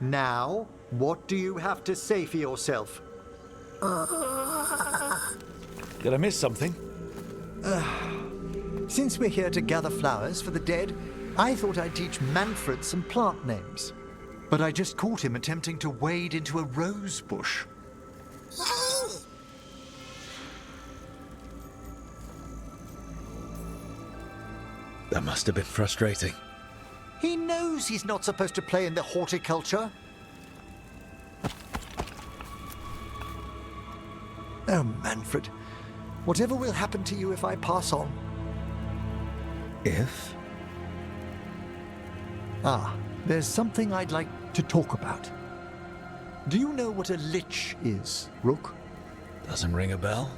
Now, what do you have to say for yourself? Did I miss something? Since we're here to gather flowers for the dead, I thought I'd teach Manfred some plant names. But I just caught him attempting to wade into a rose bush. That must have been frustrating. He knows he's not supposed to play in the horticulture. Oh, Manfred. Whatever will happen to you if I pass on? If? There's something I'd like to talk about. Do you know what a lich is, Rook? Doesn't ring a bell?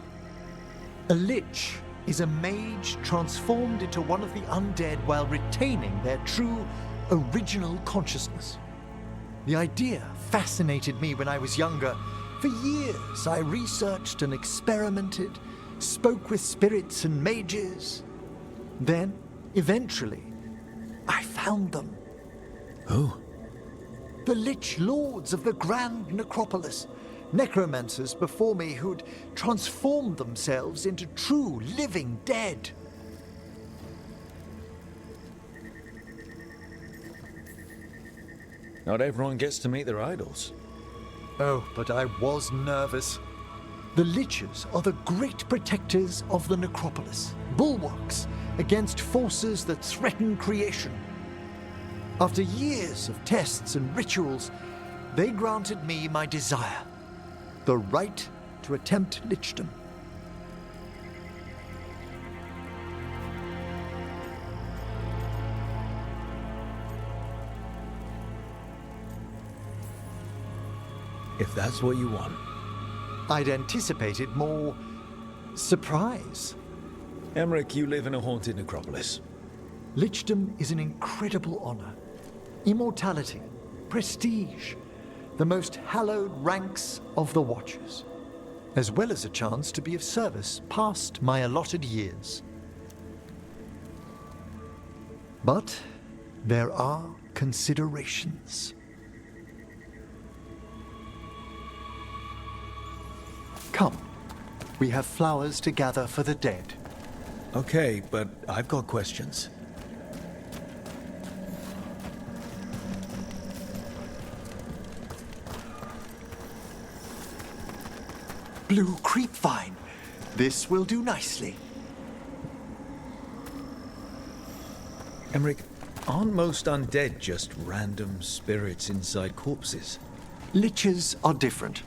A lich is a mage transformed into one of the undead while retaining their true, original consciousness. The idea fascinated me when I was younger. For years, I researched and experimented, spoke with spirits and mages. Then, eventually, I found them. Who? The Lich Lords of the Grand Necropolis. Necromancers before me who'd transformed themselves into true living dead. Not everyone gets to meet their idols. Oh, but I was nervous. The Liches are the great protectors of the Necropolis, bulwarks against forces that threaten creation. After years of tests and rituals, they granted me my desire, the right to attempt lichdom. If that's what you want. I'd anticipated more surprise. Emmerich, you live in a haunted necropolis. Lichdom is an incredible honor. Immortality, prestige, the most hallowed ranks of the Watchers, as well as a chance to be of service past my allotted years. But there are considerations. Come, we have flowers to gather for the dead. Okay, but I've got questions. Blue creepvine. This will do nicely. Emmerich, aren't most undead just random spirits inside corpses? Liches are different.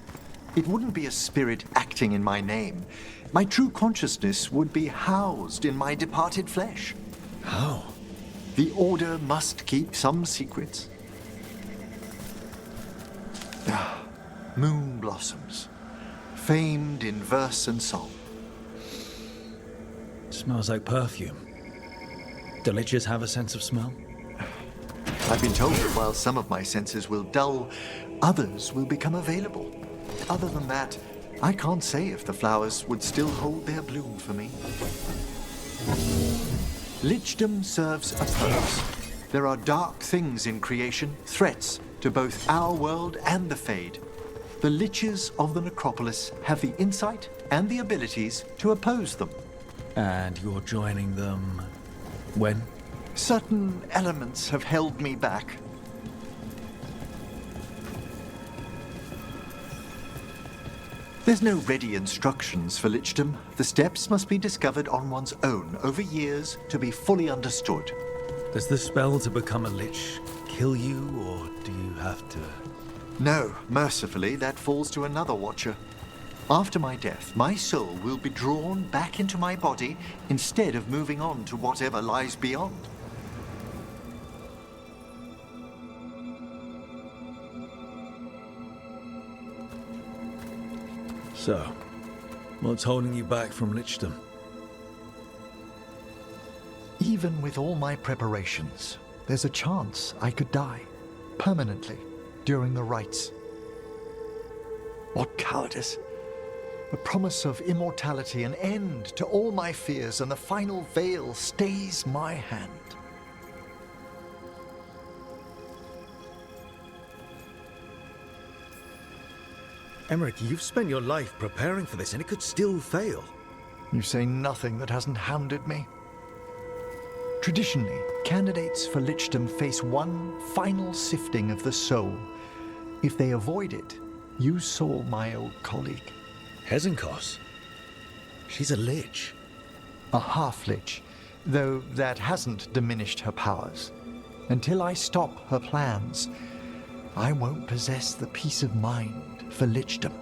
It wouldn't be a spirit acting in my name. My true consciousness would be housed in my departed flesh. How? The Order must keep some secrets. Moon blossoms, famed in verse and song. Smells like perfume. Do liches have a sense of smell? I've been told that while some of my senses will dull, others will become available. Other than that, I can't say if the flowers would still hold their bloom for me. Lichdom serves a purpose. There are dark things in creation, threats to both our world and the Fade. The Liches of the Necropolis have the insight and the abilities to oppose them. And you're joining them when? Certain elements have held me back. There's no ready instructions for lichdom. The steps must be discovered on one's own over years to be fully understood. Does the spell to become a lich kill you, or do you have to? No, mercifully, that falls to another Watcher. After my death, my soul will be drawn back into my body instead of moving on to whatever lies beyond. So, what's holding you back from lichdom? Even with all my preparations, there's a chance I could die permanently during the rites. What cowardice! A promise of immortality, an end to all my fears, and the final veil stays my hand. Emmerich, you've spent your life preparing for this, and it could still fail. You say nothing that hasn't hounded me. Traditionally, candidates for lichdom face one final sifting of the soul. If they avoid it, you saw my old colleague. Hezenkos? She's a lich. A half-lich, though that hasn't diminished her powers. Until I stop her plans, I won't possess the peace of mind for lichdom.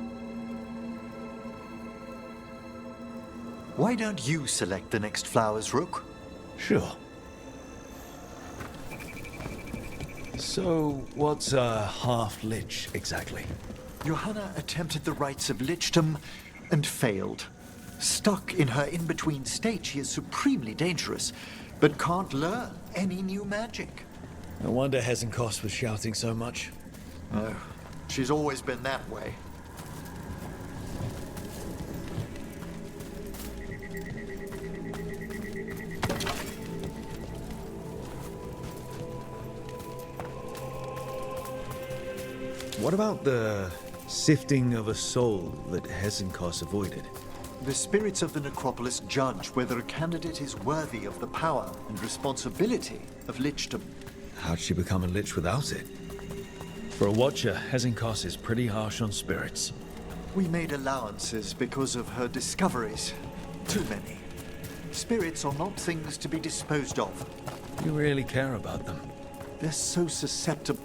Why don't you select the next flowers, Rook? Sure. So, what's a half-lich exactly? Johanna attempted the rites of lichdom and failed. Stuck in her in-between state, she is supremely dangerous, but can't learn any new magic. No wonder Hezenkos was shouting so much. Oh, she's always been that way. What about the sifting of a soul that Hezenkos avoided? The spirits of the necropolis judge whether a candidate is worthy of the power and responsibility of lichdom. How'd she become a lich without it? For a watcher, Hezenkos is pretty harsh on spirits. We made allowances because of her discoveries. Too many. Spirits are not things to be disposed of. You really care about them. They're so susceptible.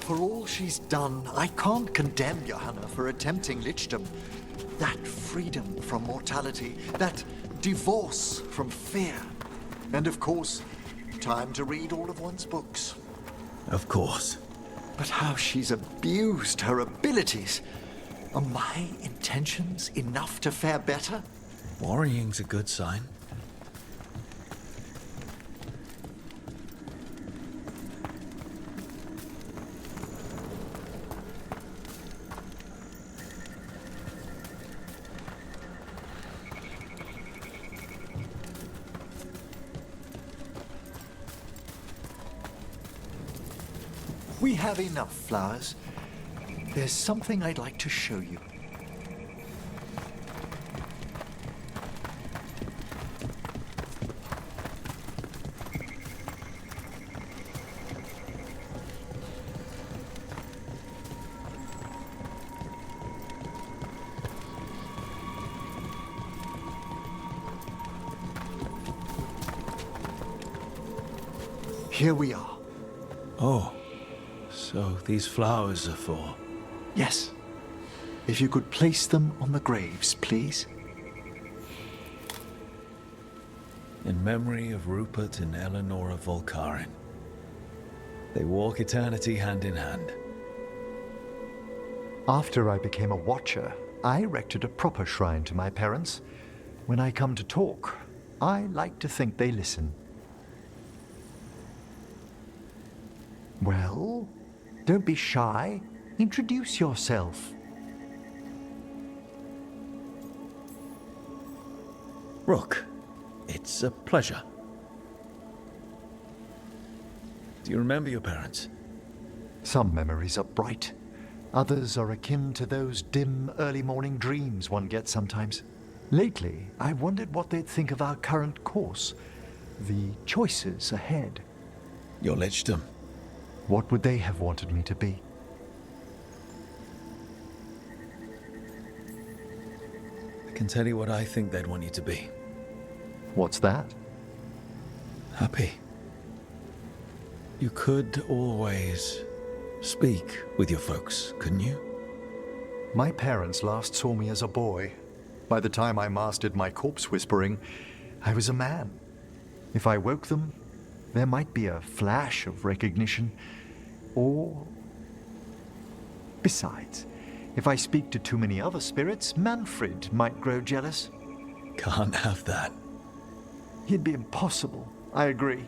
For all she's done, I can't condemn Johanna for attempting lichdom. That freedom from mortality, that divorce from fear. And of course, time to read all of one's books. Of course. But how she's abused her abilities. Are my intentions enough to fare better? Worrying's a good sign. We have enough flowers. There's something I'd like to show you. Here we are. Oh, so these flowers are for... Yes. If you could place them on the graves, please. In memory of Rupert and Eleanora Volkarin. They walk eternity hand in hand. After I became a watcher, I erected a proper shrine to my parents. When I come to talk, I like to think they listen. Well, don't be shy. Introduce yourself. Rook, it's a pleasure. Do you remember your parents? Some memories are bright. Others are akin to those dim early morning dreams one gets sometimes. Lately, I wondered what they'd think of our current course, the choices ahead. Your lichdom. What would they have wanted me to be? I can tell you what I think they'd want you to be. What's that? Happy. You could always speak with your folks, couldn't you? My parents last saw me as a boy. By the time I mastered my corpse whispering, I was a man. If I woke them, there might be a flash of recognition, or... Besides, if I speak to too many other spirits, Manfred might grow jealous. Can't have that. He'd be impossible, I agree.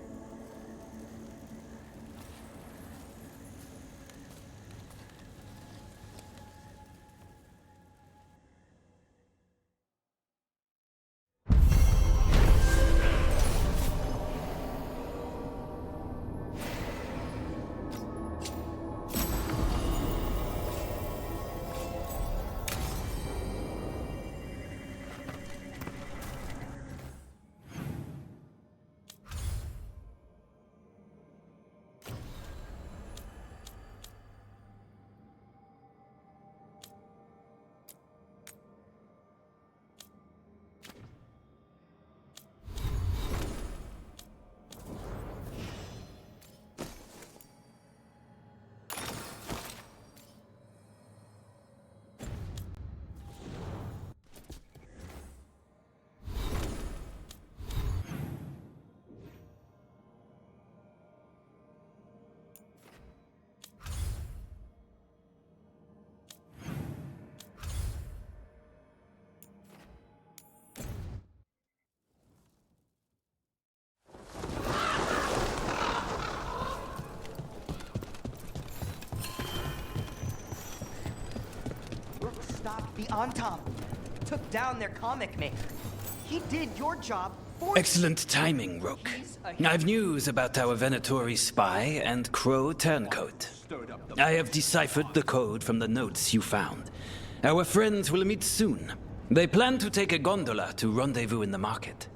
Antam took down their comic maker. He did your job for you. Excellent timing, Rook. I've news about our Venatori spy and Crow turncoat. I have deciphered the code from the notes you found. Our friends will meet soon. They plan to take a gondola to rendezvous in the market.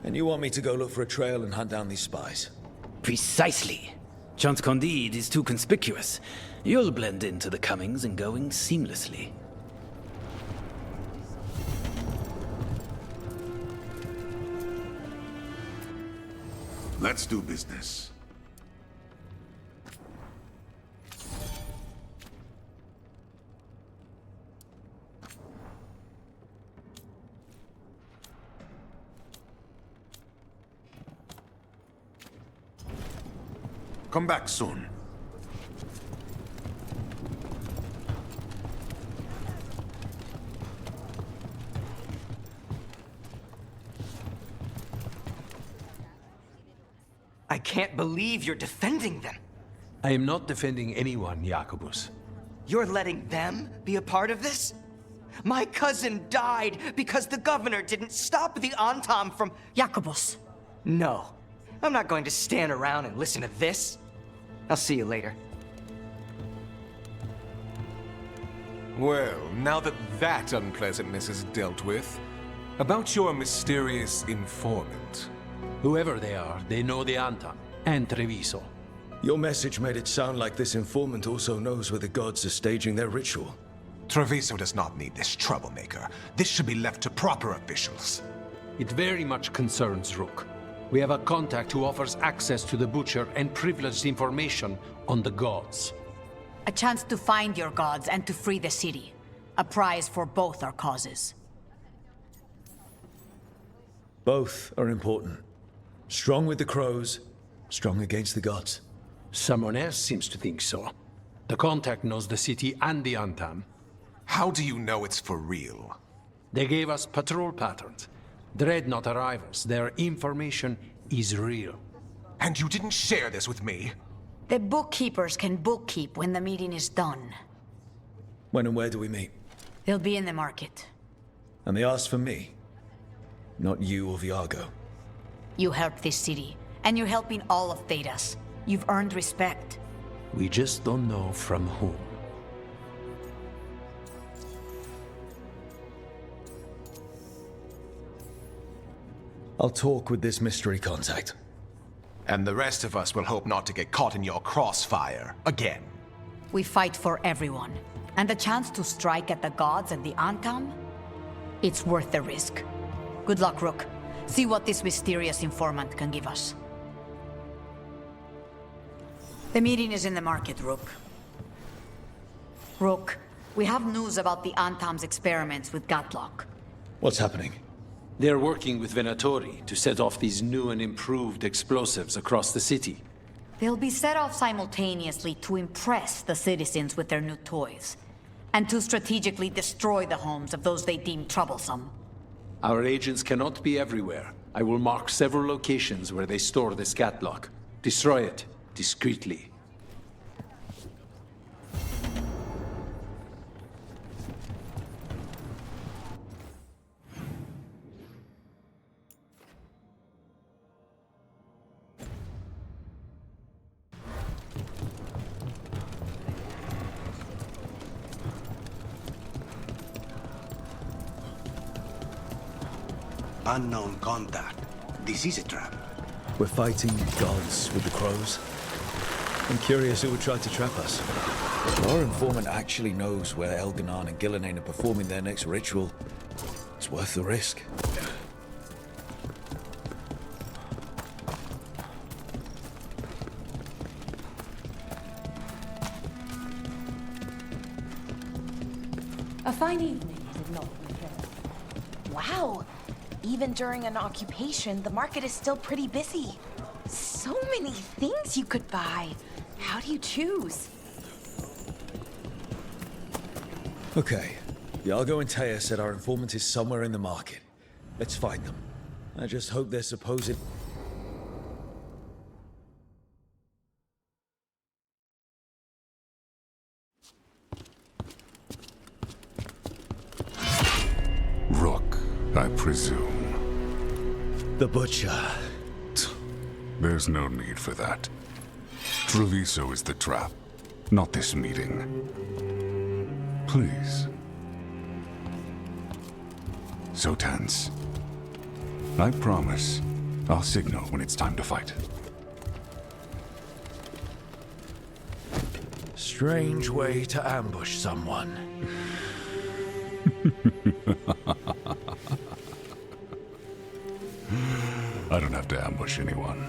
And you want me to go look for a trail and hunt down these spies? Precisely. Chance Candide is too conspicuous. You'll blend into the comings and goings seamlessly. Let's do business. Come back soon. I can't believe you're defending them. I am not defending anyone, Jacobus. You're letting them be a part of this? My cousin died because the governor didn't stop the Antam from... Jacobus. No. I'm not going to stand around and listen to this. I'll see you later. Well, now that unpleasantness is dealt with, about your mysterious informant. Whoever they are, they know the Antam and Treviso. Your message made it sound like this informant also knows where the gods are staging their ritual. Treviso does not need this troublemaker. This should be left to proper officials. It very much concerns Rook. We have a contact who offers access to the Butcher and privileged information on the gods. A chance to find your gods and to free the city. A prize for both our causes. Both are important. Strong with the crows, strong against the gods. Someone else seems to think so. The contact knows the city and the Antam. How do you know it's for real? They gave us patrol patterns. Dreadnought arrivals. Their information is real. And you didn't share this with me? The bookkeepers can bookkeep when the meeting is done. When and where do we meet? They'll be in the market. And they asked for me, not you or Viago. You helped this city, and you're helping all of Thedas. You've earned respect. We just don't know from whom. I'll talk with this mystery contact. And the rest of us will hope not to get caught in your crossfire again. We fight for everyone. And the chance to strike at the gods and the Antam? It's worth the risk. Good luck, Rook. See what this mysterious informant can give us. The meeting is in the market, Rook. Rook, we have news about the Antam's experiments with Gatlock. What's happening? They're working with Venatori to set off these new and improved explosives across the city. They'll be set off simultaneously to impress the citizens with their new toys, and to strategically destroy the homes of those they deem troublesome. Our agents cannot be everywhere. I will mark several locations where they store this Gatlock. Destroy it discreetly. Unknown contact. This is a trap. We're fighting gods with the crows. I'm curious who would try to trap us. If our informant actually knows where Elganon and Gillenane are performing their next ritual, it's worth the risk. A fine evening, is it not, my friend? Wow! Even during an occupation, the market is still pretty busy. So many things you could buy. How do you choose? Okay. Iago and Taya said our informant is somewhere in the market. Let's find them. I just hope their supposed... presume. The Butcher. There's no need for that. Treviso is the trap, not this meeting. Please. So tense. I promise, I'll signal when it's time to fight. Strange way to ambush someone. I don't have to ambush anyone.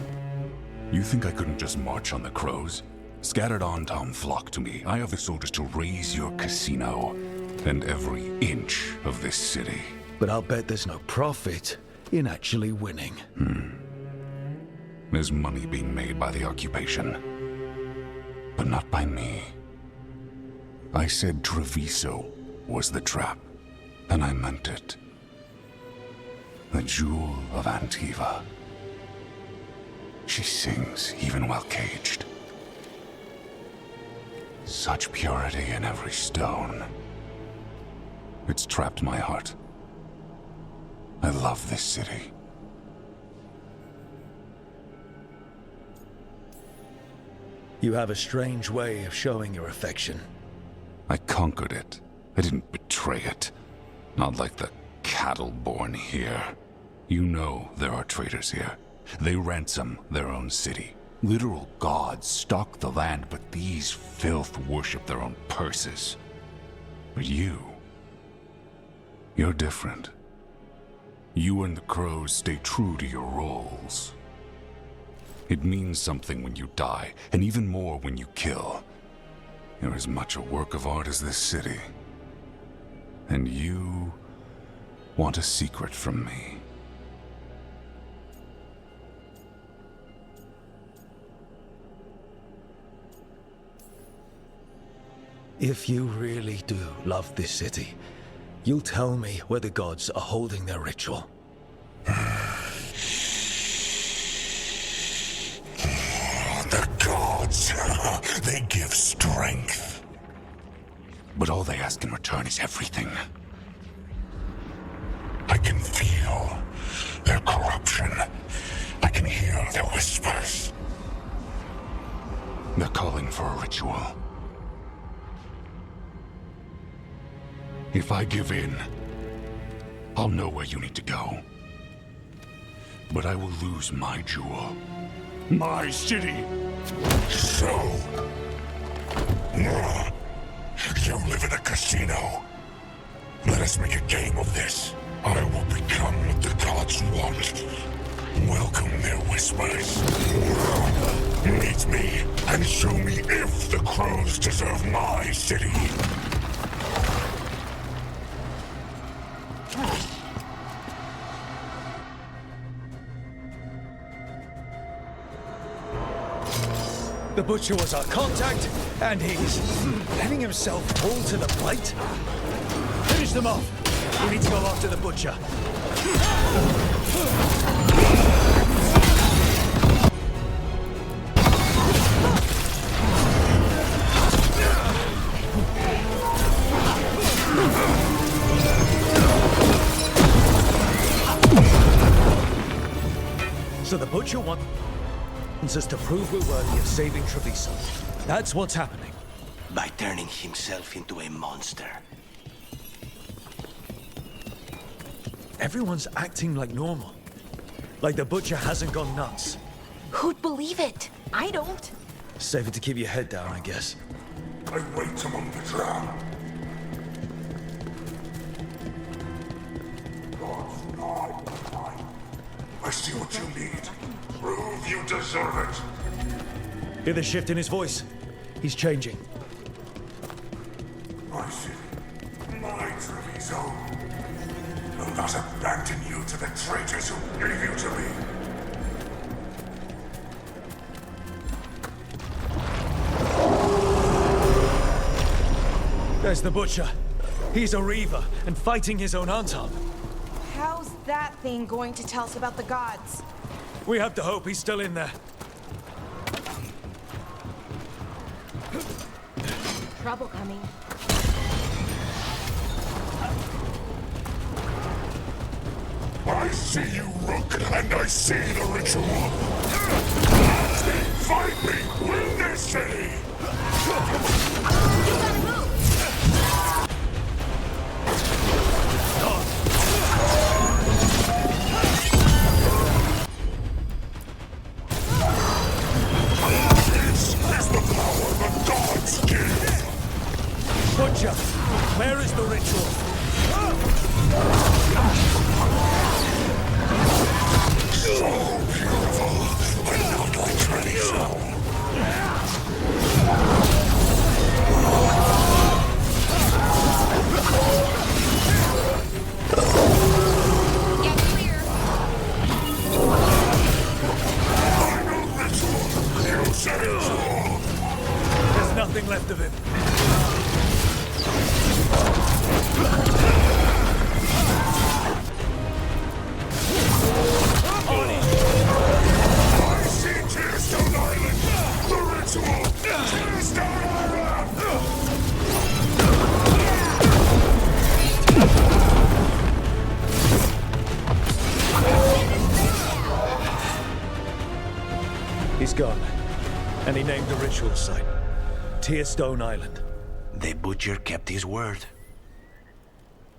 You think I couldn't just march on the crows? Scattered on town flock to me. I have the soldiers to raise your casino and every inch of this city. But I'll bet there's no profit in actually winning. There's money being made by the occupation, but not by me. I said Treviso was the trap, and I meant it. The Jewel of Antiva. She sings even while caged. Such purity in every stone. It's trapped my heart. I love this city. You have a strange way of showing your affection. I conquered it. I didn't betray it. Not like the cattle born here. You know there are traitors here. They ransom their own city. Literal gods stalk the land, but these filth worship their own purses. But you're different. You and the crows stay true to your roles. It means something when you die, and even more when you kill. You're as much a work of art as this city. And you want a secret from me. If you really do love this city, you'll tell me where the gods are holding their ritual. The gods, they give strength. But all they ask in return is everything. I can feel their corruption. I can hear their whispers. They're calling for a ritual. If I give in, I'll know where you need to go. But I will lose my jewel. My city! So... you live in a casino. Let us make a game of this. I will become what the gods want. Welcome their whispers. Meet me and show me if the crows deserve my city. The Butcher was our contact, and he's letting himself fall to the plate. Finish them off. We need to go after the Butcher. So the Butcher wants us to prove we're worthy of saving Treviso. That's what's happening. By turning himself into a monster. Everyone's acting like normal. Like the Butcher hasn't gone nuts. Who'd believe it? I don't. Safer to keep your head down, I guess. I wait among the drowned. I see what you need. Prove you deserve it. Hear the shift in his voice? He's changing. My city, my Treviso. Will not abandon you to the traitors who gave you to me. There's the Butcher. He's a Reaver and fighting his own Anton. How's that thing going to tell us about the gods? We have to hope he's still in there. Trouble coming. I see you, Rook, and I see the ritual. Fight me, win this city! You gotta move! This is the power the gods give! Butcher, where is the ritual? So beautiful, but not like tradition. Get clear! Final ritual! You said it all! There's nothing left of him. I see Tearstone Island! The ritual! Tearstone Island! He's gone. And he named the ritual site. Tearstone Island. The Butcher kept his word.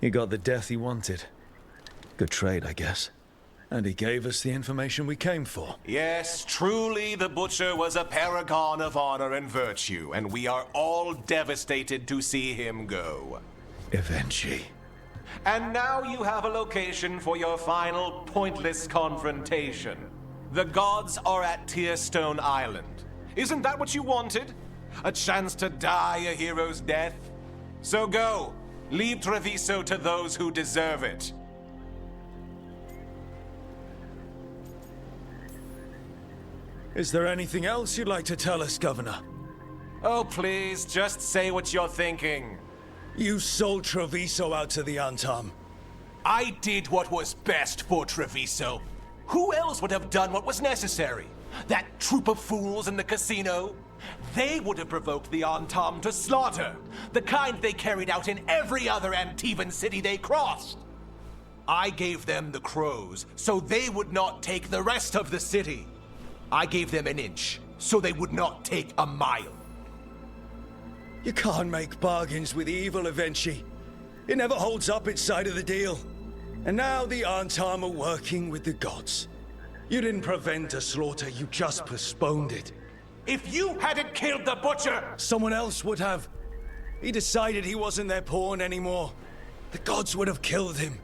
He got the death he wanted. Good trade, I guess. And he gave us the information we came for. Yes, truly the Butcher was a paragon of honor and virtue, and we are all devastated to see him go. Eventually. And now you have a location for your final pointless confrontation. The gods are at Tearstone Island. Isn't that what you wanted? A chance to die a hero's death? So go. Leave Treviso to those who deserve it. Is there anything else you'd like to tell us, Governor? Oh, please, just say what you're thinking. You sold Treviso out to the Antam. I did what was best for Treviso. Who else would have done what was necessary? That troop of fools in the casino? They would have provoked the Antam to slaughter, the kind they carried out in every other Antivan city they crossed. I gave them the crows, so they would not take the rest of the city. I gave them an inch, so they would not take a mile. You can't make bargains with evil, Eventually. It never holds up its side of the deal. And now the Antam are working with the gods. You didn't prevent a slaughter, you just postponed it. If you hadn't killed the Butcher! Someone else would have. He decided he wasn't their pawn anymore. The gods would have killed him.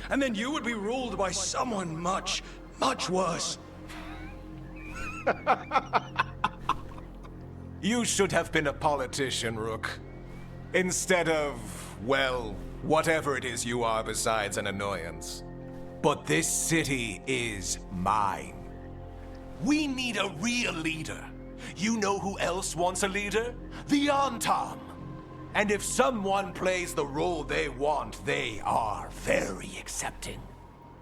And then you would be ruled by someone much, much worse. You should have been a politician, Rook. Instead of, well, whatever it is you are besides an annoyance. But this city is mine. We need a real leader. You know who else wants a leader? The Antam. And if someone plays the role they want, they are very accepting.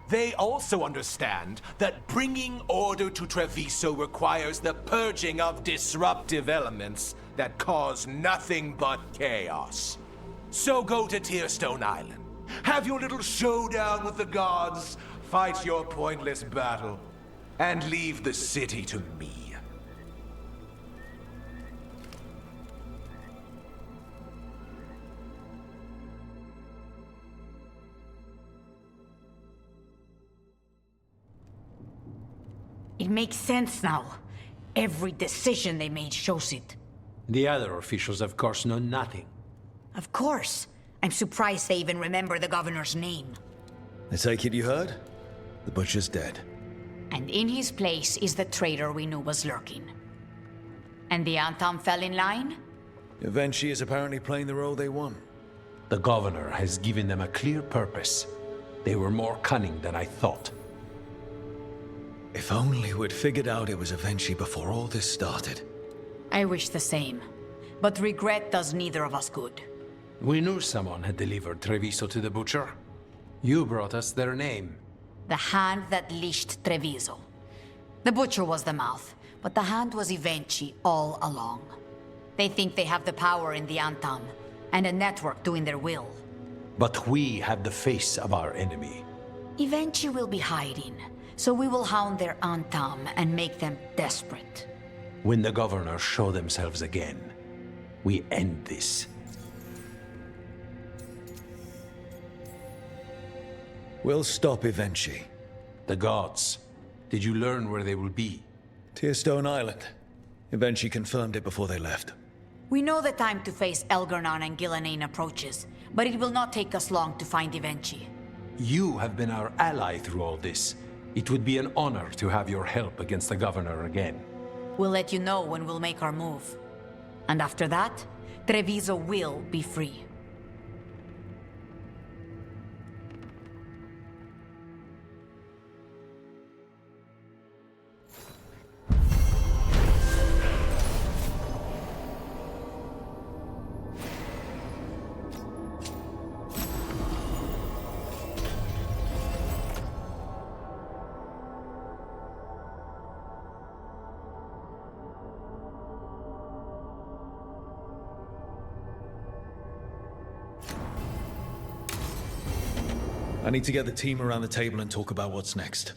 They also understand that bringing order to Treviso requires the purging of disruptive elements that cause nothing but chaos. So go to Tearstone Island, have your little showdown with the gods, fight your pointless battle, and leave the city to me. It makes sense now. Every decision they made shows it. The other officials, of course, know nothing. Of course. I'm surprised they even remember the governor's name. I take it you heard? The Butcher's dead. And in his place is the traitor we knew was lurking. And the Antam fell in line? Eventually is apparently playing the role they want. The governor has given them a clear purpose. They were more cunning than I thought. If only we'd figured out it was Eventually before all this started. I wish the same. But regret does neither of us good. We knew someone had delivered Treviso to the Butcher. You brought us their name. The hand that leashed Treviso. The Butcher was the mouth, but the hand was Eventually all along. They think they have the power in the Antam, and a network doing their will. But we have the face of our enemy. Eventually will be hiding, so we will hound their Antam and make them desperate. When the governors show themselves again, we end this. We'll stop Evenchi. The gods. Did you learn where they will be? Tearstone Island. Evenchi confirmed it before they left. We know the time to face Elgar'nan and Gillenane approaches, but it will not take us long to find Evenchi. You have been our ally through all this. It would be an honor to have your help against the governor again. We'll let you know when we'll make our move. And after that, Treviso will be free. I need to get the team around the table and talk about what's next.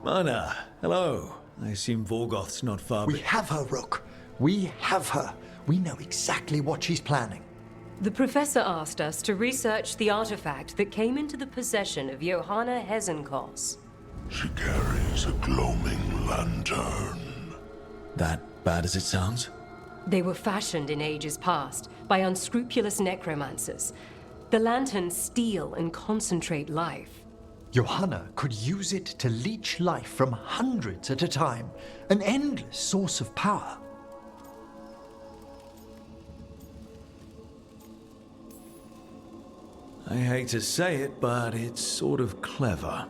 Mana, hello. I assume Vorgoth's not far. We have her, Rook. We have her. We know exactly what she's planning. The professor asked us to research the artifact that came into the possession of Johanna Hezenkos. She carries a gloaming lantern. That bad as it sounds? They were fashioned in ages past by unscrupulous necromancers. The lanterns steal and concentrate life. Johanna could use it to leech life from hundreds at a time, an endless source of power. I hate to say it, but it's sort of clever.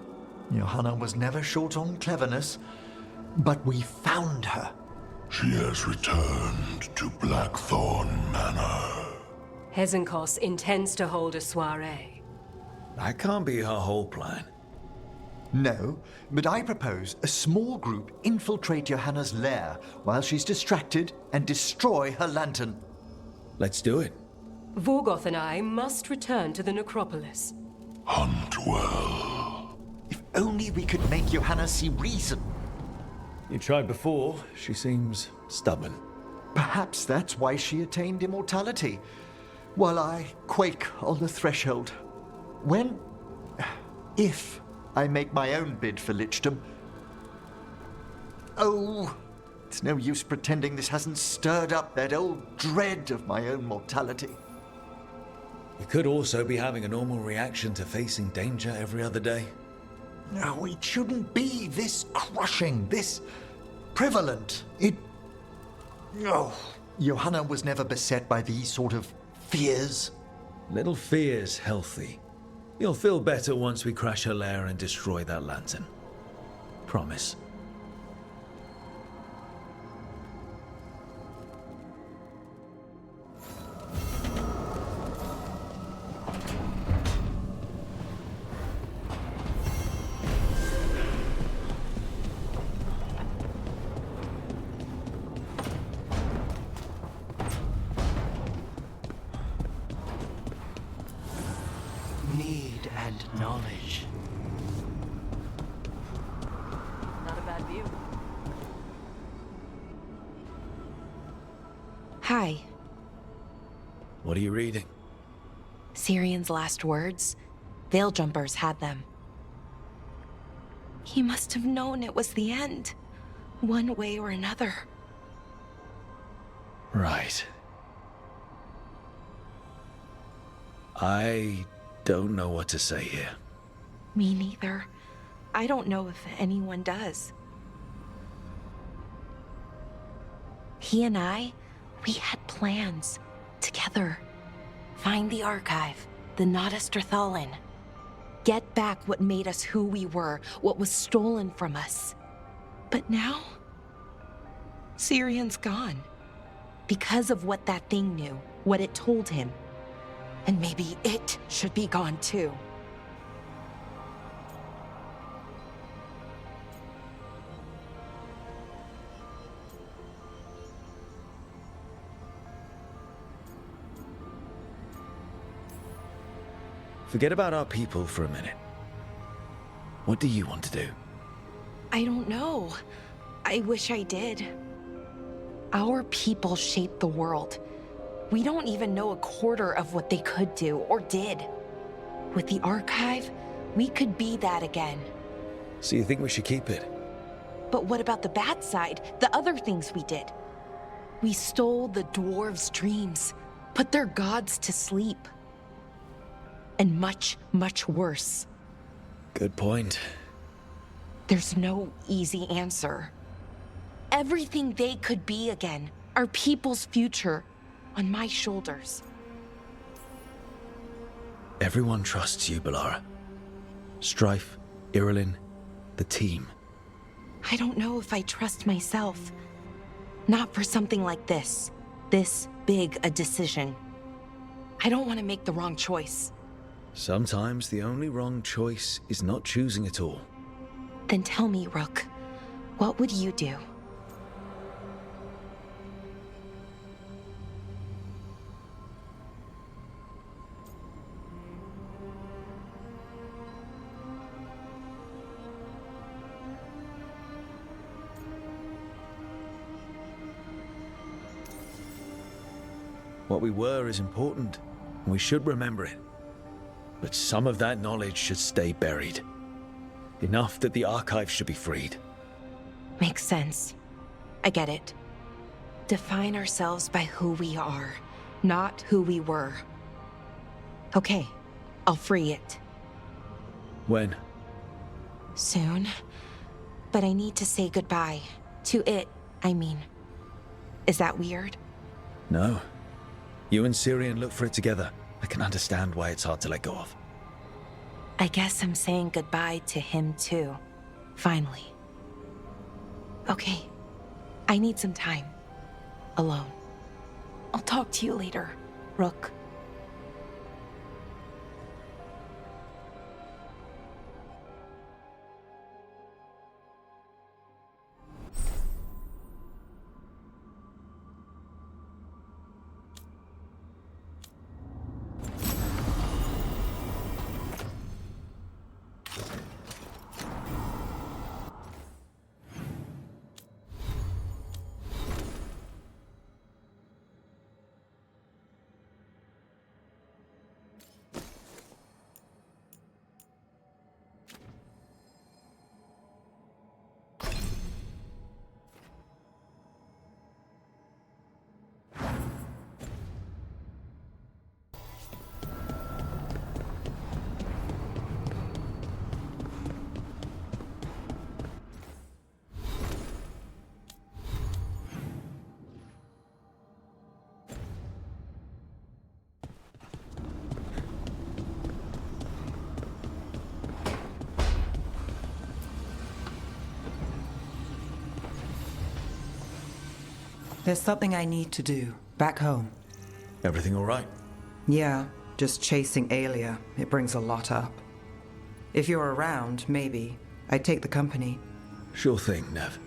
Johanna was never short on cleverness, but we found her. She has returned to Blackthorn Manor. Hezenkos intends to hold a soiree. That can't be her whole plan. No, but I propose a small group infiltrate Johanna's lair while she's distracted and destroy her lantern. Let's do it. Vorgoth and I must return to the necropolis. Hunt well. If only we could make Johanna see reason. You tried before. She seems stubborn. Perhaps that's why she attained immortality, while I quake on the threshold. If I make my own bid for lichdom. Oh, it's no use pretending this hasn't stirred up that old dread of my own mortality. You could also be having a normal reaction to facing danger every other day. No, it shouldn't be this crushing, this prevalent. Oh, Johanna was never beset by these sort of fears. Little fear's healthy. You'll feel better once we crash her lair and destroy that lantern. Promise. Need and knowledge. Not a bad view. Hi. What are you reading? Sirian's last words? Veil Jumpers had them. He must have known it was the end, one way or another. Right. I don't know what to say here. Me neither. I don't know if anyone does. He and I, we had plans together. Find the archive, the Nodasterthalin. Get back what made us who we were, what was stolen from us. But now, Sirian's gone. Because of what that thing knew, what it told him. And maybe it should be gone too. Forget about our people for a minute. What do you want to do? I don't know. I wish I did. Our people shaped the world. We don't even know a quarter of what they could do or did. With the archive, we could be that again. So you think we should keep it? But what about the bad side? The other things we did? We stole the dwarves' dreams, put their gods to sleep. And much, much worse. Good point. There's no easy answer. Everything they could be again, our people's future, on my shoulders. Everyone trusts you, Balara. Strife, Irilyn, the team. I don't know if I trust myself. Not for something like this. This big a decision. I don't want to make the wrong choice. Sometimes the only wrong choice is not choosing at all. Then tell me, Rook, what would you do? What we were is important, and we should remember it. But some of that knowledge should stay buried. Enough that the archive should be freed. Makes sense. I get it. Define ourselves by who we are, not who we were. Okay, I'll free it. When? Soon. But I need to say goodbye. To it, I mean. Is that weird? No. You and Sirian look for it together. I can understand why it's hard to let go of. I guess I'm saying goodbye to him too. Finally. Okay. I need some time. Alone. I'll talk to you later, Rook. There's something I need to do, back home. Everything all right? Yeah, just chasing Aelia. It brings a lot up. If you're around, maybe. I'd take the company. Sure thing, Nev.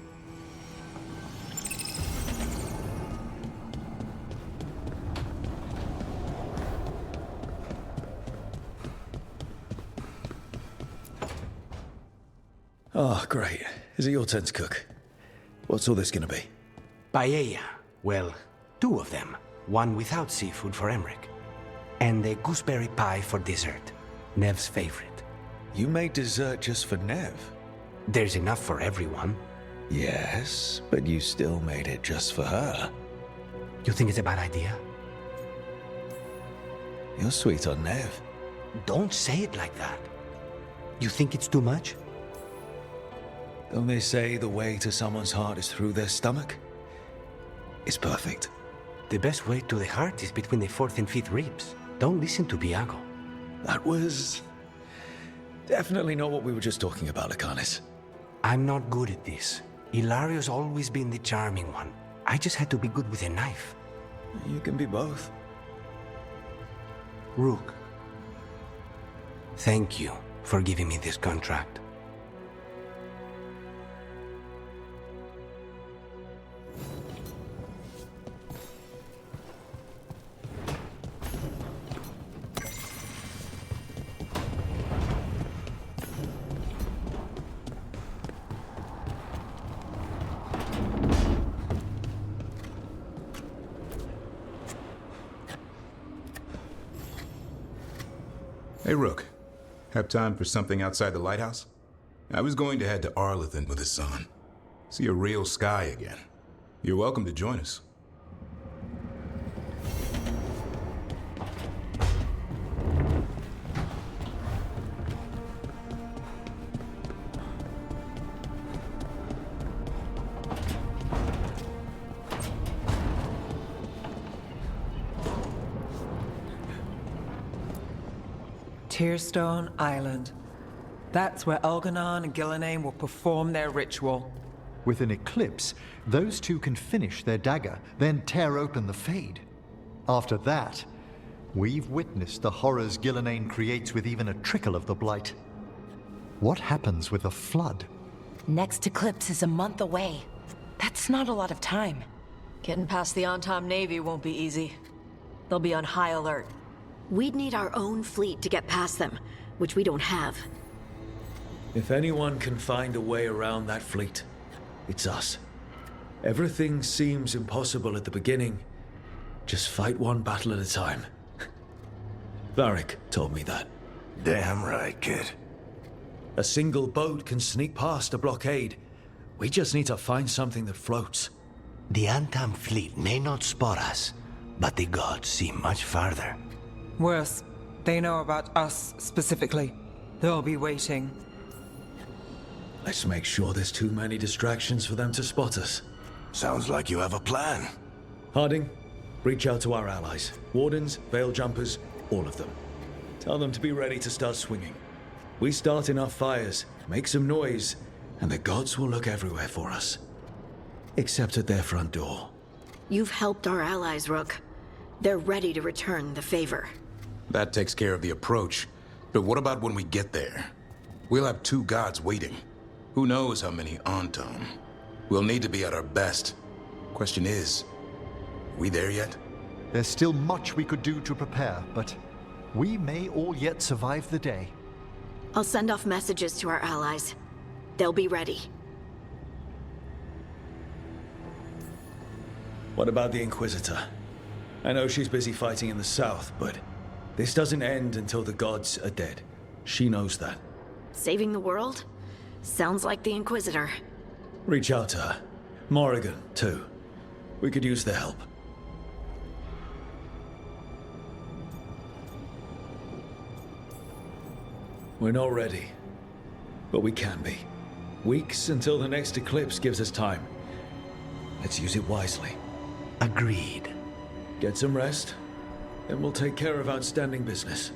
Oh, great. Is it your turn to cook? What's all this gonna be? Paella. Well, 2 of them. One without seafood for Emmerich. And a gooseberry pie for dessert. Nev's favorite. You made dessert just for Nev? There's enough for everyone. Yes, but you still made it just for her. You think it's a bad idea? You're sweet on Nev. Don't say it like that. You think it's too much? Don't they say the way to someone's heart is through their stomach? It's perfect. The best way to the heart is between the 4th and 5th ribs. Don't listen to Biago. That was definitely not what we were just talking about, Lakanis. I'm not good at this. Hilario's always been the charming one. I just had to be good with a knife. You can be both. Rook, thank you for giving me this contract. Hey, Rook. Have time for something outside the lighthouse? I was going to head to Arlington with the sun. See a real sky again. You're welcome to join us. Tearstone Island. That's where Elganon and Gillenane will perform their ritual. With an eclipse, those two can finish their dagger, then tear open the Fade. After that, we've witnessed the horrors Gillenane creates with even a trickle of the Blight. What happens with a flood? Next eclipse is a month away. That's not a lot of time. Getting past the Antom Navy won't be easy. They'll be on high alert. We'd need our own fleet to get past them, which we don't have. If anyone can find a way around that fleet, it's us. Everything seems impossible at the beginning. Just fight one battle at a time. Varric told me that. Damn right, kid. A single boat can sneak past a blockade. We just need to find something that floats. The Antam fleet may not spot us, but the gods see much farther. Worse, they know about us specifically. They'll be waiting. Let's make sure there's too many distractions for them to spot us. Sounds like you have a plan. Harding, reach out to our allies. Wardens, Veil Jumpers, all of them. Tell them to be ready to start swinging. We start enough fires, make some noise, and the gods will look everywhere for us. Except at their front door. You've helped our allies, Rook. They're ready to return the favor. That takes care of the approach. But what about when we get there? We'll have 2 gods waiting. Who knows how many Antom? We'll need to be at our best. Question is, we there yet? There's still much we could do to prepare, but we may all yet survive the day. I'll send off messages to our allies. They'll be ready. What about the Inquisitor? I know she's busy fighting in the south, but this doesn't end until the gods are dead. She knows that. Saving the world? Sounds like the Inquisitor. Reach out to her. Morrigan, too. We could use their help. We're not ready, but we can be. Weeks until the next eclipse gives us time. Let's use it wisely. Agreed. Get some rest, then we'll take care of outstanding business.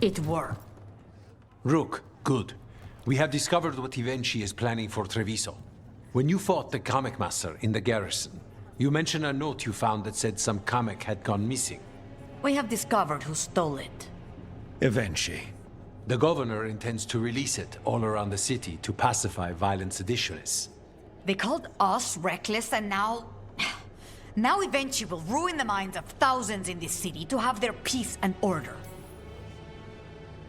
It worked. Rook, good. We have discovered what Ivenchi is planning for Treviso. When you fought the Kamek Master in the garrison, you mentioned a note you found that said some Kamek had gone missing. We have discovered who stole it. Ivenchi. The governor intends to release it all around the city to pacify violent seditionists. They called us reckless, and now... Now Ivenchi will ruin the minds of thousands in this city to have their peace and order.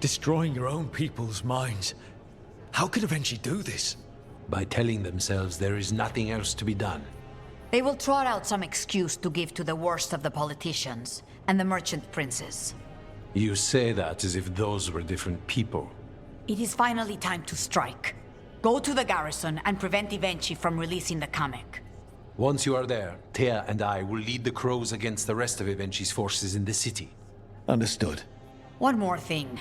Destroying your own people's minds. How could Ivenchi do this? By telling themselves there is nothing else to be done. They will trot out some excuse to give to the worst of the politicians and the merchant princes. You say that as if those were different people. It is finally time to strike. Go to the garrison and prevent Ivenchi from releasing the Kamek. Once you are there, Thea and I will lead the Crows against the rest of Ivenchi's forces in the city. Understood. One more thing.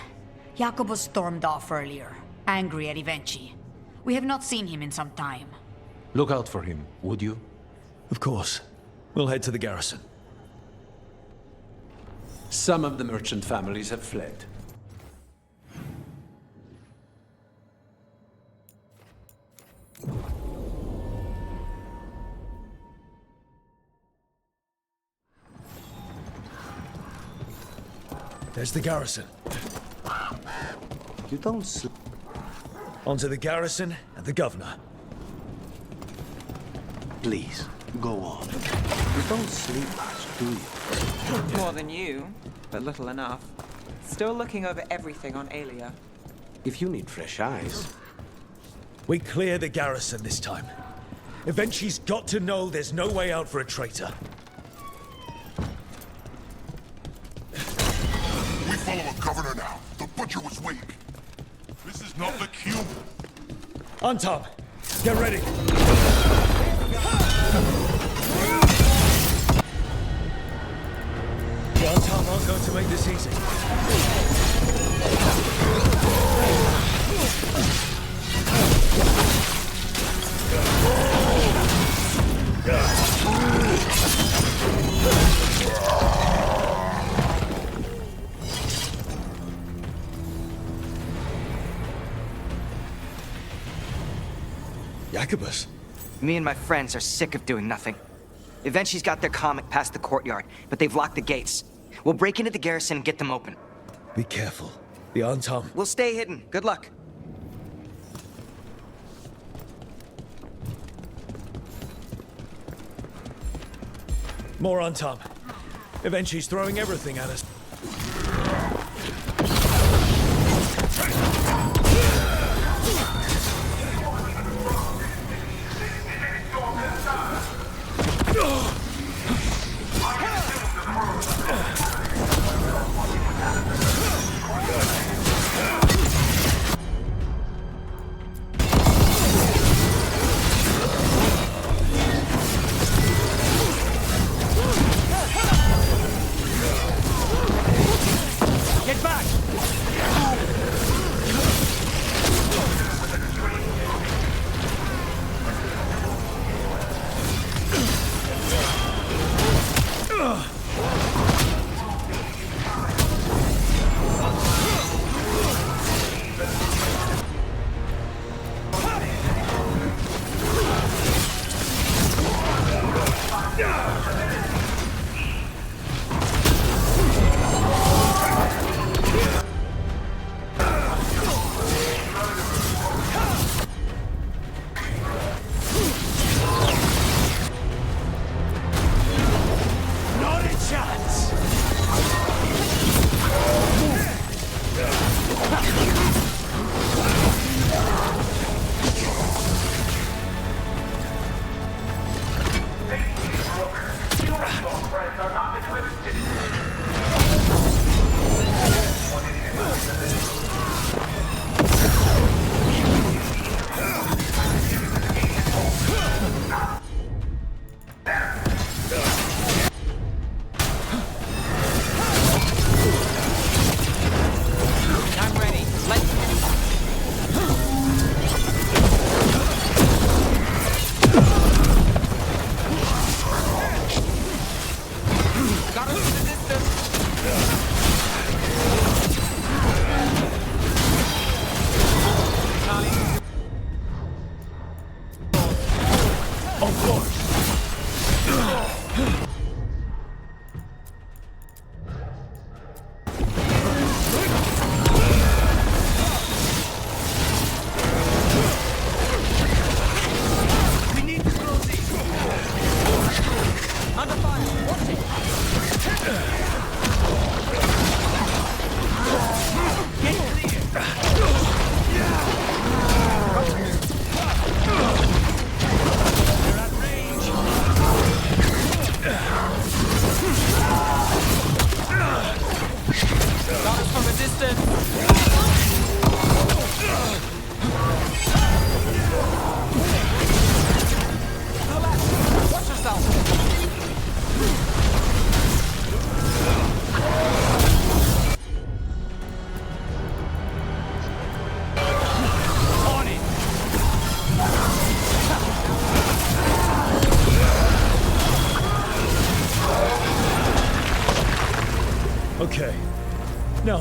Jacobus stormed off earlier, angry at Ivenchi. We have not seen him in some time. Look out for him, would you? Of course. We'll head to the garrison. Some of the merchant families have fled. There's the garrison. You don't sleep. Onto the garrison and the governor. Please, go on. You don't sleep much, do you? More than you, but little enough. Still looking over everything on Aelia. If you need fresh eyes. We clear the garrison this time. Ivenchi's got to know there's no way out for a traitor. We follow a governor now. The butcher was weak. This is not the cube. Antam, get ready. The Antam aren't going to make this easy. Jacobus? Me and my friends are sick of doing nothing. Ivenchi's got their Kamek past the courtyard, but they've locked the gates. We'll break into the garrison and get them open. Be careful. The Antam... We'll stay hidden. Good luck. More Antam. Ivenchi's throwing everything at us.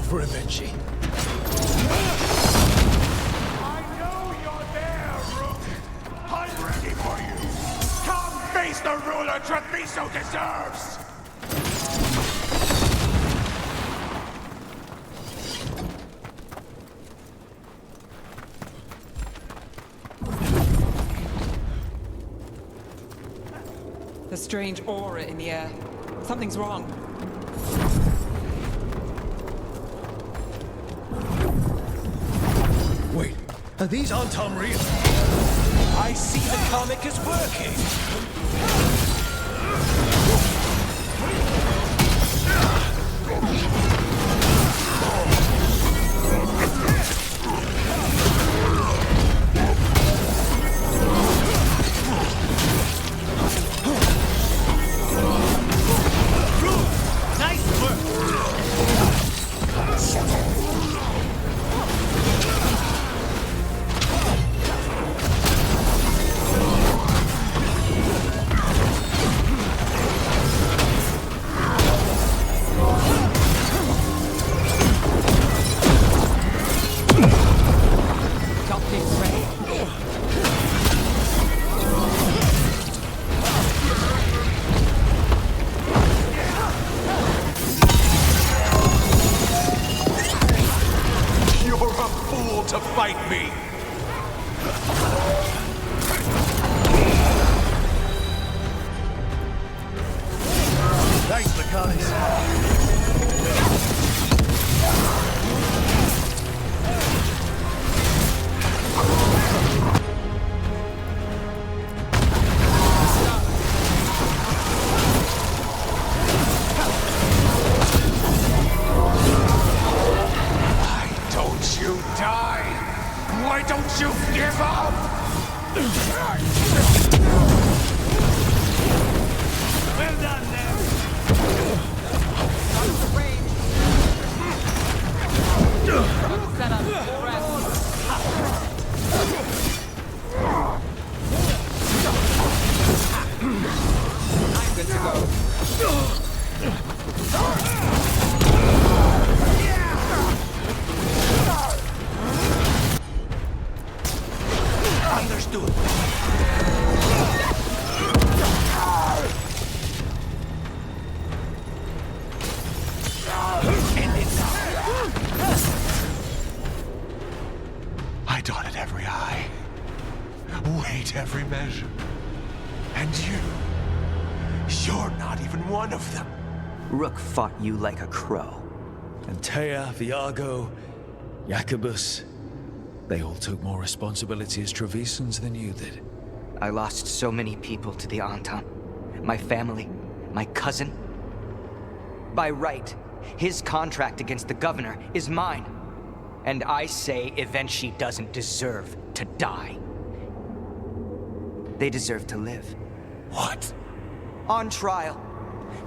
for Evenchi. I know you're there, Rook! I'm ready for you! Come face the ruler Treviso deserves! A strange aura in the air. Something's wrong. Wait, are these Antam real? I see the comic is working! To fight me! Thanks, Lacanis. Why don't you give up? Well done, then. Set up. I'm good to go. Understood. I dotted every I, weighed every measure. And you're not even one of them. Rook fought you like a crow. Antea, Viago, Jacobus, they all took more responsibility as Trevisans than you did. I lost so many people to the Antam. My family, my cousin. By right, his contract against the governor is mine. And I say Evenchi doesn't deserve to die. They deserve to live. What? On trial.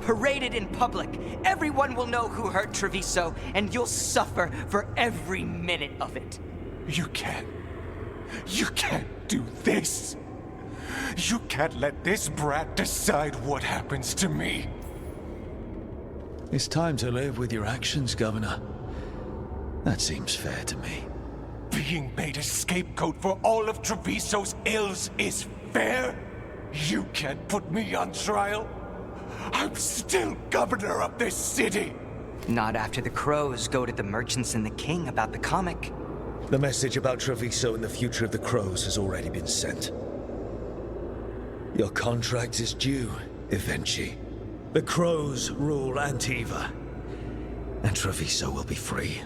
Paraded in public. Everyone will know who hurt Treviso, and you'll suffer for every minute of it. You can't do this. You can't let this brat decide what happens to me. It's time to live with your actions, Governor. That seems fair to me. Being made a scapegoat for all of Treviso's ills is fair? You can't put me on trial? I'm still governor of this city! Not after the crows go to the merchants and the king about the comic. The message about Treviso and the future of the crows has already been sent. Your contract is due, Evenchi. The crows rule Antiva, and Treviso will be free.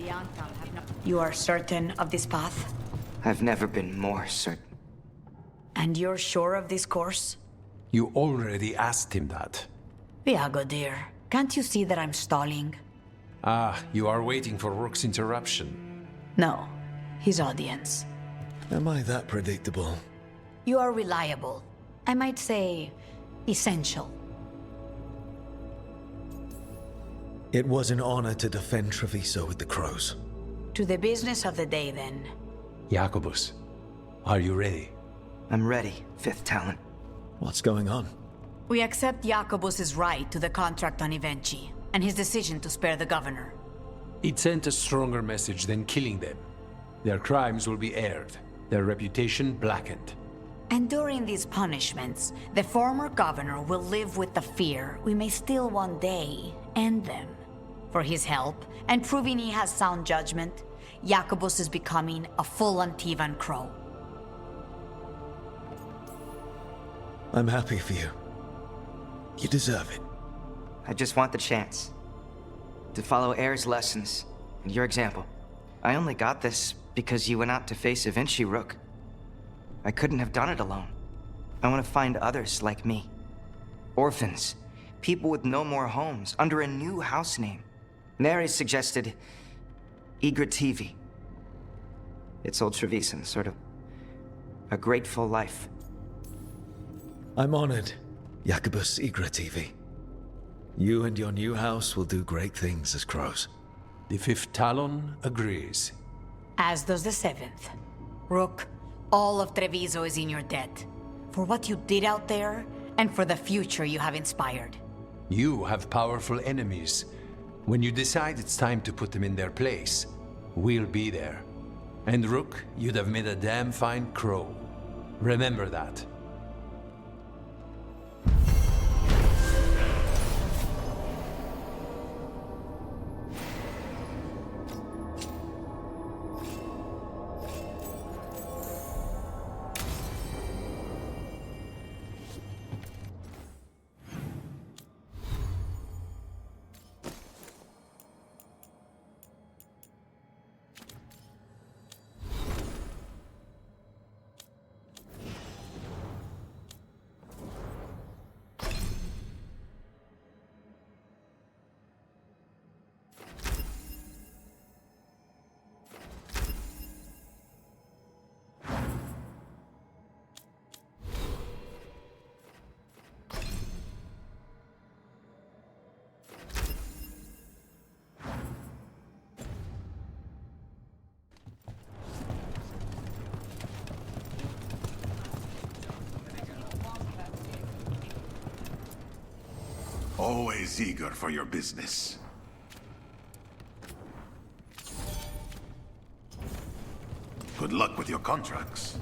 The Antam have not... You are certain of this path? I've never been more certain. And you're sure of this course? You already asked him that. Viago, dear. Can't you see that I'm stalling? Ah, you are waiting for Rook's interruption. No, his audience. Am I that predictable? You are reliable. I might say, essential. It was an honor to defend Treviso with the crows. To the business of the day, then. Jacobus, are you ready? I'm ready, Fifth Talon. What's going on? We accept Jacobus's right to the contract on Evenchi, and his decision to spare the governor. It sent a stronger message than killing them. Their crimes will be aired, their reputation blackened. And during these punishments, the former governor will live with the fear we may still one day end them. For his help, and proving he has sound judgment, Jacobus is becoming a full Antivan Crow. I'm happy for you. You deserve it. I just want the chance to follow Air's lessons and your example. I only got this because you went out to face Evenchi, Rook. I couldn't have done it alone. I want to find others like me. Orphans, people with no more homes, under a new house name. Neri suggested Igrativi. It's old Trevisan, sort of a grateful life. I'm honored, Jacobus Igrativi. You and your new house will do great things as crows. The Fifth Talon agrees. As does the Seventh. Rook, all of Treviso is in your debt. For what you did out there, and for the future you have inspired. You have powerful enemies. When you decide it's time to put them in their place, we'll be there. And Rook, you'd have made a damn fine crow. Remember that. Always eager for your business. Good luck with your contracts.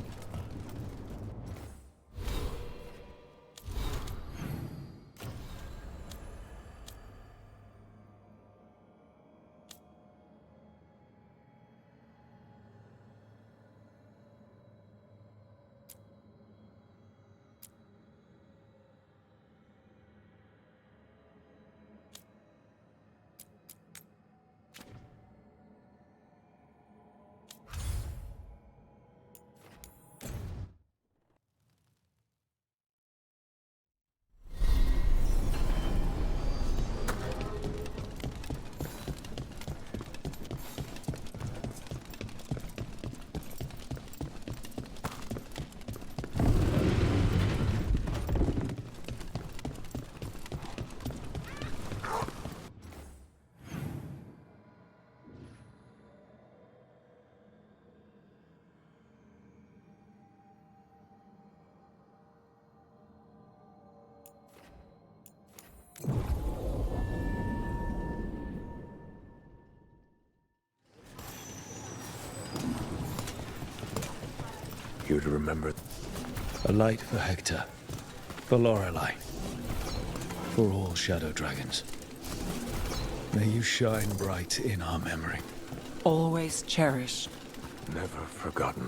You to remember. A light for Hector, for Lorelei, for all shadow dragons. May you shine bright in our memory. Always cherished. Never forgotten.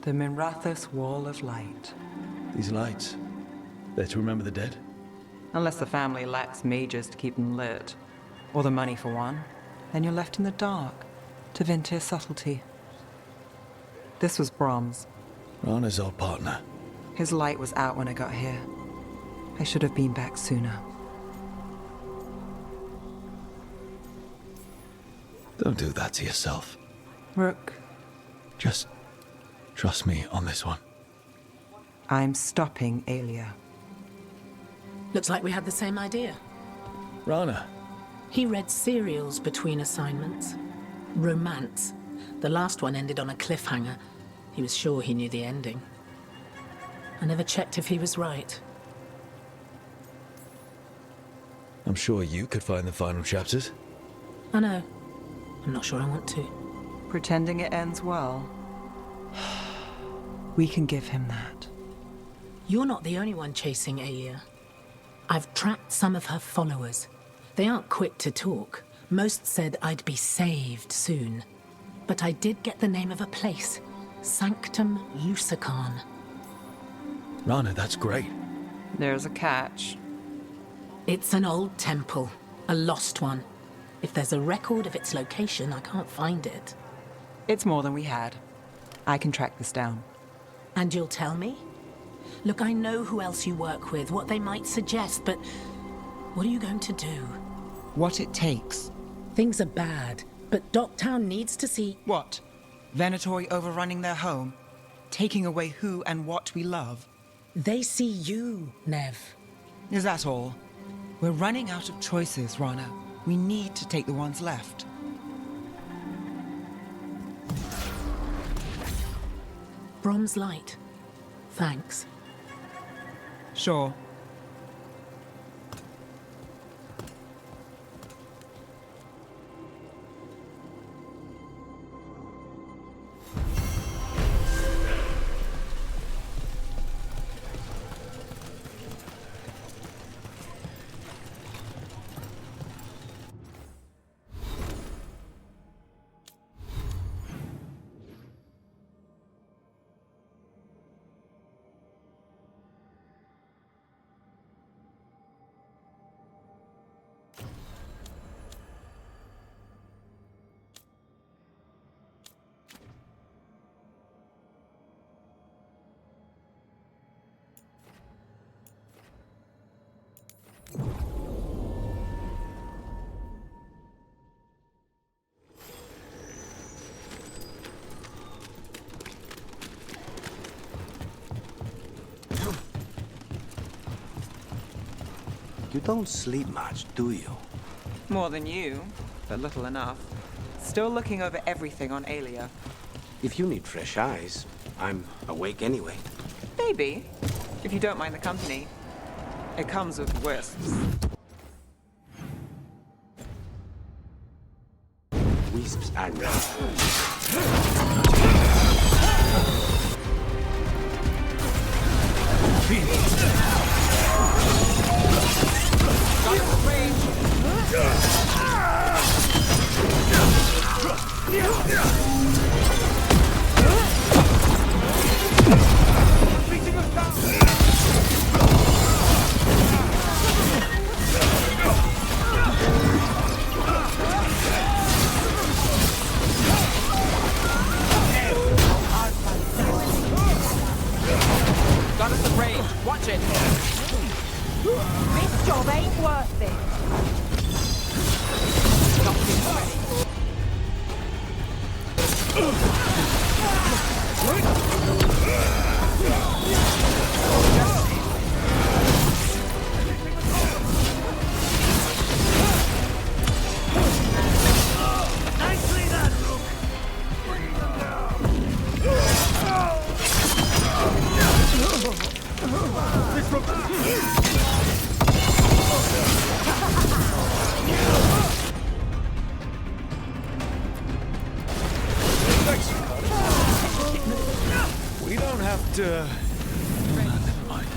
The Minrathous Wall of Light. These lights, they're to remember the dead? Unless the family lacks mages to keep them lit. Or the money for one. Then you're left in the dark to vent his subtlety. This was Brahms. Rana's old partner. His light was out when I got here. I should have been back sooner. Don't do that to yourself. Rook, Just trust me on this one. I'm stopping Aelia. Looks like we had the same idea. Rana. He read serials between assignments. Romance. The last one ended on a cliffhanger. He was sure he knew the ending. I never checked if he was right. I'm sure you could find the final chapters. I know. I'm not sure I want to. Pretending it ends well. We can give him that. You're not the only one chasing Aelia. I've tracked some of her followers. They aren't quick to talk. Most said I'd be saved soon. But I did get the name of a place. Sanctum Lucican. Rana, that's great. There's a catch. It's an old temple. A lost one. If there's a record of its location, I can't find it. It's more than we had. I can track this down. And you'll tell me? Look, I know who else you work with, what they might suggest, but what are you going to do? What it takes. Things are bad, but Docktown needs to see... What? Venatori overrunning their home? Taking away who and what we love? They see you, Nev. Is that all? We're running out of choices, Rana. We need to take the ones left. Brom's light. Thanks. Sure. You don't sleep much, do you? More than you, but little enough. Still looking over everything on Aelia. If you need fresh eyes, I'm awake anyway. Maybe, if you don't mind the company. It comes with wisps. Wisps are rare. Got us the range. Watch it. This job ain't worth it. Nicely done, Rook. Bring them down. This Rook. We don't have to... Never mind.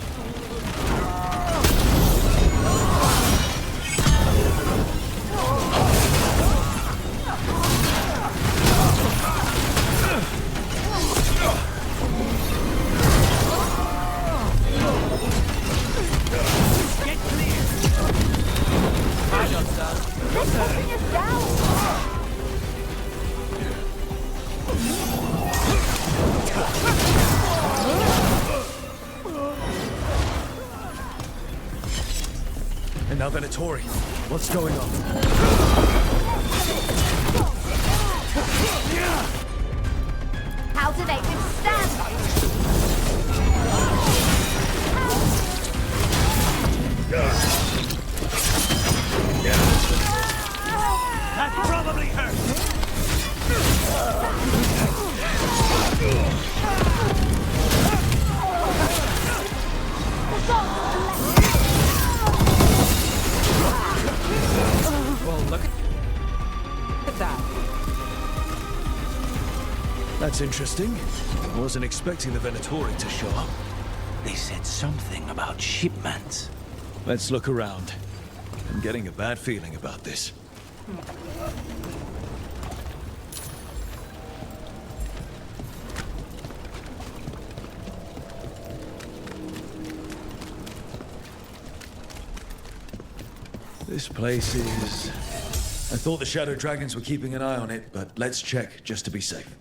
Now, Venatori, what's going on? How do they withstand That probably hurt. Well, look at that. That's interesting. I wasn't expecting the Venatori to show up. They said something about shipments. Let's look around. I'm getting a bad feeling about this. This place is... I thought the Shadow Dragons were keeping an eye on it, but let's check just to be safe.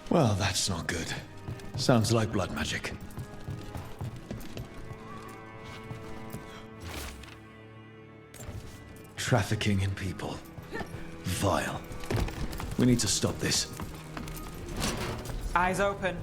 Well, that's not good. Sounds like blood magic. Trafficking in people. Vile. We need to stop this. Eyes open.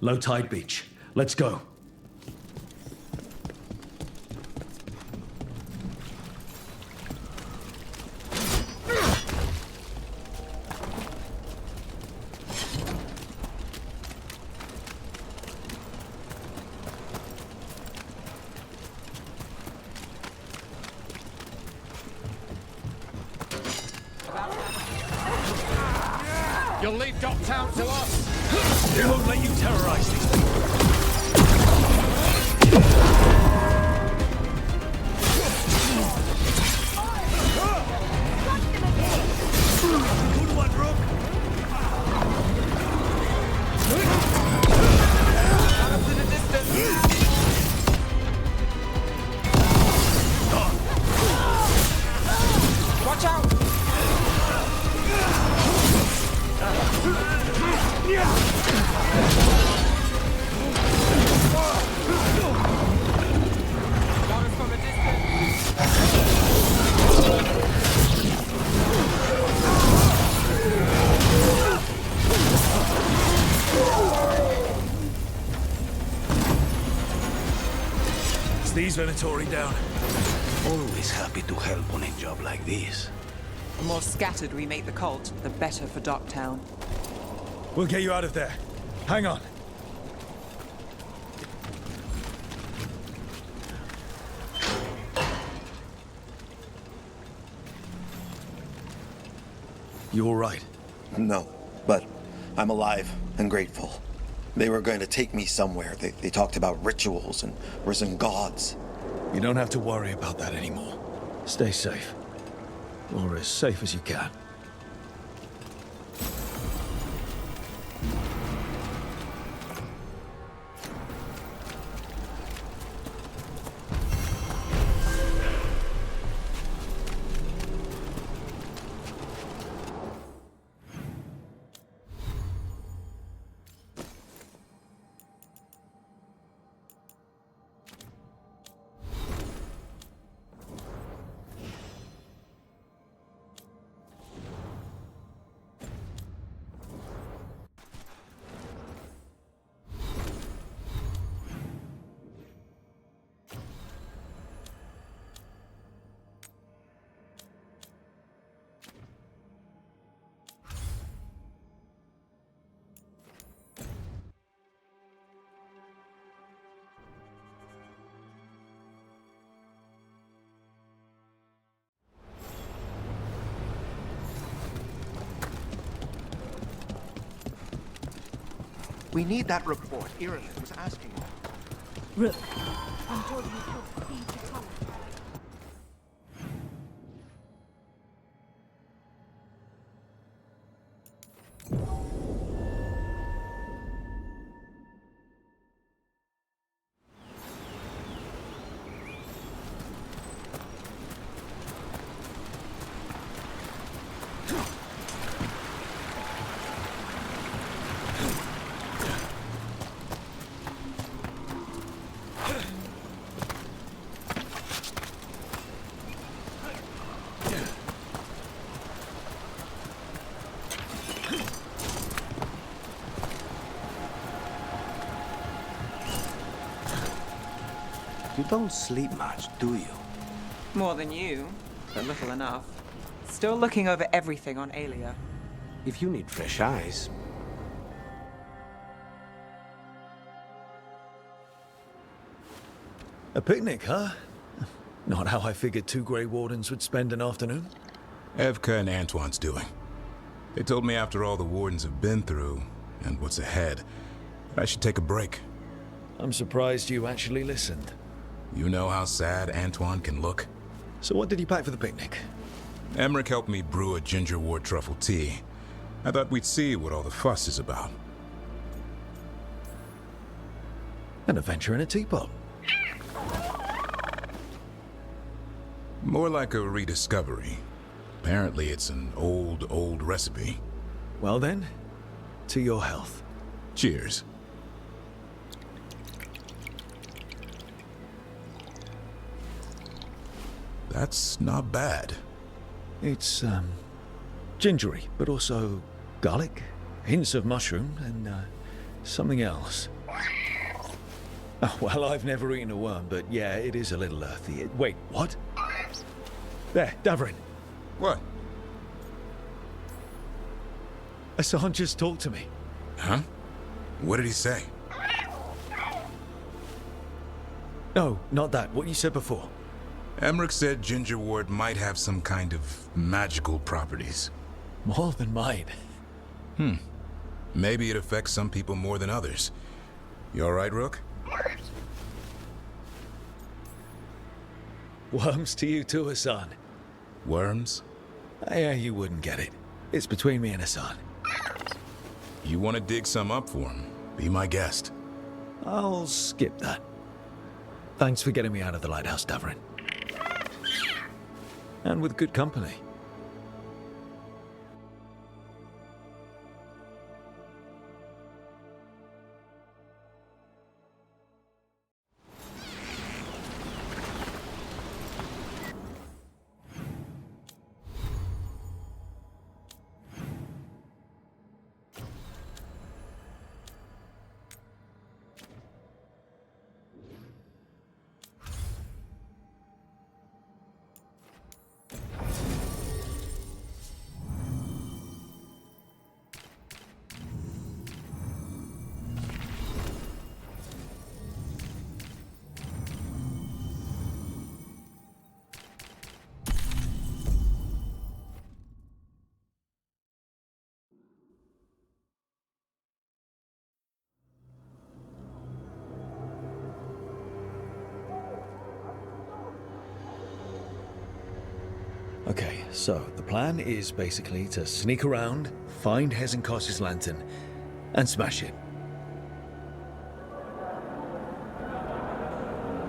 Low tide beach. Let's go. You'll leave Docktown to us. We won't let you terrorize these people. Good one, Rook. Out in the distance. Watch out! Is these Venatori down? Always happy to help on a job like this. The more scattered we make the cult, the better for Docktown. We'll get you out of there. Hang on. You all right? No, but I'm alive and grateful. They were going to take me somewhere. They talked about rituals and risen gods. You don't have to worry about that anymore. Stay safe. Or as safe as you can. We need that report Ireland was asking about. Rook. I'm told you killed Queen T'Challa. You don't sleep much, do you? More than you, but little enough. Still looking over everything on Aelia. If you need fresh eyes. A picnic, huh? Not how I figured two Grey Wardens would spend an afternoon. Evka and Antoine's doing. They told me after all the Wardens have been through, and what's ahead, I should take a break. I'm surprised you actually listened. You know how sad Antoine can look? So what did you pack for the picnic? Emmerich helped me brew a ginger wort truffle tea. I thought we'd see what all the fuss is about. An adventure in a teapot. More like a rediscovery. Apparently it's an old recipe. Well then, to your health. Cheers. That's not bad. It's, gingery, but also garlic, hints of mushroom, and, something else. Oh, well, I've never eaten a worm, but yeah, it is a little earthy. Wait, what? There, Davrin. What? Hassan just talked to me. Huh? What did he say? No, not that. What you said before. Emmerich said ginger wort might have some kind of magical properties. More than mine. Maybe it affects some people more than others. You all right, Rook? Worms to you too, Hassan. Worms? Yeah, you wouldn't get it. It's between me and Hassan. You want to dig some up for him? Be my guest. I'll skip that. Thanks for getting me out of the lighthouse, Davrin. And with good company. Okay, so the plan is basically to sneak around, find Hezenkos' lantern, and smash it.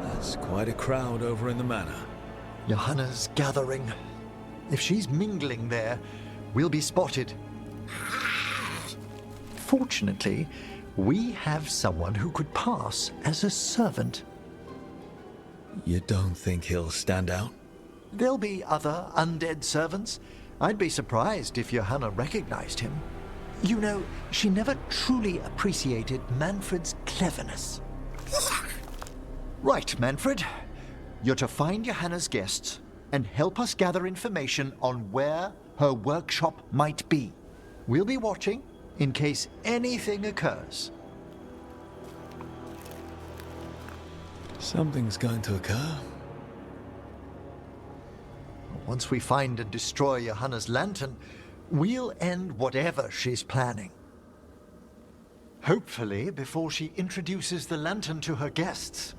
That's quite a crowd over in the manor. Johanna's gathering. If she's mingling there, we'll be spotted. Fortunately, we have someone who could pass as a servant. You don't think he'll stand out? There'll be other undead servants. I'd be surprised if Johanna recognized him. You know, she never truly appreciated Manfred's cleverness. Right, Manfred. You're to find Johanna's guests and help us gather information on where her workshop might be. We'll be watching in case anything occurs. Something's going to occur. Once we find and destroy Johanna's lantern, we'll end whatever she's planning. Hopefully before she introduces the lantern to her guests.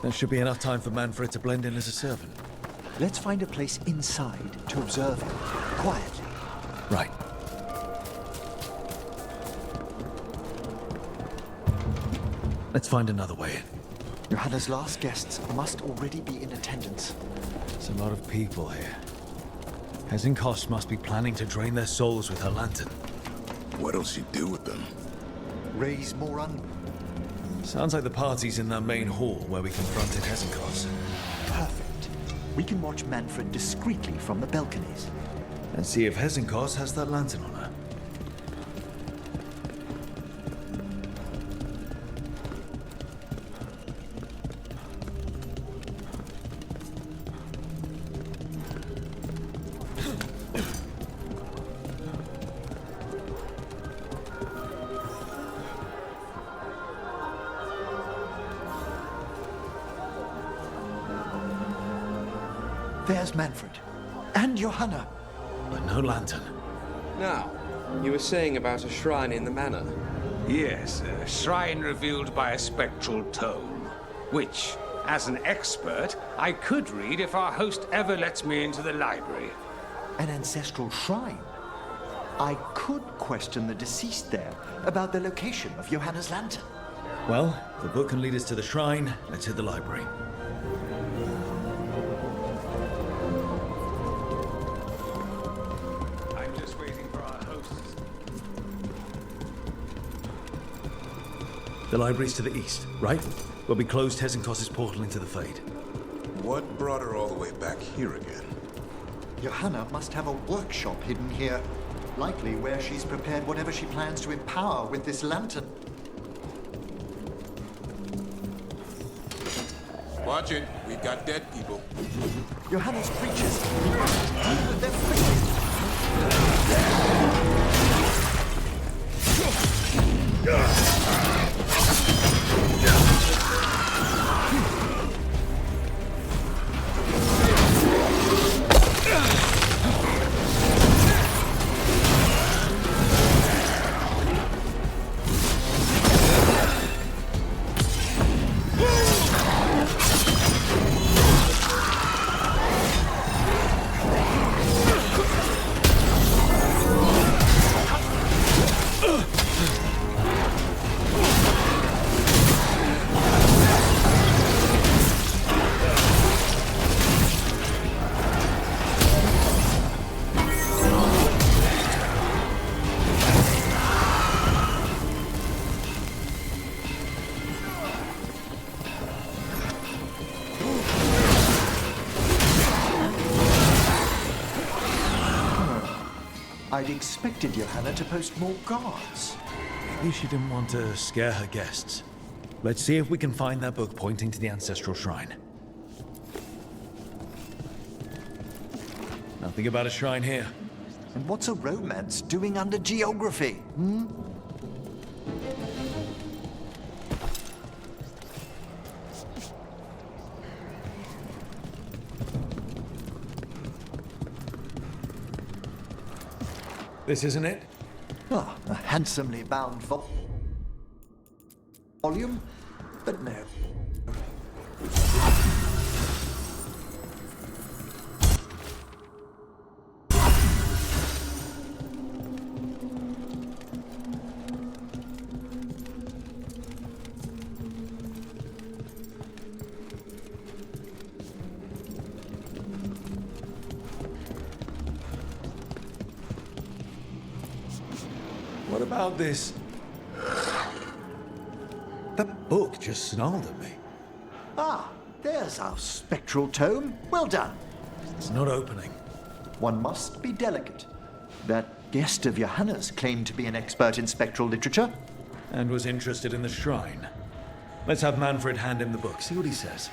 There should be enough time for Manfred to blend in as a servant. Let's find a place inside to observe him, quietly. Right. Let's find another way in. Johanna's last guests must already be in attendance. There's a lot of people here. Hezenkos must be planning to drain their souls with her lantern. What'll she do with them? Raise more Sounds like the party's in that main hall where we confronted Hezenkos. Perfect. We can watch Manfred discreetly from the balconies. And see if Hezenkos has that lantern on her. There's Manfred. And Johanna. But no lantern. Now, you were saying about a shrine in the manor. Yes, a shrine revealed by a spectral tome, which, as an expert, I could read if our host ever lets me into the library. An ancestral shrine? I could question the deceased there about the location of Johanna's lantern. Well, if the book can lead us to the shrine, let's hit the library. The library's to the east, right? Where we closed Hezenkos' portal into the Fade. What brought her all the way back here again? Johanna must have a workshop hidden here. Likely where she's prepared whatever she plans to empower with this lantern. Watch it. We've got dead people. Johanna's creatures. They're freaking. I'd expected Johanna to post more guards. Maybe she didn't want to scare her guests. Let's see if we can find that book pointing to the ancestral shrine. Nothing about a shrine here. And what's a romance doing under geography, hmm? This isn't it? Ah, a handsomely bound volume, but no. What about this? That book just snarled at me. Ah, there's our spectral tome. Well done. It's not opening. One must be delicate. That guest of Johanna's claimed to be an expert in spectral literature. And was interested in the shrine. Let's have Manfred hand him the book, see what he says.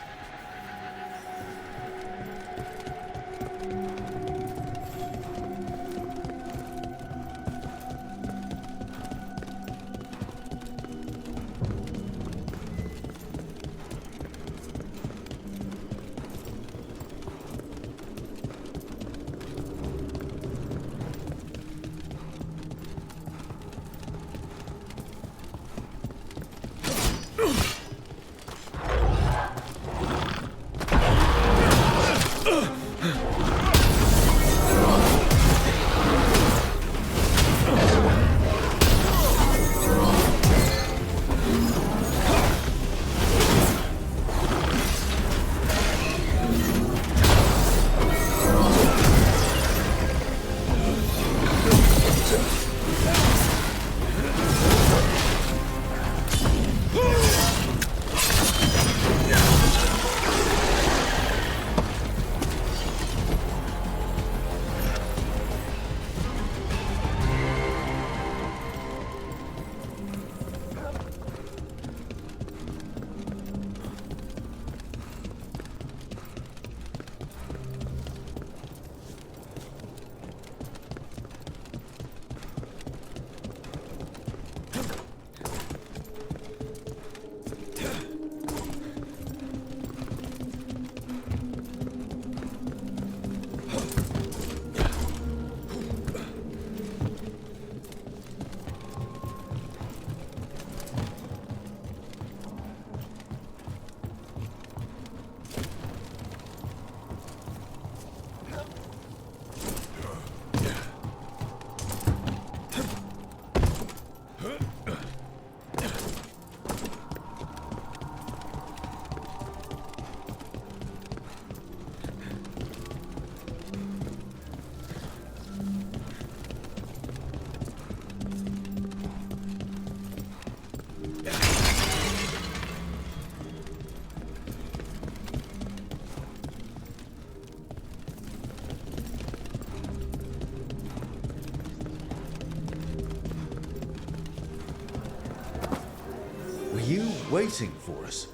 Waiting for us.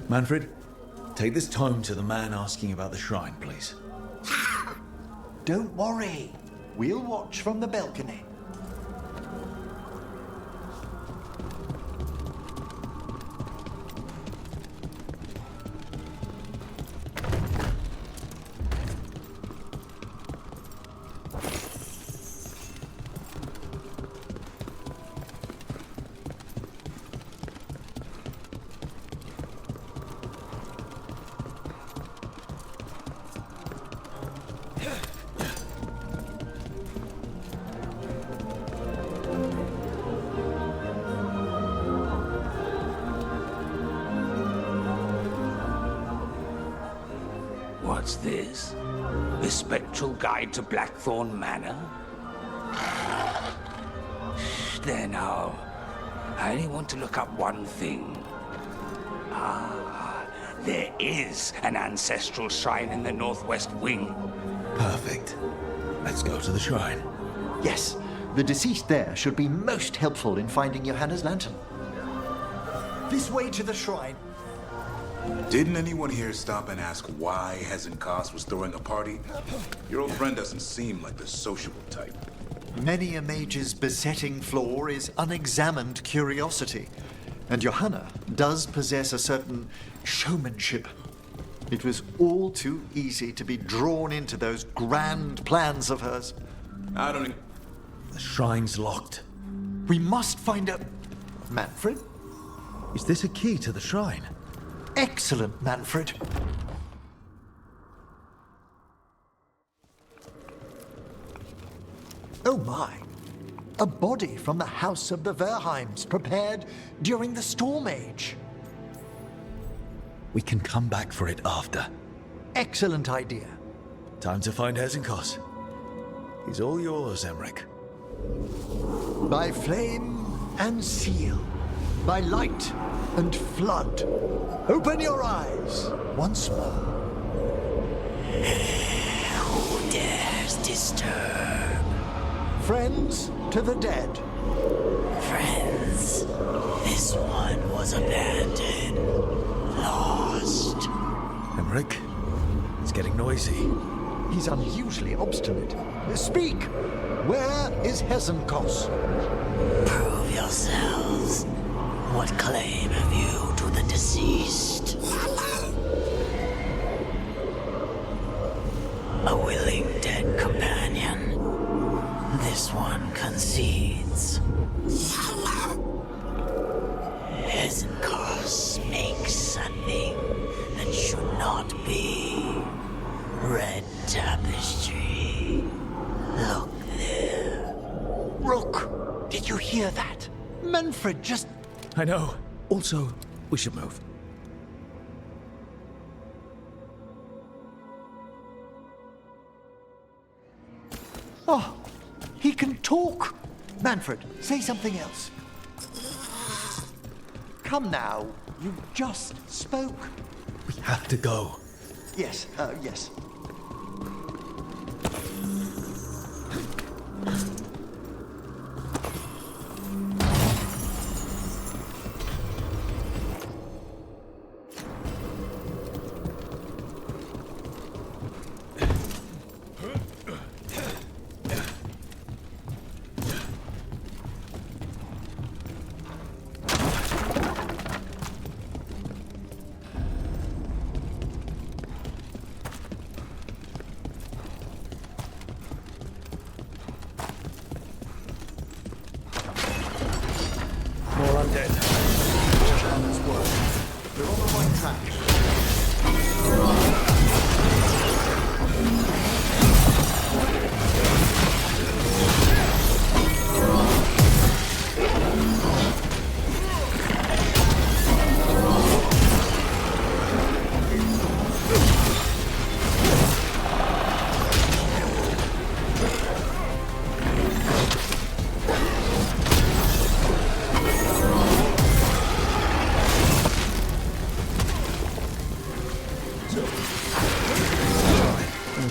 Manfred, take this tome to the man asking about the shrine, please. Don't worry. We'll watch from the balcony. What's this? The Spectral Guide to Blackthorn Manor? There now. I only want to look up one thing. Ah, there is an ancestral shrine in the northwest wing. Perfect. Let's go to the shrine. Yes, the deceased there should be most helpful in finding Johanna's lantern. This way to the shrine. Didn't anyone here stop and ask why Hezekiah was throwing a party? Your old friend doesn't seem like the sociable type. Many a mage's besetting flaw is unexamined curiosity, and Johanna does possess a certain showmanship. It was all too easy to be drawn into those grand plans of hers. I don't The shrine's locked. We must find a... Manfred? Is this a key to the shrine? Excellent, Manfred. Oh my. A body from the House of the Verheims, prepared during the Storm Age. We can come back for it after. Excellent idea. Time to find Hezenkos. He's all yours, Emmerich. By flame and seal, by light and flood, open your eyes once more. Who dares disturb? Friends to the dead. Friends, this one was abandoned, lost. Emmerich, it's getting noisy. He's unusually obstinate. Speak! Where is Hezenkos? Prove yourselves. What claim have you to the deceased? A willing dead companion. This one concedes. Hezenkos makes a thing that should not be. Red tapestry. Look there. Rook, did you hear that? Manfred just... I know. Also, we should move. Oh, he can talk. Manfred, say something else. Come now, you just spoke. We have to go. Yes, yes.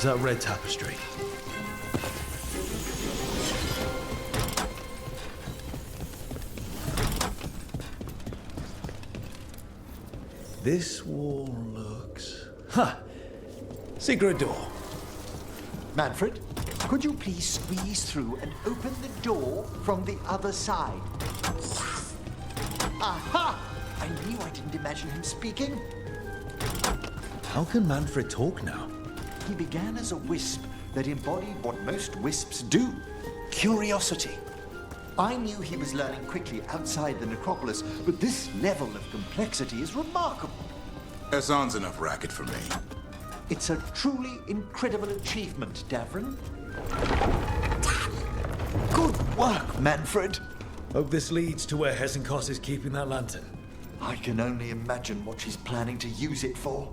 That red tapestry. This wall looks... Ha! Secret door. Manfred, could you please squeeze through and open the door from the other side? Aha! I knew I didn't imagine him speaking. How can Manfred talk now? He began as a wisp that embodied what most wisps do, curiosity. I knew he was learning quickly outside the necropolis, but this level of complexity is remarkable. Hassan's enough racket for me. It's a truly incredible achievement, Davrin. Good work, Manfred. Hope this leads to where Hezenkos is keeping that lantern. I can only imagine what she's planning to use it for.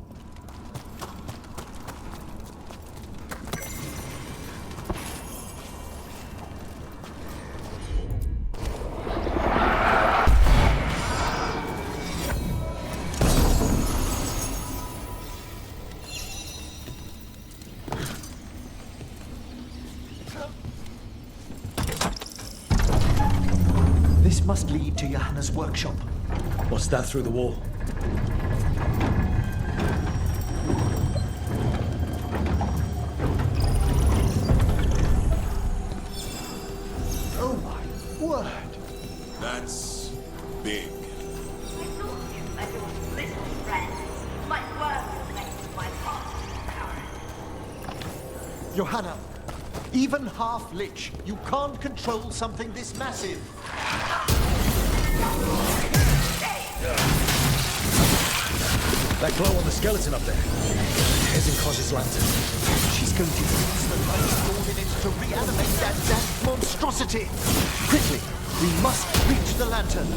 This must lead to Johanna's workshop. What's that through the wall? Oh my word! That's big. I told you that you were little friends. My word remains my heart. Johanna, Even half-lich, you can't control something this massive. That glow on the skeleton up there. Hezekiah's lantern. She's going to use the light stored in it to reanimate that damn monstrosity. Quickly, we must reach the lantern.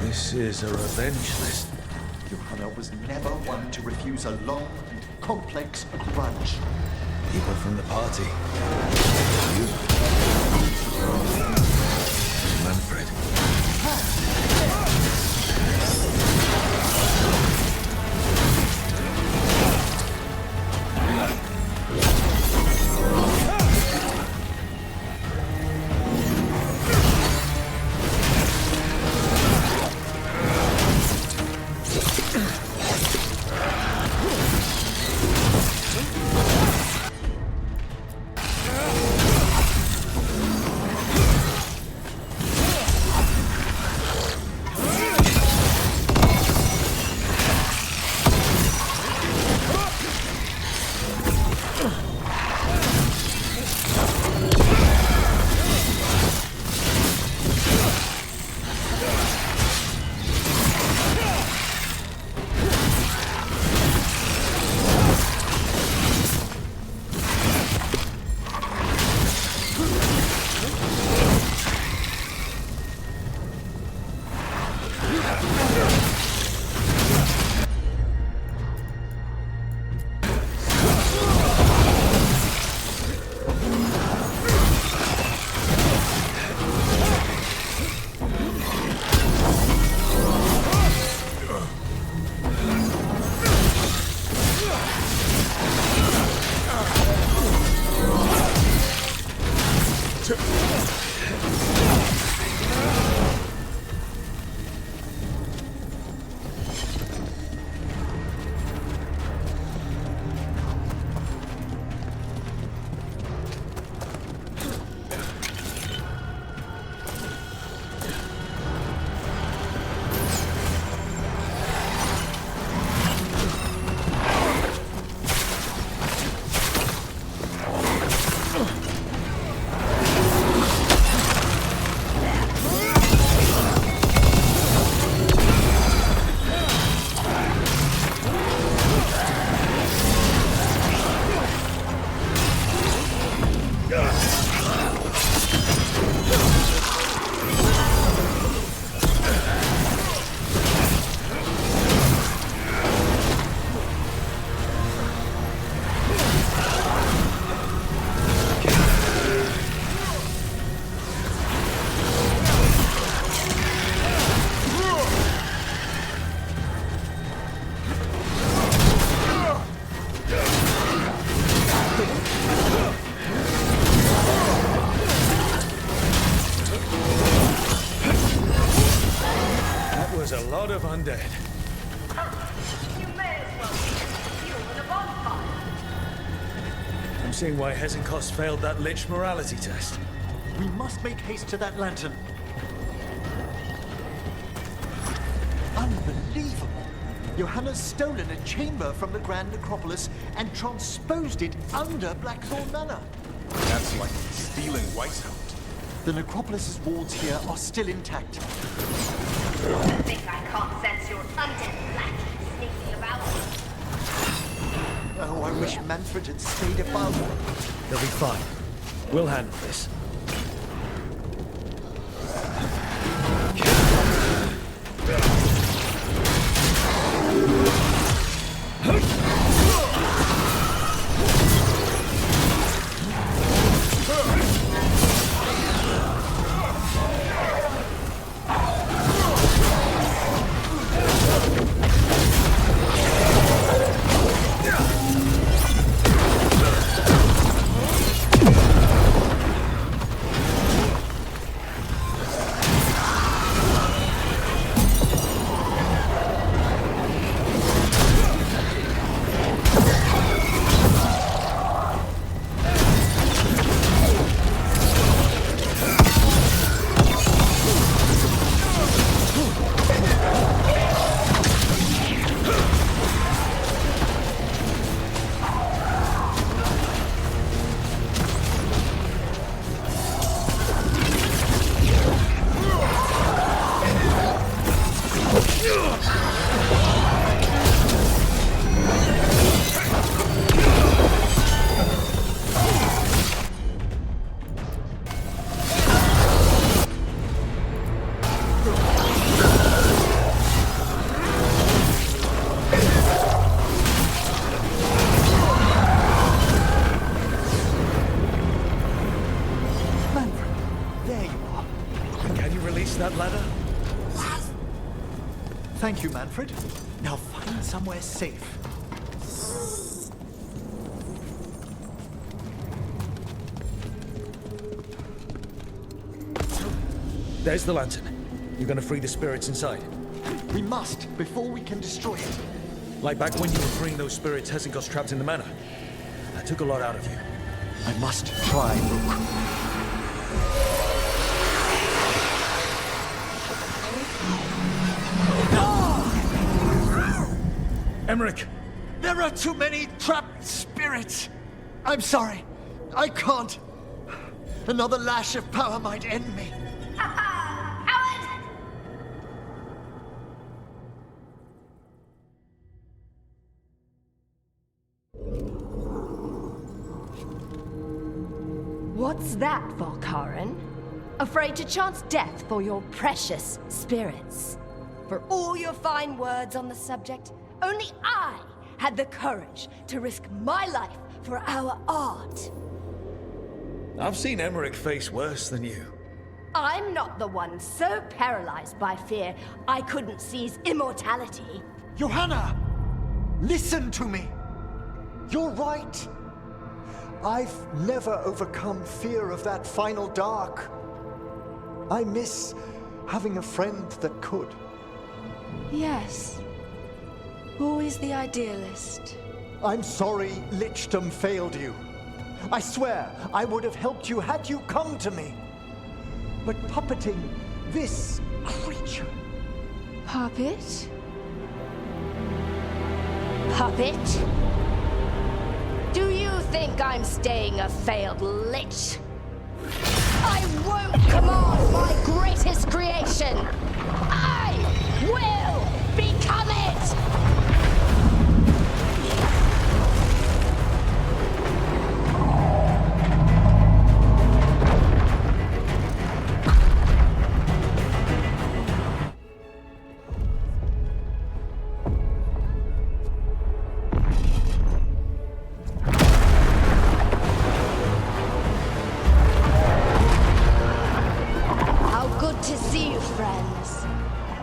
This is a revenge list. Johanna was never one to refuse a long and complex grudge. People from the party. You. Manfred. Of undead. You may as well be fuel in a bonfire. I'm seeing why Hezekiah failed that Lich morality test. We must make haste to that lantern. Unbelievable! Johanna's stolen a chamber from the Grand Necropolis and transposed it under Blackthorn Manor. That's like stealing Weishaupt. The Necropolis's wards here are still intact. I think I can't sense your undead lackey sneaking about. Oh, I wish Manfred had stayed above. They'll be fine. We'll handle this. Thank you, Manfred. Now find somewhere safe. There's the lantern. You're gonna free the spirits inside. We must, before we can destroy it. Like back when you were freeing those spirits Hessen got trapped in the manor. That took a lot out of you. I must try, Rook. Emmerich! There are too many trapped spirits! I'm sorry. I can't. Another lash of power might end me. What's that, Volkaren? Afraid to chance death for your precious spirits? For all your fine words on the subject, only I had the courage to risk my life for our art. I've seen Emmerich face worse than you. I'm not the one so paralyzed by fear I couldn't seize immortality. Johanna! Listen to me! You're right. I've never overcome fear of that final dark. I miss having a friend that could. Yes. Always the idealist. I'm sorry Lichdom failed you. I swear I would have helped you had you come to me. But puppeting this creature... Puppet? Puppet? Do you think I'm staying a failed lich? I won't command my greatest creation! I will become it!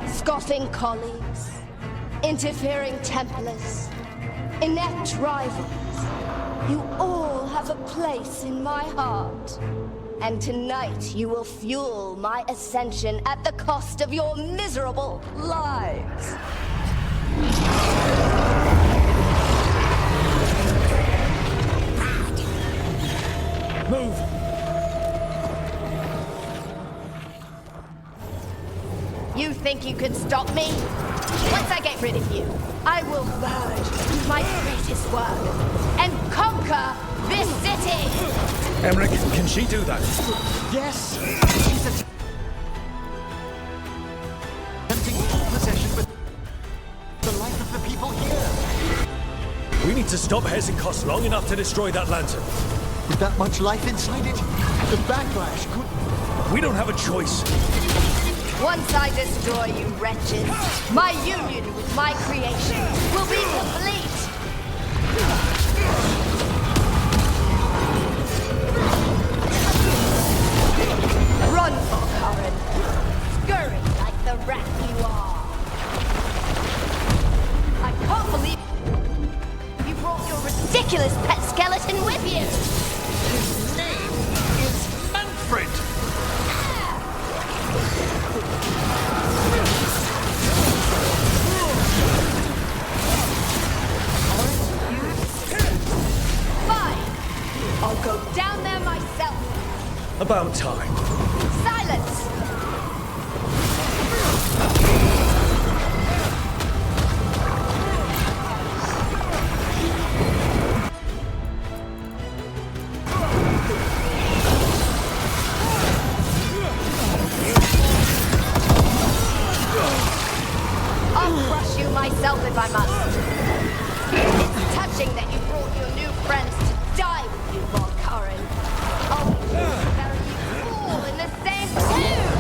Scoffing colleagues, interfering Templars, inept rivals. You all have a place in my heart. And tonight you will fuel my ascension at the cost of your miserable lives. Move! You think you can stop me? Once I get rid of you, I will merge with my greatest work and conquer this city! Emmerich, can she do that? Yes! She's attempting full possession with the life of the people here. We need to stop Hezenkos long enough to destroy that lantern. With that much life inside it, the backlash could... We don't have a choice. Once I destroy you wretches, my union with my creation will be complete! Run, Volkaren! Scurry like the rat you are! I can't believe you brought your ridiculous pet skeleton with you! His name is Manfred! Fine! I'll go down there myself! About time. Silence! I'll crush you myself if I must. It's touching that you brought your new friends to die with you, Volkaren. I'll be sure to bury you all in the same tomb!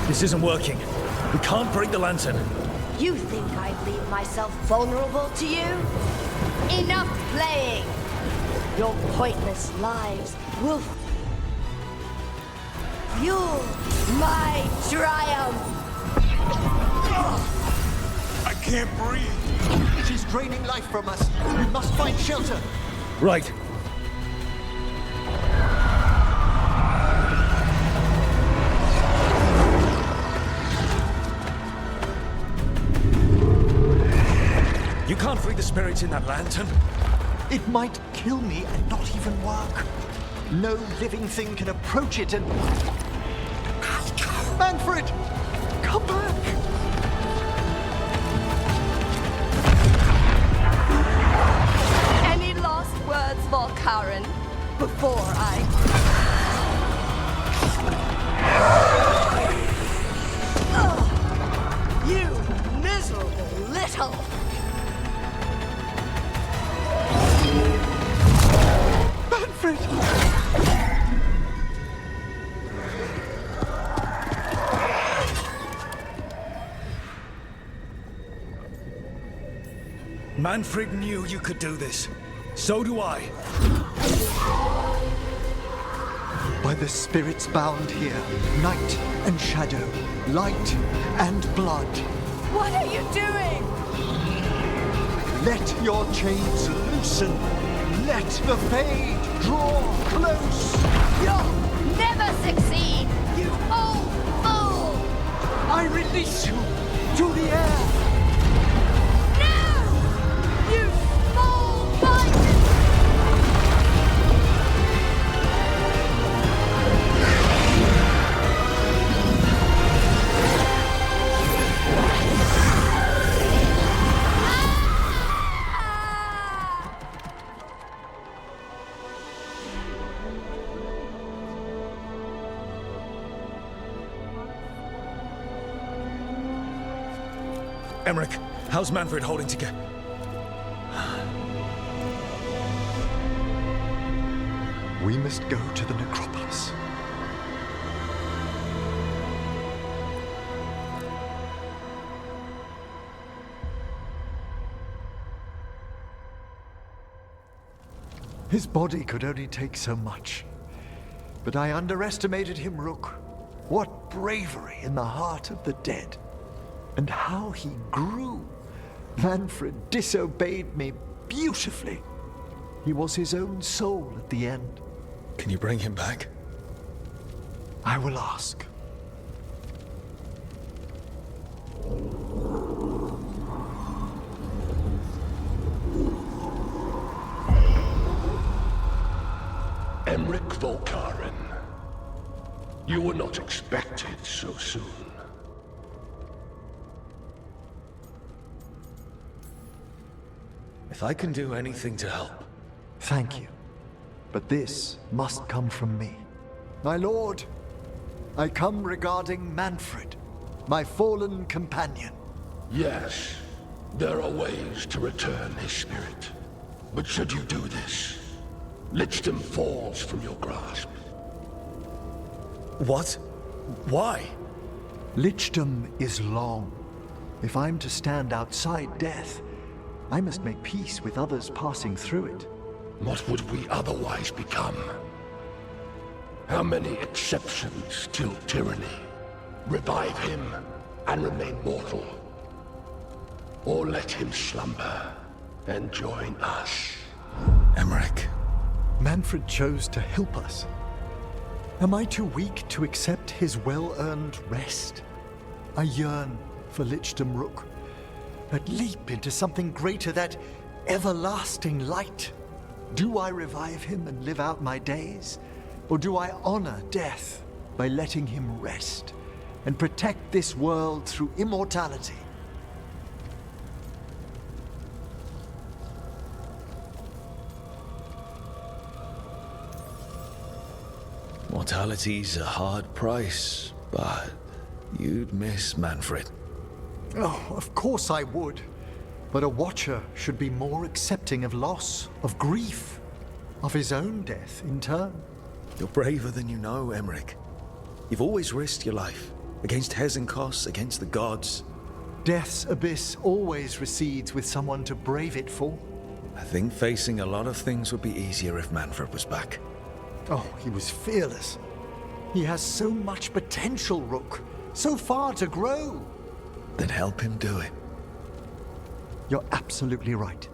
This isn't working. We can't break the lantern. You think I'd leave myself vulnerable to you? Enough playing! Your pointless lives will fuel my triumph! I can't breathe. She's draining life from us. We must find shelter. Right. You can't free the spirits in that lantern. It might kill me and not even work. No living thing can approach it and... Manfred! Come back! Any last words, Volkaren, before I... Oh, you miserable little... Manfred! Manfred knew you could do this. So do I. By the spirits bound here, night and shadow, light and blood. What are you doing? Let your chains loosen. Let the fade draw close. You'll never succeed, you old fool! I release you to the air. No! You small bite! Emmerich, how's Manfred holding together? We must go to the necropolis. His body could only take so much. But I underestimated him, Rook. What bravery in the heart of the dead. And how he grew. Manfred disobeyed me beautifully. He was his own soul at the end. Can you bring him back? I will ask. Emmerich Volkaren. You were not expected so soon. If I can do anything to help. Thank you. But this must come from me. My lord, I come regarding Manfred, my fallen companion. Yes, there are ways to return his spirit. But should you do this, Lichdom falls from your grasp. What? Why? Lichdom is long. If I'm to stand outside death, I must make peace with others passing through it. What would we otherwise become? How many exceptions till tyranny? Revive him and remain mortal. Or let him slumber and join us. Emmerich. Manfred chose to help us. Am I too weak to accept his well-earned rest? I yearn for Lichdom Rook. That leap into something greater, that everlasting light. Do I revive him and live out my days? Or do I honor death by letting him rest and protect this world through immortality? Mortality's a hard price, but you'd miss Manfred. Oh, of course I would. But a Watcher should be more accepting of loss, of grief, of his own death in turn. You're braver than you know, Emmerich. You've always risked your life. Against Hezenkos, against the gods. Death's abyss always recedes with someone to brave it for. I think facing a lot of things would be easier if Manfred was back. Oh, he was fearless. He has so much potential, Rook. So far to grow. Then help him do it. You're absolutely right.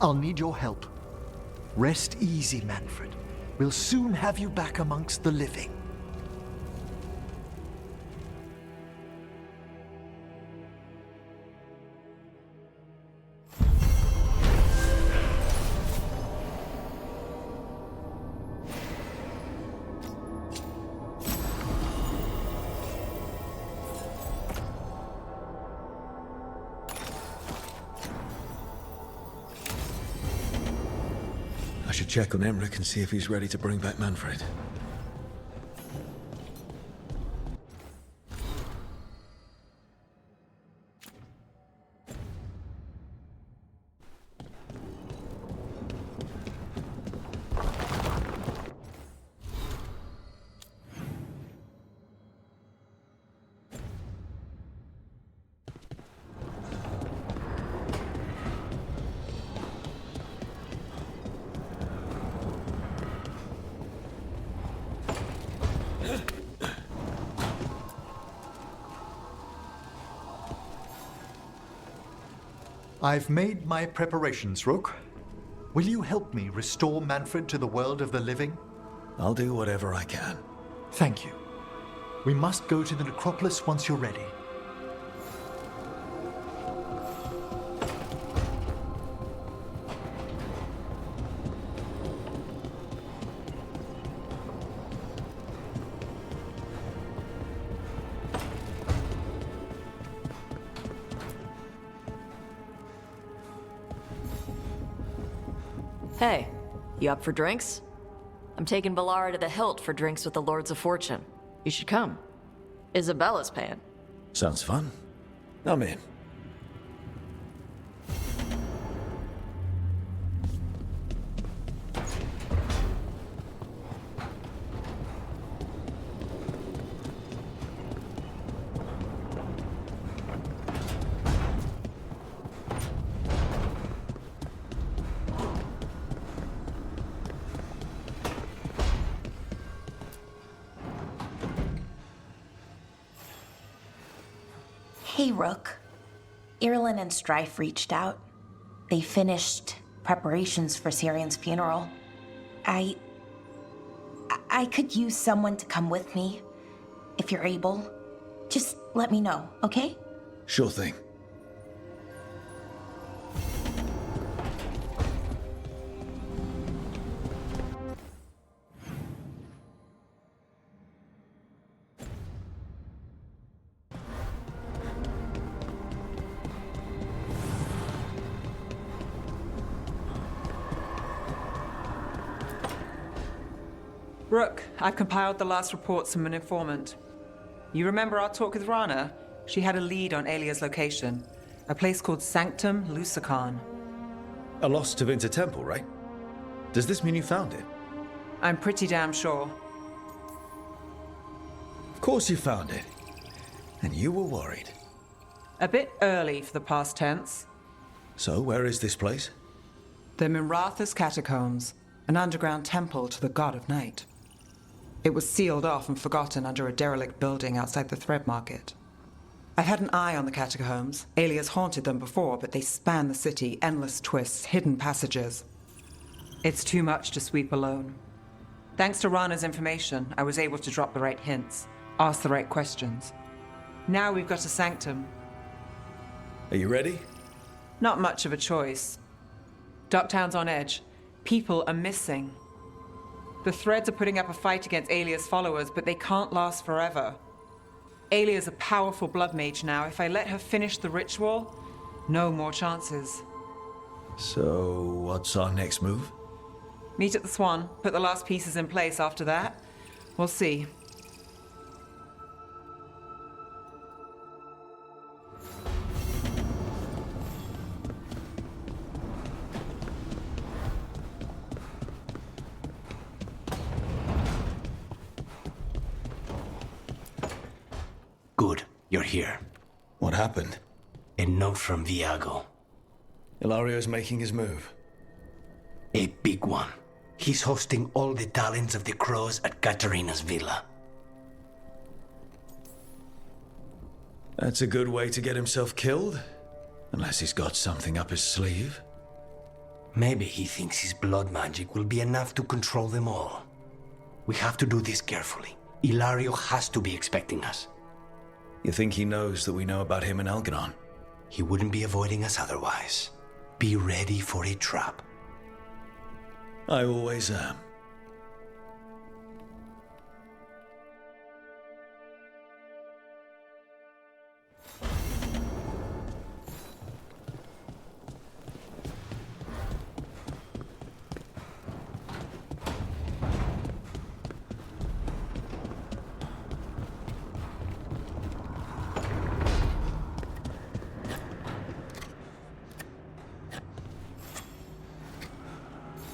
I'll need your help. Rest easy, Manfred. We'll soon have you back amongst the living. I should check on Emmerich and see if he's ready to bring back Manfred. I've made my preparations, Rook. Will you help me restore Manfred to the world of the living? I'll do whatever I can. Thank you. We must go to the necropolis once you're ready. Hey, you up for drinks? I'm taking Valara to the Hilt for drinks with the Lords of Fortune. You should come. Isabella's paying. Sounds fun. I'm in. Hey, Rook. Irulan and Strife reached out. They finished preparations for Syrian's funeral. I could use someone to come with me, if you're able. Just let me know, okay? Sure thing. Rook, I've compiled the last reports from an informant. You remember our talk with Rana? She had a lead on Alia's location. A place called Sanctum Lucican. A lost Tevinter temple, right? Does this mean you found it? I'm pretty damn sure. Of course you found it. And you were worried. A bit early for the past tense. So, where is this place? The Mirathas Catacombs, an underground temple to the god of night. It was sealed off and forgotten under a derelict building outside the Thread Market. I've had an eye on the catacombs. Alias haunted them before, but they span the city, endless twists, hidden passages. It's too much to sweep alone. Thanks to Rana's information, I was able to drop the right hints, ask the right questions. Now we've got a sanctum. Are you ready? Not much of a choice. Ducktown's on edge. People are missing. The Threads are putting up a fight against Alia's followers, but they can't last forever. Alia's a powerful blood mage now. If I let her finish the ritual, no more chances. So, what's our next move? Meet at the Swan, put the last pieces in place. After that, we'll see. Good, you're here. What happened? A note from Viago. Hilario's making his move. A big one. He's hosting all the talents of the Crows at Katarina's villa. That's a good way to get himself killed. Unless he's got something up his sleeve. Maybe he thinks his blood magic will be enough to control them all. We have to do this carefully. Hilario has to be expecting us. You think he knows that we know about him and Elganon? He wouldn't be avoiding us otherwise. Be ready for a trap. I always am.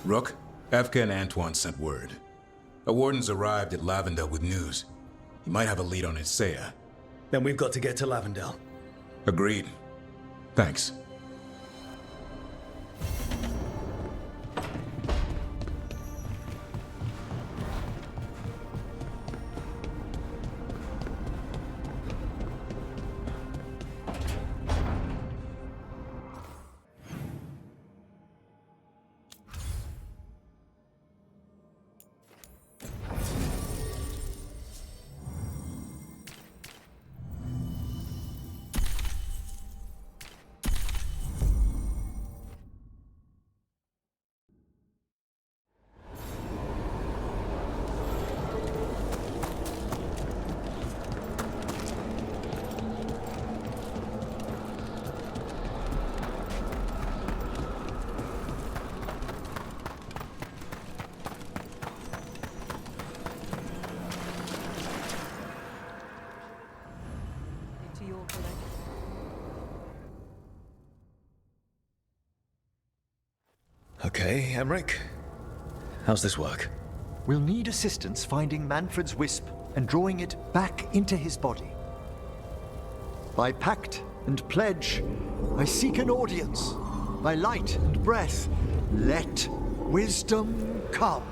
Rook, Efka and Antoine sent word. A warden's arrived at Lavendel with news. He might have a lead on Isaiah. Then we've got to get to Lavendel. Agreed. Thanks. Okay, Emmerich. How's this work? We'll need assistance finding Manfred's wisp and drawing it back into his body. By pact and pledge, I seek an audience. By light and breath, let wisdom come.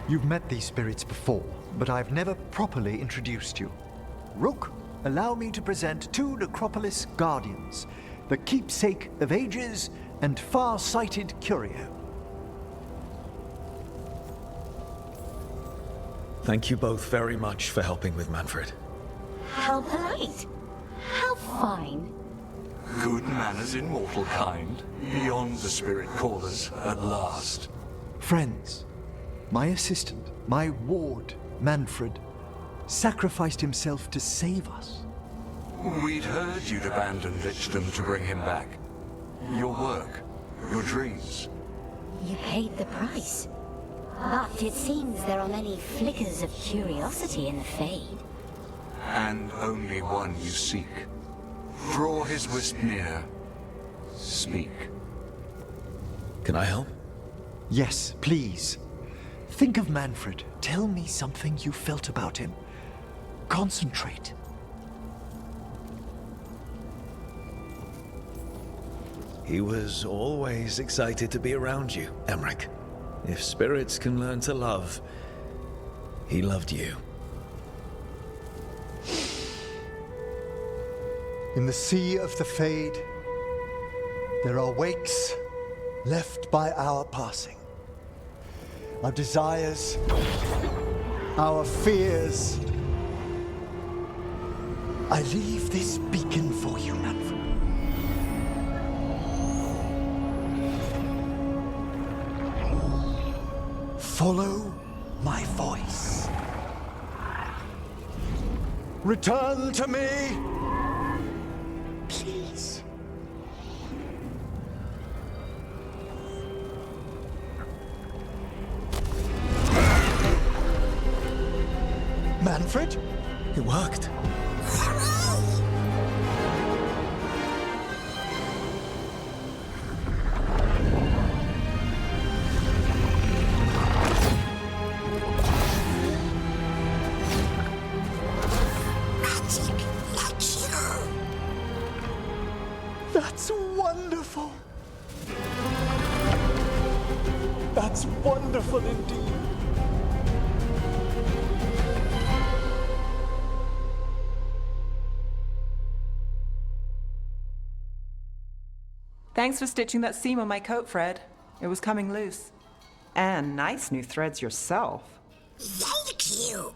You've met these spirits before, but I've never properly introduced you. Rook, allow me to present two Necropolis Guardians, the keepsake of ages and far-sighted curio. Thank you both very much for helping with Manfred. How polite. How fine. Good manners in mortal kind, beyond the spirit callers at last. Friends, my assistant, my ward, Manfred, sacrificed himself to save us. We'd heard you'd abandoned Lichdom to bring him back. Your work, your dreams. You paid the price. But it seems there are many flickers of curiosity in the Fade. And only one you seek. Draw his wisp near. Speak. Can I help? Yes, please. Think of Manfred. Tell me something you felt about him. Concentrate. He was always excited to be around you, Emmerich. If spirits can learn to love, he loved you. In the sea of the Fade, there are wakes left by our passing. Our desires, our fears, I leave this beacon for you, Manfred. Follow my voice. Return to me! Please. Manfred? It worked. That's wonderful. That's wonderful indeed. Thanks for stitching that seam on my coat, Fred. It was coming loose. And nice new threads yourself. Thank you.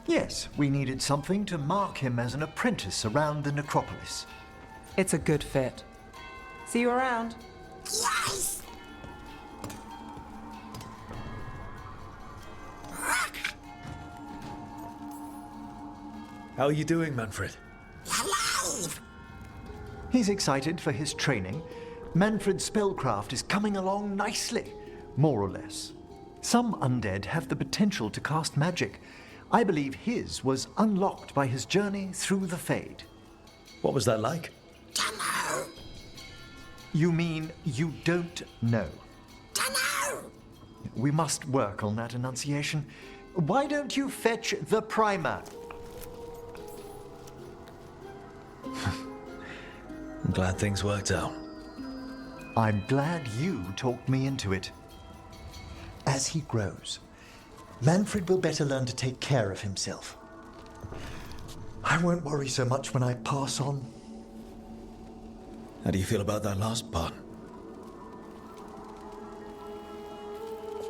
Yes, we needed something to mark him as an apprentice around the necropolis. It's a good fit. See you around. Yes. How are you doing, Manfred? Alive. He's excited for his training. Manfred's spellcraft is coming along nicely, more or less. Some undead have the potential to cast magic. I believe his was unlocked by his journey through the Fade. What was that like? Dunno. You mean you don't know? Dunno. We must work on that enunciation. Why don't you fetch the primer? I'm glad things worked out. I'm glad you talked me into it. As he grows, Manfred will better learn to take care of himself. I won't worry so much when I pass on. How do you feel about that last part?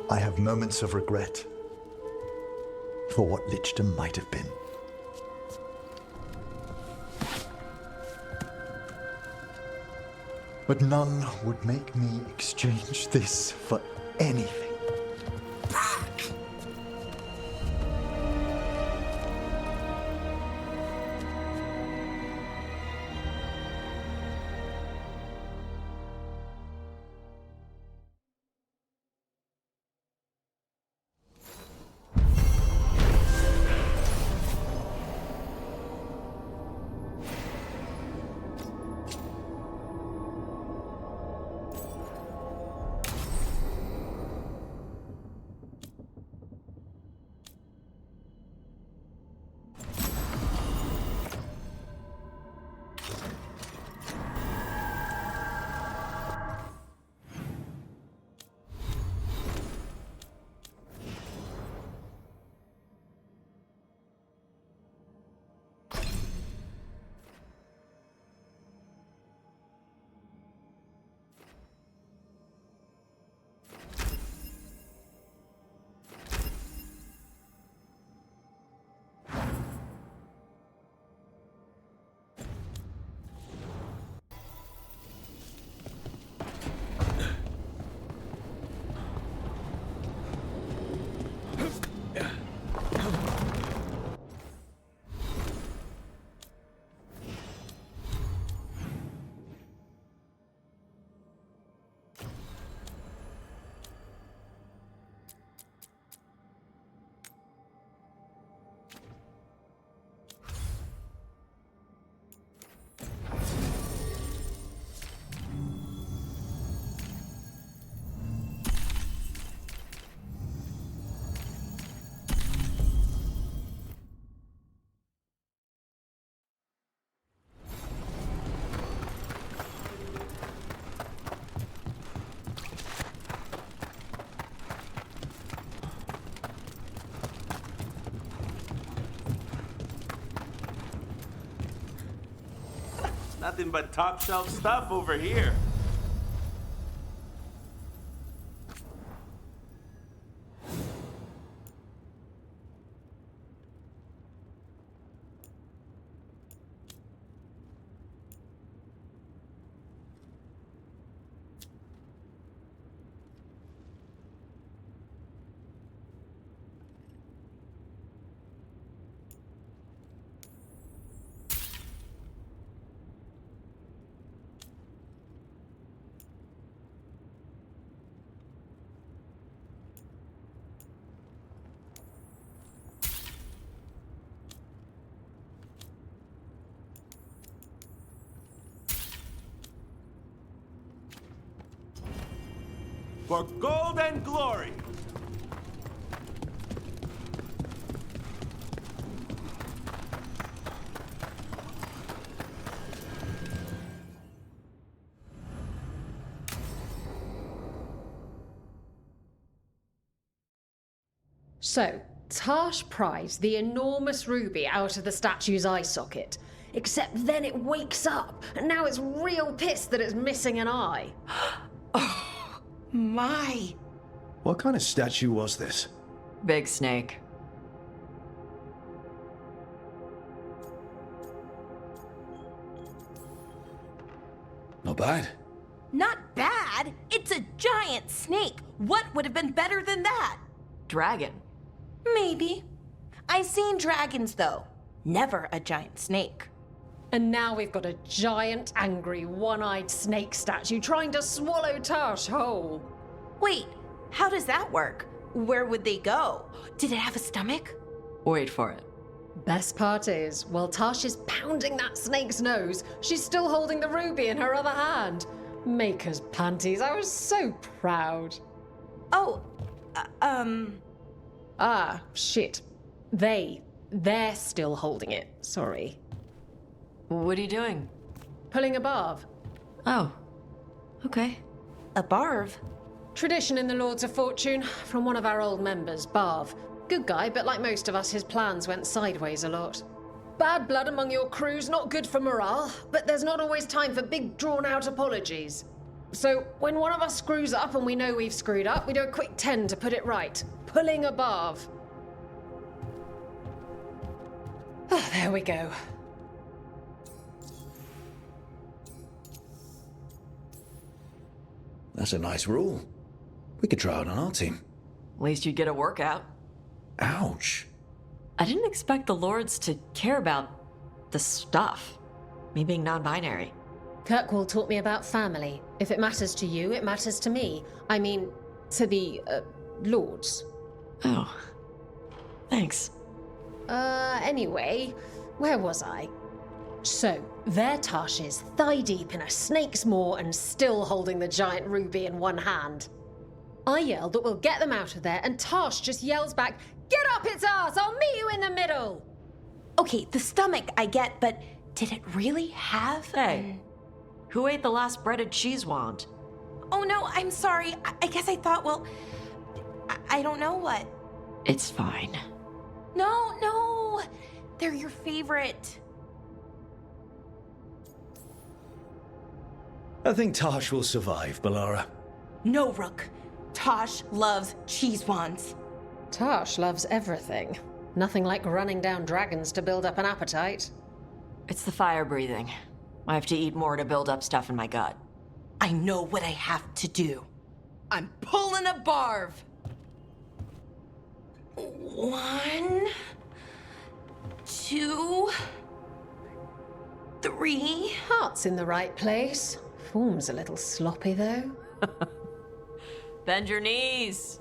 I have moments of regret for what Lichdom might have been. But none would make me exchange this for anything. Nothing but top shelf stuff over here. for gold and glory. So, Tarsh pries the enormous ruby out of the statue's eye socket. Except then it wakes up, and now it's real pissed that it's missing an eye. Oh, my. What kind of statue was this? Big snake. Not bad. Not bad. It's a giant snake. What would have been better than that? Dragon. Maybe. I've seen dragons, though. Never a giant snake. And now we've got a giant, angry, one-eyed snake statue trying to swallow Tarsh whole. Wait, how does that work? Where would they go? Did it have a stomach? Wait for it. Best part is, while Tarsh is pounding that snake's nose, she's still holding the ruby in her other hand. Maker's panties, I was so proud. Oh, Ah, shit. They're still holding it, sorry. What are you doing? Pulling a barb. Oh, okay. A barb? Tradition in the Lords of Fortune, from one of our old members, Barv. Good guy, but like most of us, his plans went sideways a lot. Bad blood among your crew's not good for morale, but there's not always time for big, drawn-out apologies. So, when one of us screws up and we know we've screwed up, we do a quick 10 to put it right. Pulling a barb. Oh, there we go. That's a nice rule. We could try it on our team. At least you'd get a workout. Ouch. I didn't expect the Lords to care about the stuff. Me being non-binary. Kirkwall taught me about family. If it matters to you, it matters to me. I mean, to the, Lords. Oh. Thanks. Anyway, where was I? So, there Tarsh is, thigh-deep in a snake's maw and still holding the giant ruby in one hand. I yell that we'll get them out of there, and Tarsh just yells back, "Get up its arse! I'll meet you in the middle!" Okay, the stomach I get, but did it really have Hey, who ate the last breaded cheese wand? Oh no, I'm sorry. I guess I thought, well, I don't know what. It's fine. No, they're your favorite. I think Tarsh will survive, Balara. No, Rook. Tosh loves cheese wands. Tarsh loves everything. Nothing like running down dragons to build up an appetite. It's the fire breathing. I have to eat more to build up stuff in my gut. I know what I have to do. I'm pulling a barv. 1, 2, 3. Heart's in the right place. Form's a little sloppy, though. Bend your knees.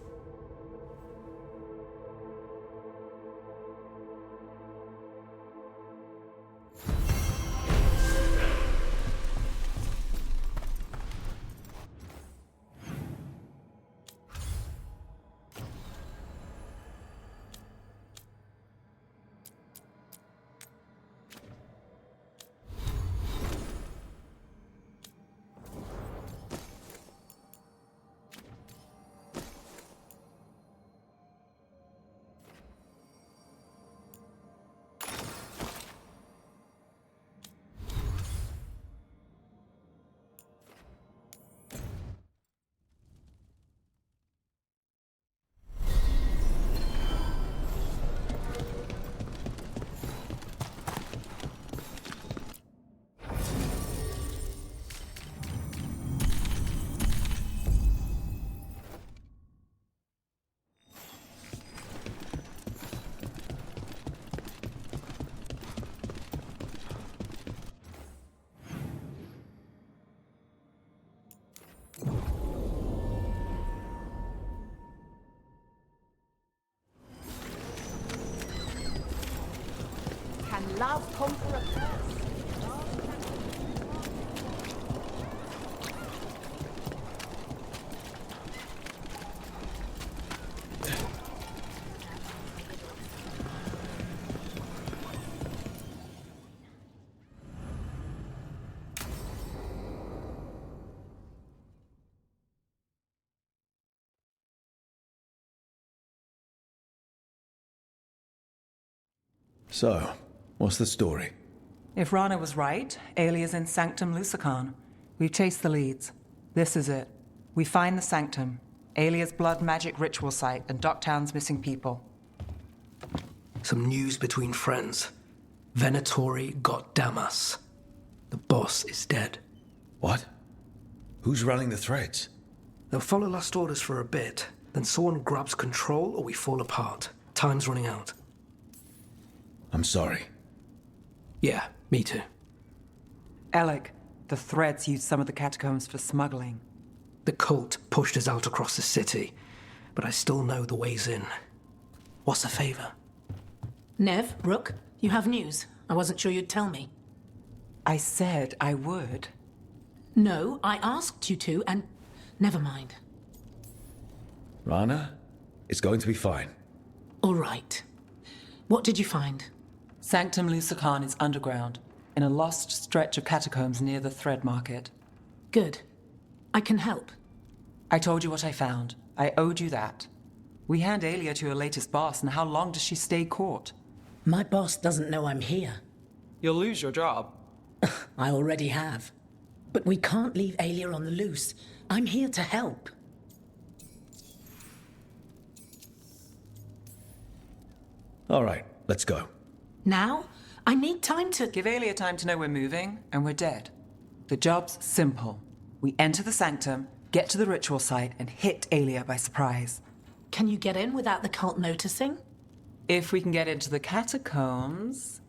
Can love conquer a curse? So, what's the story? If Rana was right, Alia's in Sanctum Lucican. We've chased the leads. This is it. We find the Sanctum, Alia's blood magic ritual site, and Docktown's missing people. Some news between friends. Venatori got Damas. The boss is dead. What? Who's running the threads? They'll follow last orders for a bit, then someone grabs control or we fall apart. Time's running out. I'm sorry. Yeah, me too. Alec, the threads used some of the catacombs for smuggling. The cult pushed us out across the city, but I still know the ways in. What's a favor? Nev, Rook, you have news. I wasn't sure you'd tell me. I said I would. No, I asked you to, and never mind. Rana, it's going to be fine. All right. What did you find? Sanctum Lucican is underground, in a lost stretch of catacombs near the Thread Market. Good. I can help. I told you what I found. I owed you that. We hand Alia to her latest boss, and how long does she stay caught? My boss doesn't know I'm here. You'll lose your job. I already have. But we can't leave Alia on the loose. I'm here to help. All right, let's go. Now? I need time to... Give Alia time to know we're moving, and we're dead. The job's simple. We enter the Sanctum, get to the ritual site, and hit Alia by surprise. Can you get in without the cult noticing? If we can get into the catacombs,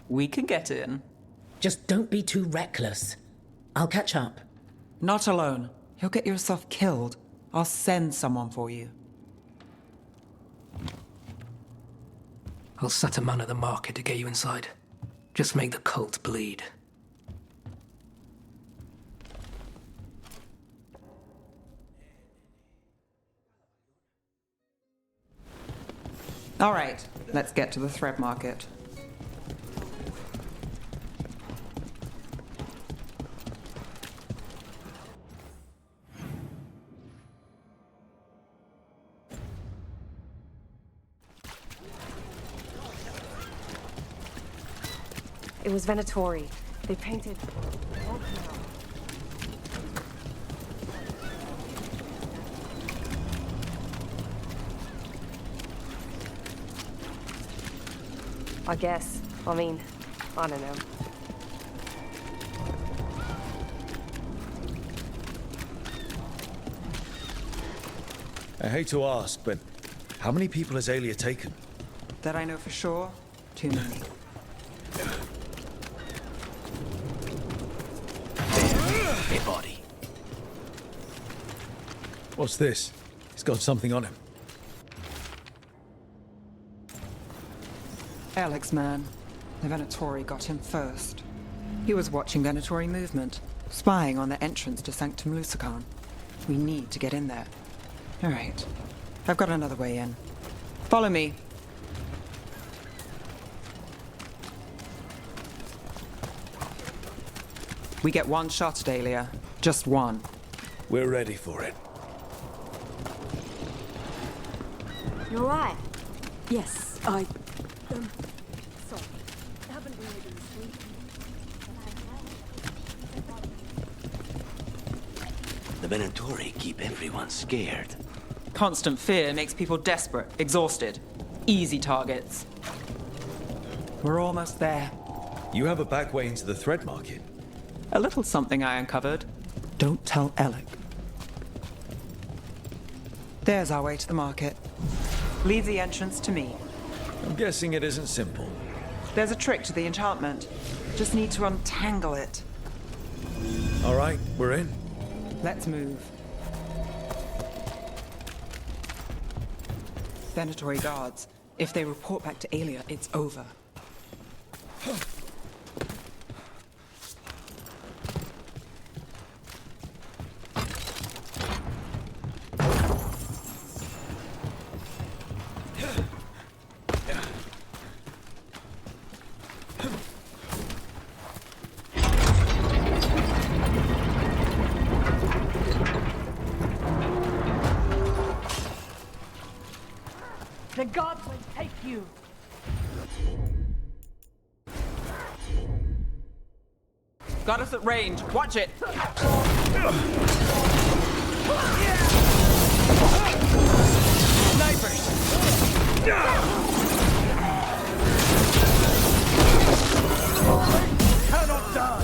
we can get in. Just don't be too reckless. I'll catch up. Not alone. You'll get yourself killed. I'll send someone for you. I'll set a man at the market to get you inside. Just make the cult bleed. All right, let's get to the Thread Market. It was Venatori. They painted... I guess. I mean, I don't know. I hate to ask, but how many people has Alia taken? That I know for sure, too many. Hey, body. What's this? He's got something on him. Alex, man. The Venatori got him first. He was watching Venatori movement, spying on the entrance to Sanctum Lucican. We need to get in there. All right. I've got another way in. Follow me. We get one shot at Alia. Just one. We're ready for it. You're right. Yes, Sorry. Haven't really been sleeping. The Venatori keep everyone scared. Constant fear makes people desperate, exhausted. Easy targets. We're almost there. You have a back way into the Thread Market. A little something I uncovered. Don't tell Alec. There's our way to the market. Leave the entrance to me. I'm guessing it isn't simple. There's a trick to the enchantment. Just need to untangle it. All right, we're in. Let's move. Venatori guards. If they report back to Alia, it's over. The gods will take you. Got us at range. Watch it. Snipers. Cannot die.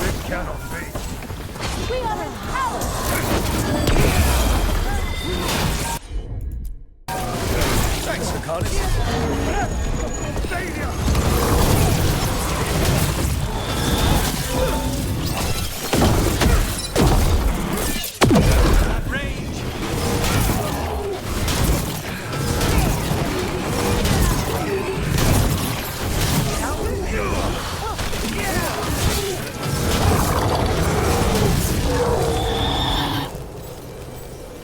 It cannot be. We are in hell! Thanks for calling.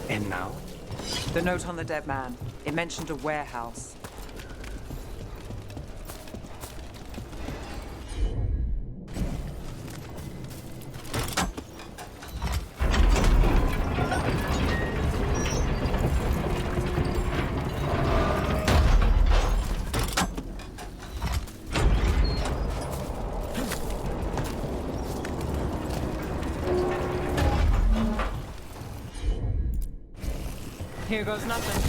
And now? The note on the dead man. It mentioned a warehouse. Here goes nothing.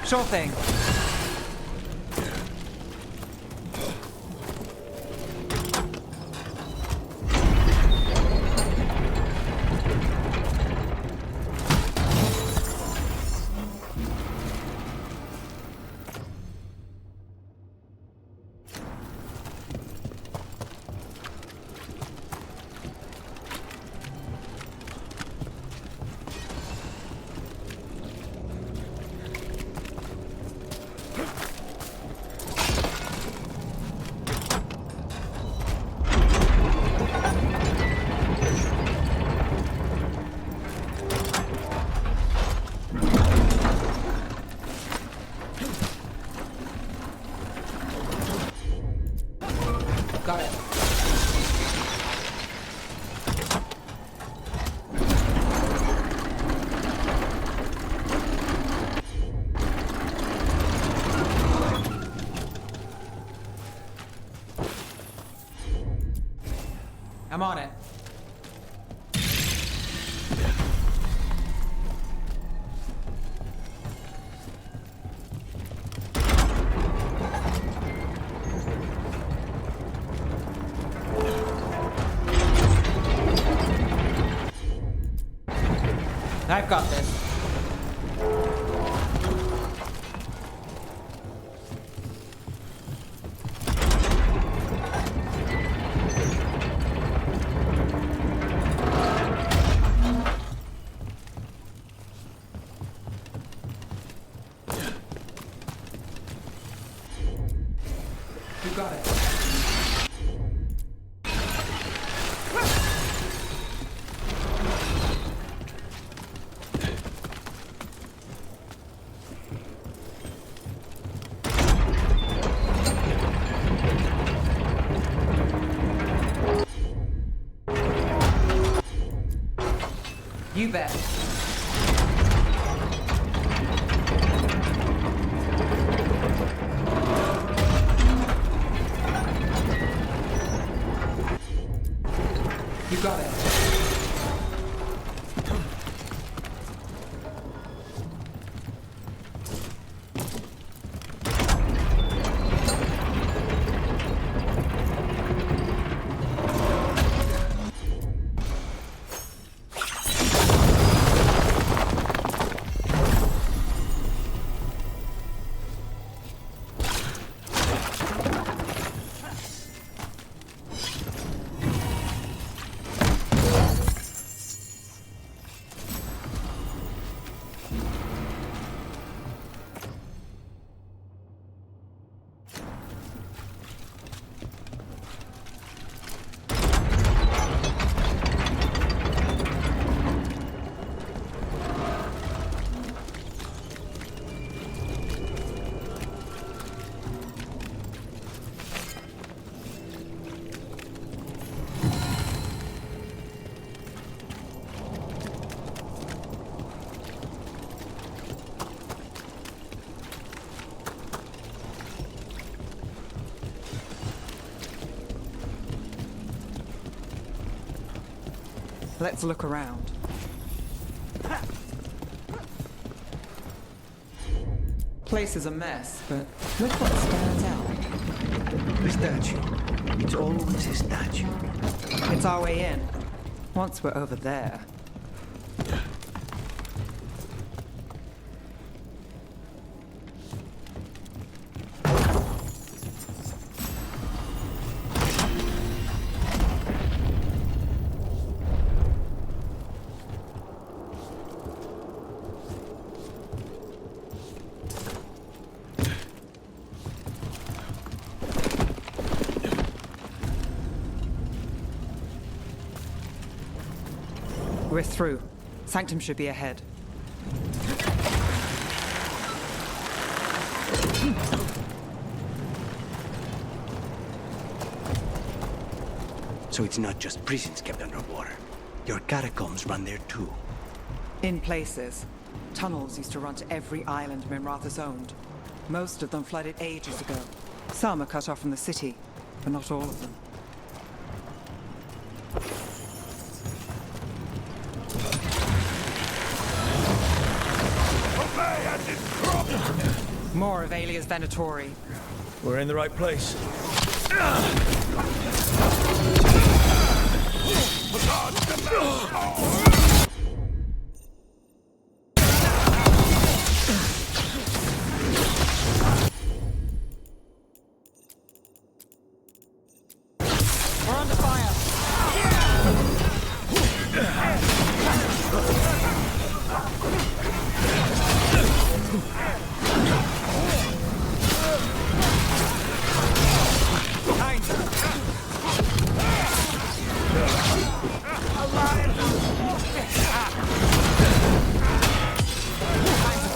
Sure thing. Got it. I'm on it. I've got this. You got it. You bet. You got it. Let's look around. Place is a mess, but look what stands out. The statue. It's always a statue. It's our way in. Once we're over there. We're through. Sanctum should be ahead. So it's not just prisons kept underwater. Your catacombs run there too. In places. Tunnels used to run to every island Minrathous owned. Most of them flooded ages ago. Some are cut off from the city, but not all of them. More of Alia's Venatori. We're in the right place. We're under fire.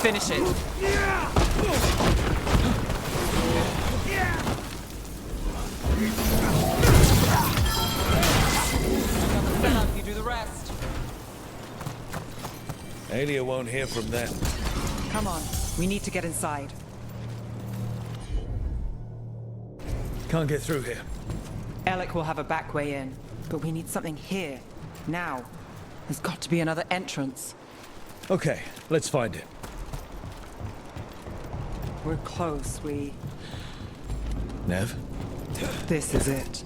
Finish it. You do the rest. Alia won't hear from them. Come on, we need to get inside. Can't get through here. Alec will have a back way in, but we need something here, now. There's got to be another entrance. Okay, let's find it. We're close, Nev? This is it.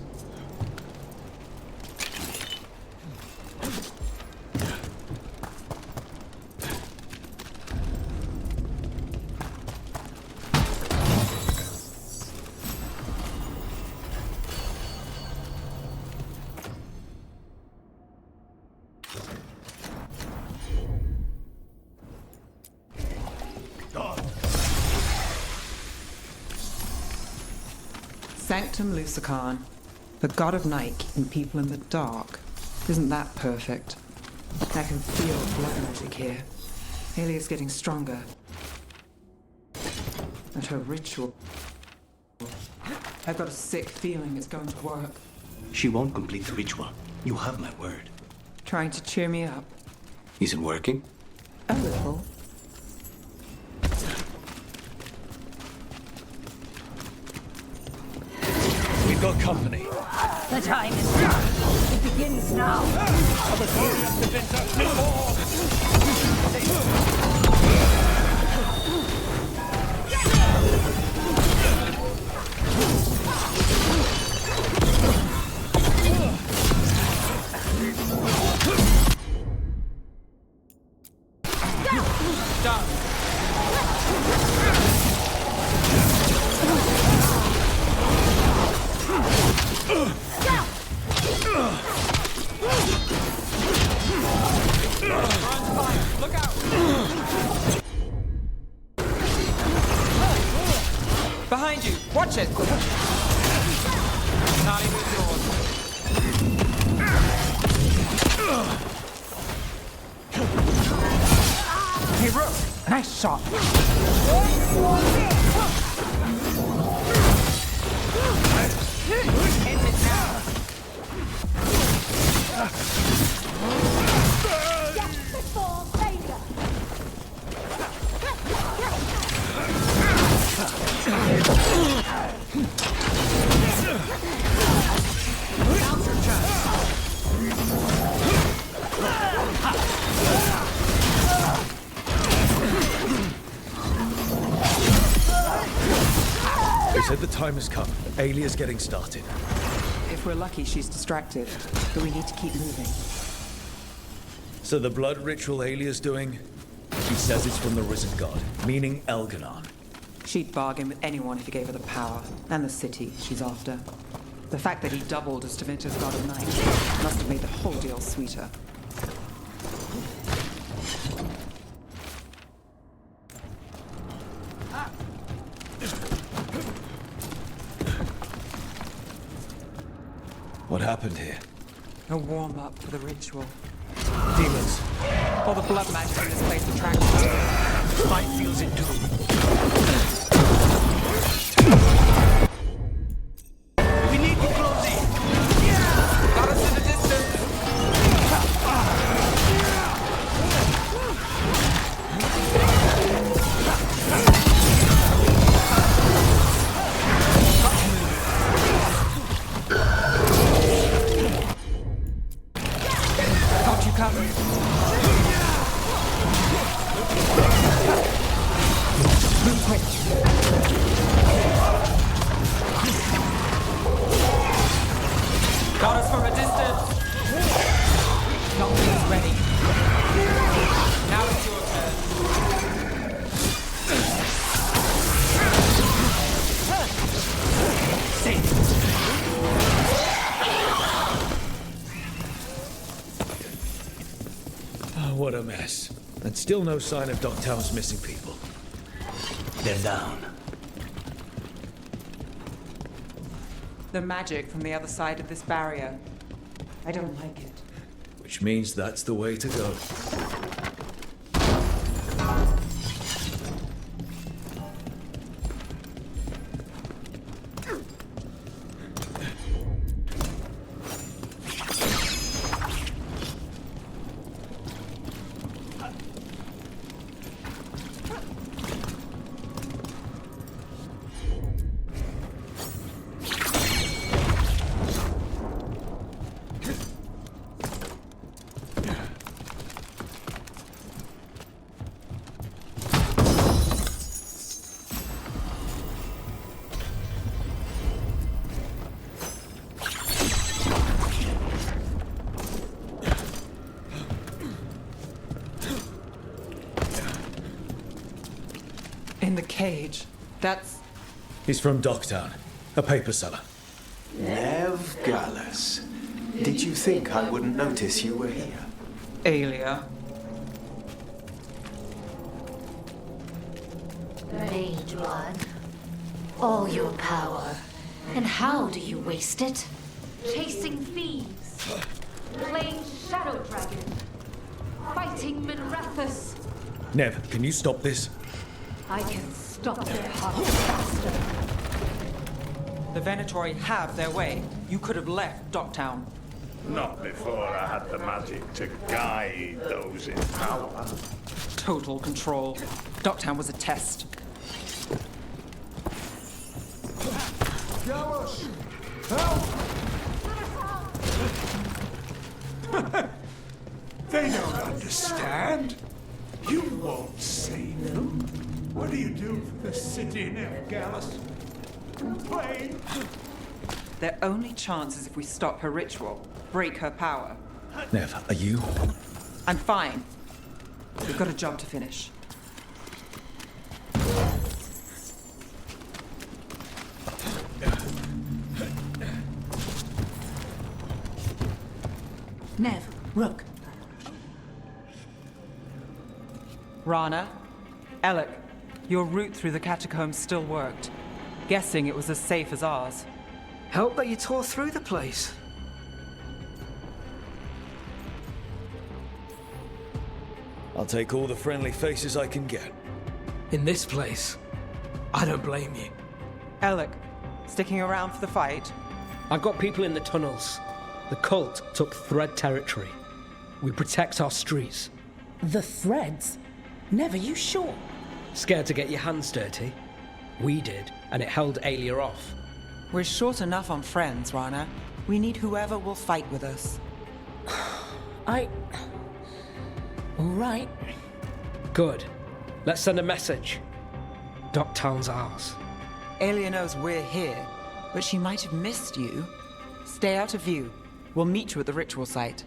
Sanctum Lucican, the god of night keeping people in the dark. Isn't that perfect? I can feel blood magic here. Alia's getting stronger. And her ritual. I've got a sick feeling it's going to work. She won't complete the ritual. You have my word. Trying to cheer me up. Is it working? A little. We've got company. The time is done. It begins now. Behind you! Watch it! Not even yours. Hey, Rook! Nice shot! End it now! Just before Vader. said the time has come. Alia's getting started. If we're lucky, she's distracted. But we need to keep moving. So the blood ritual Alia's doing, she says it's from the risen god, meaning Elganon. She'd bargain with anyone if he gave her the power, and the city she's after. The fact that he doubled as Tevinter's god of night must have made the whole deal sweeter. What happened here? A warm-up for the ritual. Demons. All the blood magic in this place attracts us. Mine feels it too. We need to close in. Got us in the distance. Got you covered. Move quick. Got us from a distance. Nothing's ready. Now it's your turn. Oh, what a mess. And still no sign of Dogtown's missing people. They're down. The magic from the other side of this barrier. I don't like it. Which means that's the way to go. In the cage. That's... He's from Dogtown, a paper seller. Nev Gallus. Did you think I wouldn't notice you were here? Alia. Mage blood. All your power. And how do you waste it? Chasing thieves. Playing Shadow Dragon. Fighting Minrethus. Nev, can you stop this? I can stop their hearts faster. The Venatori have their way. You could have left Dogtown. Not before I had the magic to guide those in power. Total control. Dogtown was a test. Gallus! Help! They don't understand. You won't save them. What do you do for the city, Nev Gallus? Complain? Their only chance is if we stop her ritual, break her power. Nev, are you? I'm fine. We've got a job to finish. Nev, Rook. Rana, Alec, your route through the catacombs still worked. Guessing it was as safe as ours. Help that you tore through the place. I'll take all the friendly faces I can get. In this place, I don't blame you. Alec, sticking around for the fight? I've got people in the tunnels. The cult took Thread territory. We protect our streets. The Threads? Never, you sure? Scared to get your hands dirty? We did, and it held Alia off. We're short enough on friends, Rana. We need whoever will fight with us. All right. Good. Let's send a message. Dogtown's ours. Aelia knows we're here, but she might have missed you. Stay out of view. We'll meet you at the ritual site.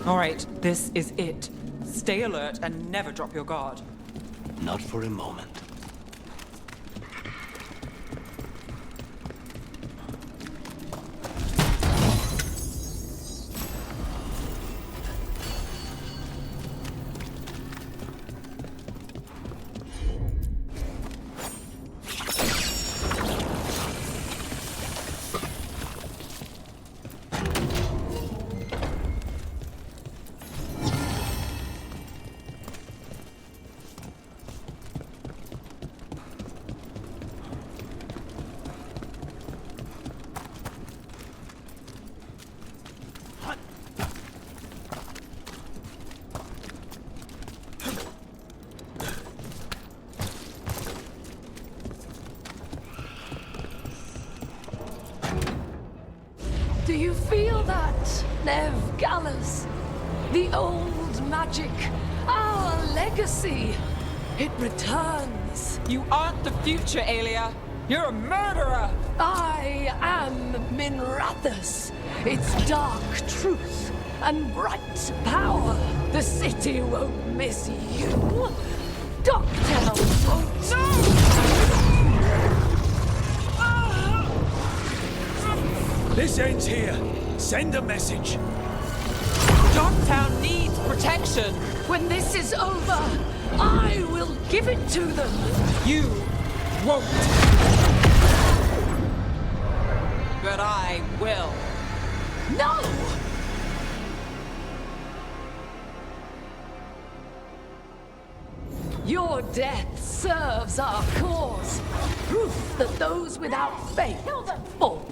All right, this is it. Stay alert and never drop your guard. Not for a moment. Do you feel that, Nev Gallus? The old magic, our legacy. It returns. You aren't the future, Aelia. You're a murderer! I am Minrathus. Its dark truth and bright power. The city won't miss you. Docktown won't. No! This ends here. Send a message. Docktown needs protection. When this is over, I will give it to them. You won't. But I will. No! Your death serves our cause. Proof that those without faith fall.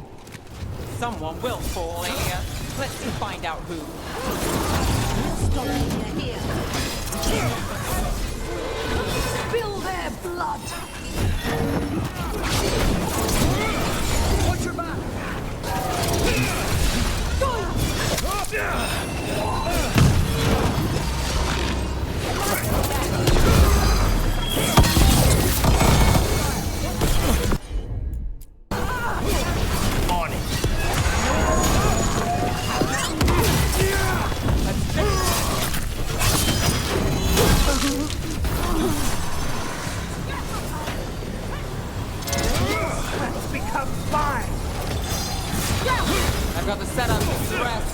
Someone will fall, Aelia. Let's find out who. Spill their blood. Watch your back. I've got the setup to rest.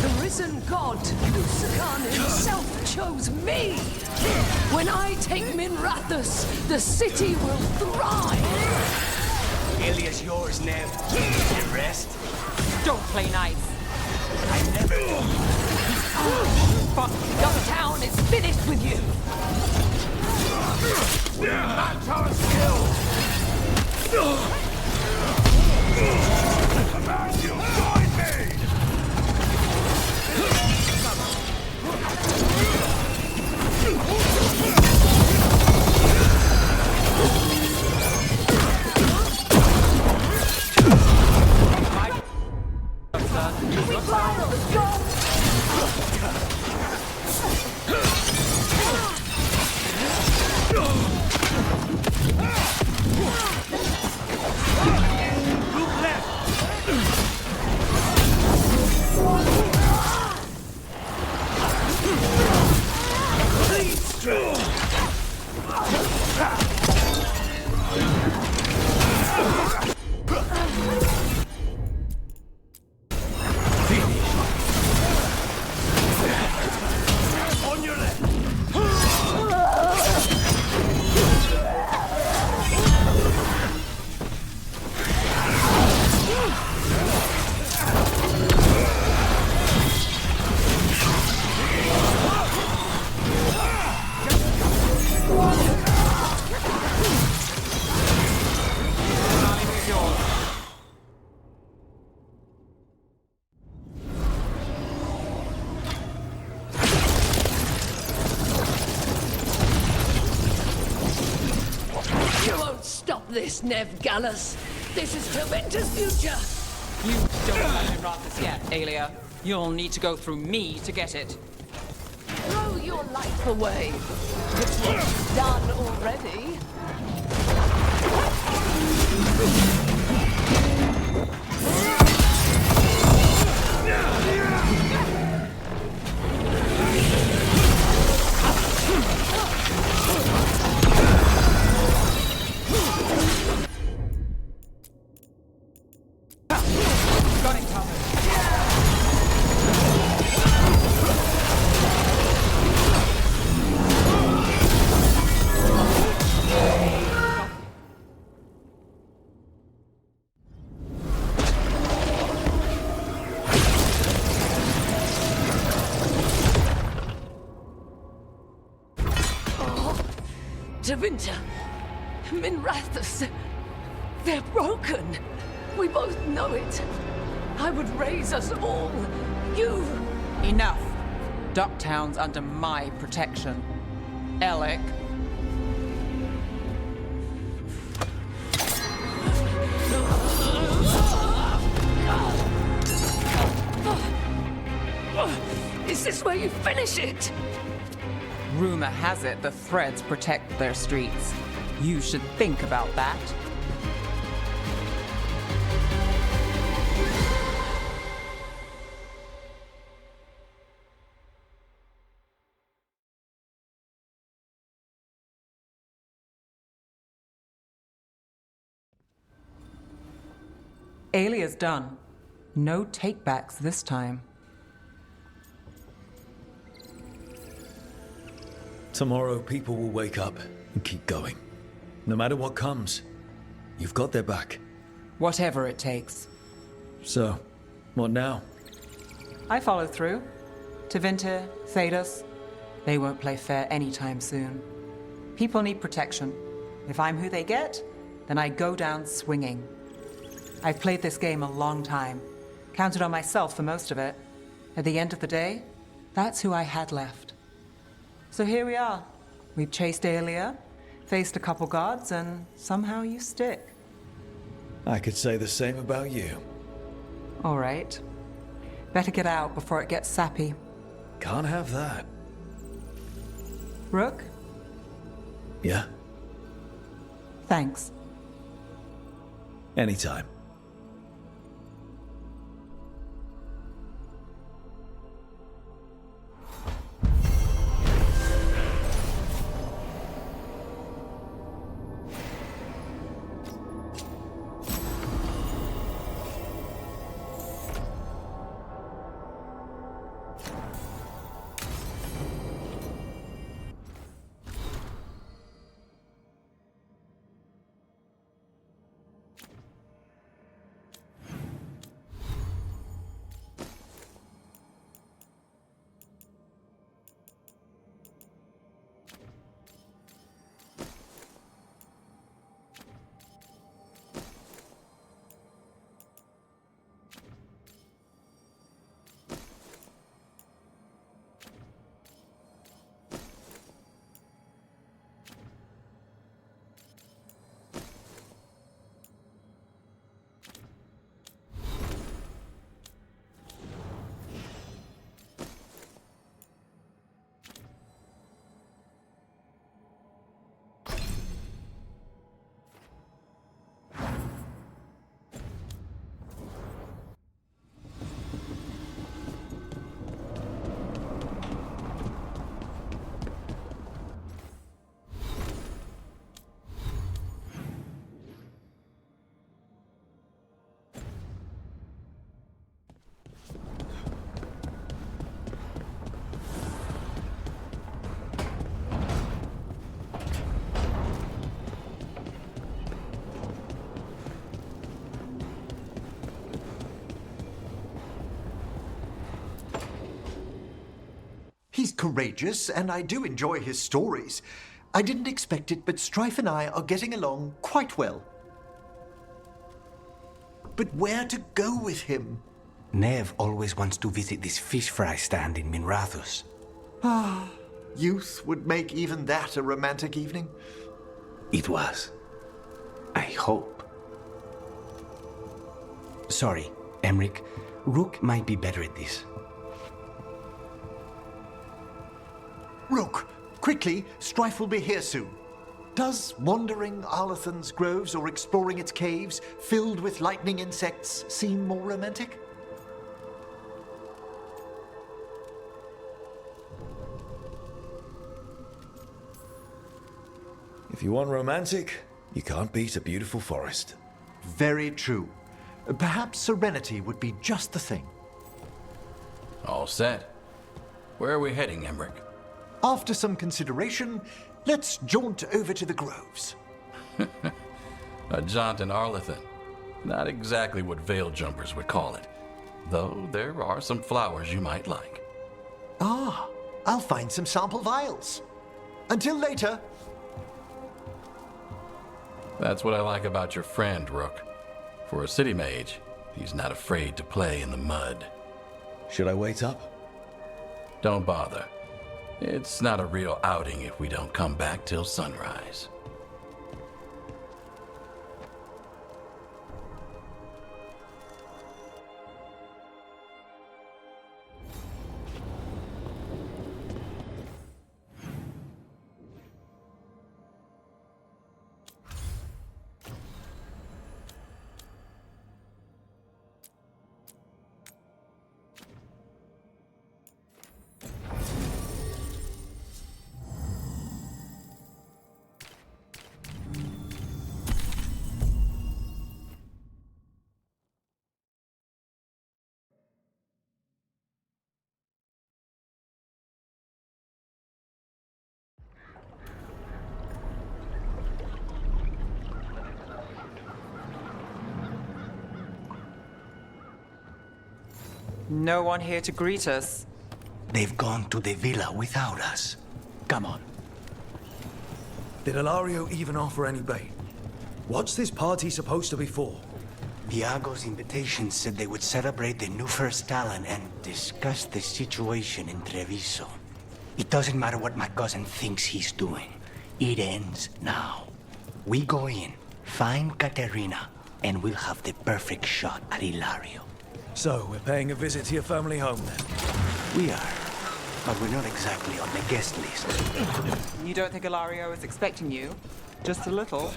The risen god, Lucican himself, chose me. When I take Minrathus, the city will thrive. Aelia's yours, Nev. You rest. Don't play nice. I never do. Docktown is finished with you. We're not our skills. Command you, join me. this, Nev Gallus. This is Tevinter's future. You don't have Minrathous yet, Aelia. You'll need to go through me to get it. Throw your life away. It's what's done already. Got it, Thomas. Tevinter, Minrathous, they're broken. We both know it. I would raise us all. You... Enough. Ducktown's under my protection. Alec. Is this where you finish it? Rumor has it the Threads protect their streets. You should think about that. Aelia's done. No takebacks this time. Tomorrow, people will wake up and keep going. No matter what comes, you've got their back. Whatever it takes. So, what now? I follow through. Tevinter, Thedas, they won't play fair anytime soon. People need protection. If I'm who they get, then I go down swinging. I've played this game a long time. Counted on myself for most of it. At the end of the day, that's who I had left. So here we are. We've chased Aelia, faced a couple guards, and somehow you stick. I could say the same about you. All right. Better get out before it gets sappy. Can't have that. Rook? Yeah? Thanks. Anytime. He's courageous, and I do enjoy his stories. I didn't expect it, but Strife and I are getting along quite well. But where to go with him? Nev always wants to visit this fish fry stand in Minrathous. Ah, youth would make even that a romantic evening. It was. I hope. Sorry, Emric. Rook might be better at this. Rook, quickly, Strife will be here soon. Does wandering Arlathan's groves or exploring its caves, filled with lightning insects, seem more romantic? If you want romantic, you can't beat a beautiful forest. Very true. Perhaps serenity would be just the thing. All set. Where are we heading, Emric? After some consideration, let's jaunt over to the groves. A jaunt in Arlathan. Not exactly what veil jumpers would call it. Though there are some flowers you might like. Ah, I'll find some sample vials. Until later. That's what I like about your friend, Rook. For a city mage, he's not afraid to play in the mud. Should I wait up? Don't bother. It's not a real outing if we don't come back till sunrise. No one here to greet us. They've gone to the villa without us. Come on. Did Ilario even offer any bait? What's this party supposed to be for? Diago's invitation said they would celebrate the new first talent and discuss the situation in Treviso. It doesn't matter what my cousin thinks he's doing. It ends now. We go in, find Katerina, and we'll have the perfect shot at Ilario. So, we're paying a visit to your family home then? We are, but we're not exactly on the guest list. You don't think Ilario is expecting you? Just a little?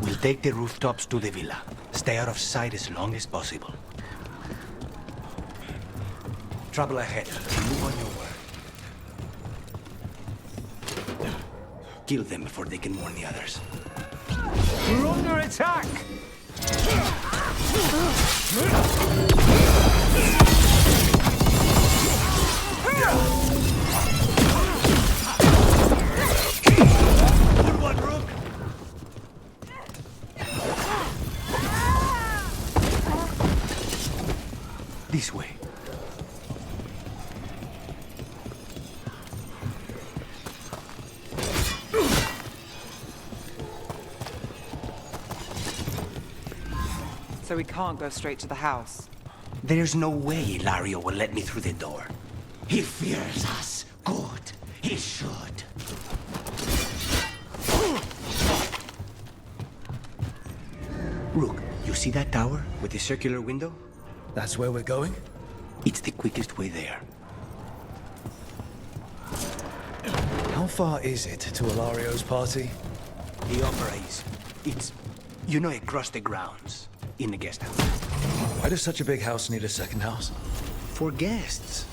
We'll take the rooftops to the villa. Stay out of sight as long as possible. Trouble ahead. Move on your word. Kill them before they can warn the others. We're under attack! Good one, Rook! This way. So we can't go straight to the house. There's no way Ilario will let me through the door. He fears us. Good. He should. Rook, you see that tower with the circular window? That's where we're going? It's the quickest way there. How far is it to Ilario's party? The opera is... It's... You know, across the grounds. In the guest house. Why does such a big house need a second house? For guests.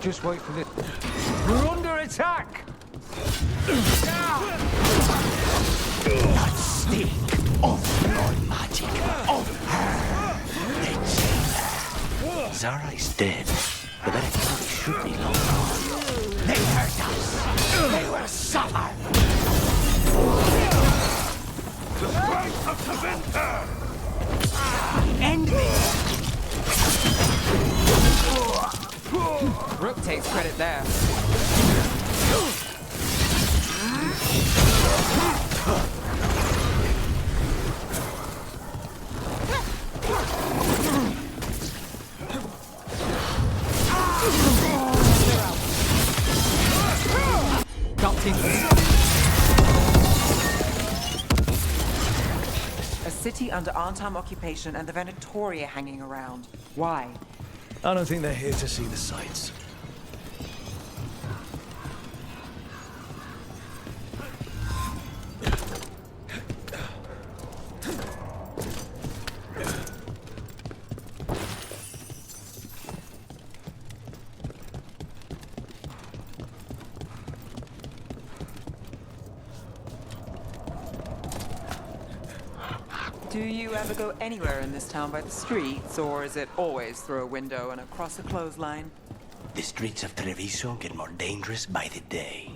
Just wait for this. We're under attack! That stink of blood magic of her. The jailer. Zara is dead. The very clock should be long gone. They hurt us. They will suffer. The price of the winter! End this! Rook takes credit there. A city under Arnhem occupation and the Venatori are hanging around. Why? I don't think they're here to see the sights. Do you ever go anywhere in this town by the streets, or is it always through a window and across a clothesline? The streets of Treviso get more dangerous by the day.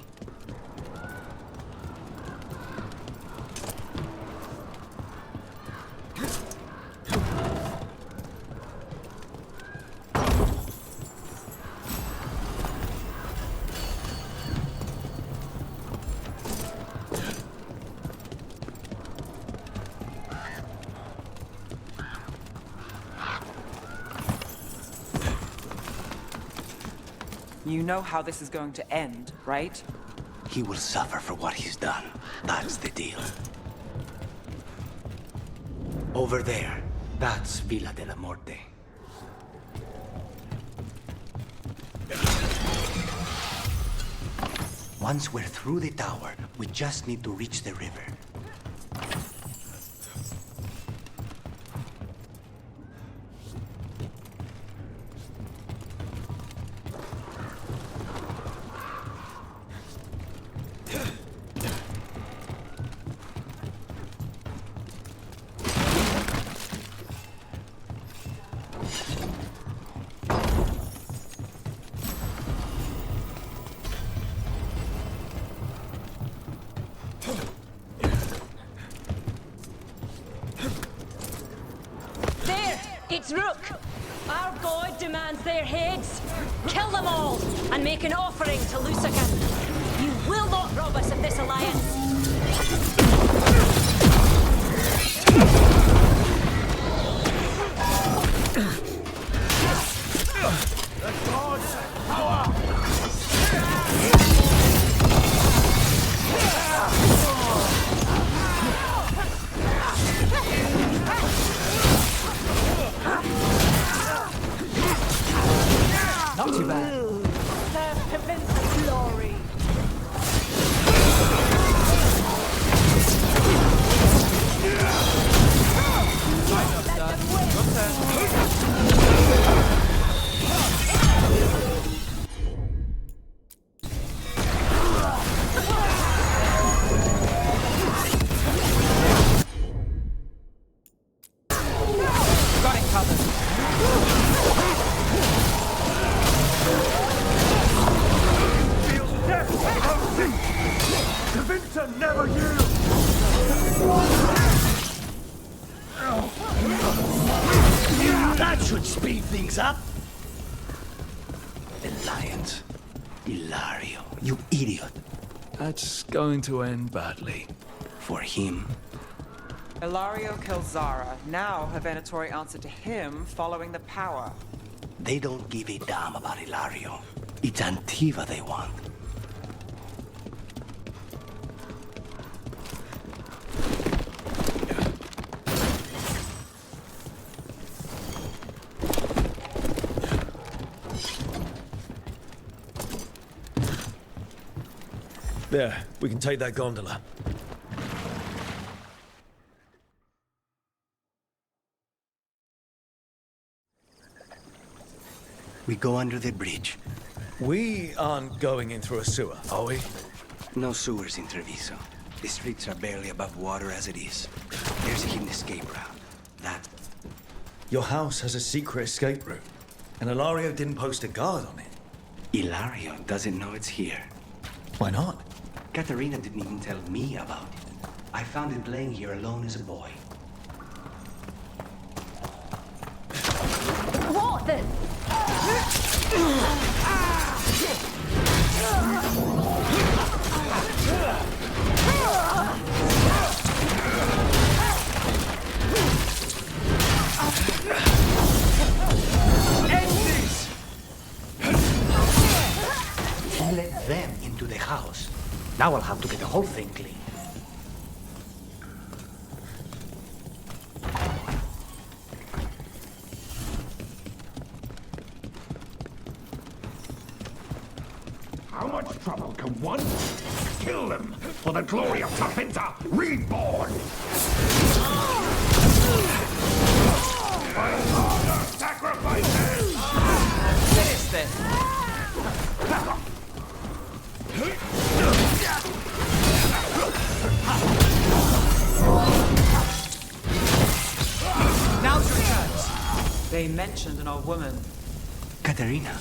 You know how this is going to end, right? He will suffer for what he's done. That's the deal. Over there, that's Villa de la Morte. Once we're through the tower, we just need to reach the river. It's Rook! Our god demands their heads. Kill them all, and make an offering to Lucican. You will not rob us of this alliance. The gods power! Not too bad. Serve to Vincent's glory. Got it covered. Winter never yields! That should speed things up. Alliance. Ilario, you idiot. That's going to end badly. For him. Ilario kills Zara. Now her Venatori answer to him following the power. They don't give a damn about Ilario. It's Antiva they want. There, we can take that gondola. We go under the bridge. We aren't going in through a sewer, are we? No sewers in Treviso. The streets are barely above water as it is. There's a hidden escape route. That... Your house has a secret escape route. And Ilario didn't post a guard on it. Ilario doesn't know it's here. Why not? Katerina didn't even tell me about it. I found it laying here alone as a boy. What the? Let them into the house. Now I'll have to get the whole thing clean. How much trouble can one kill them for the glory of Tafinta reborn? My father sacrifices! Finish this! Now's your chance. They mentioned an old woman. Katerina.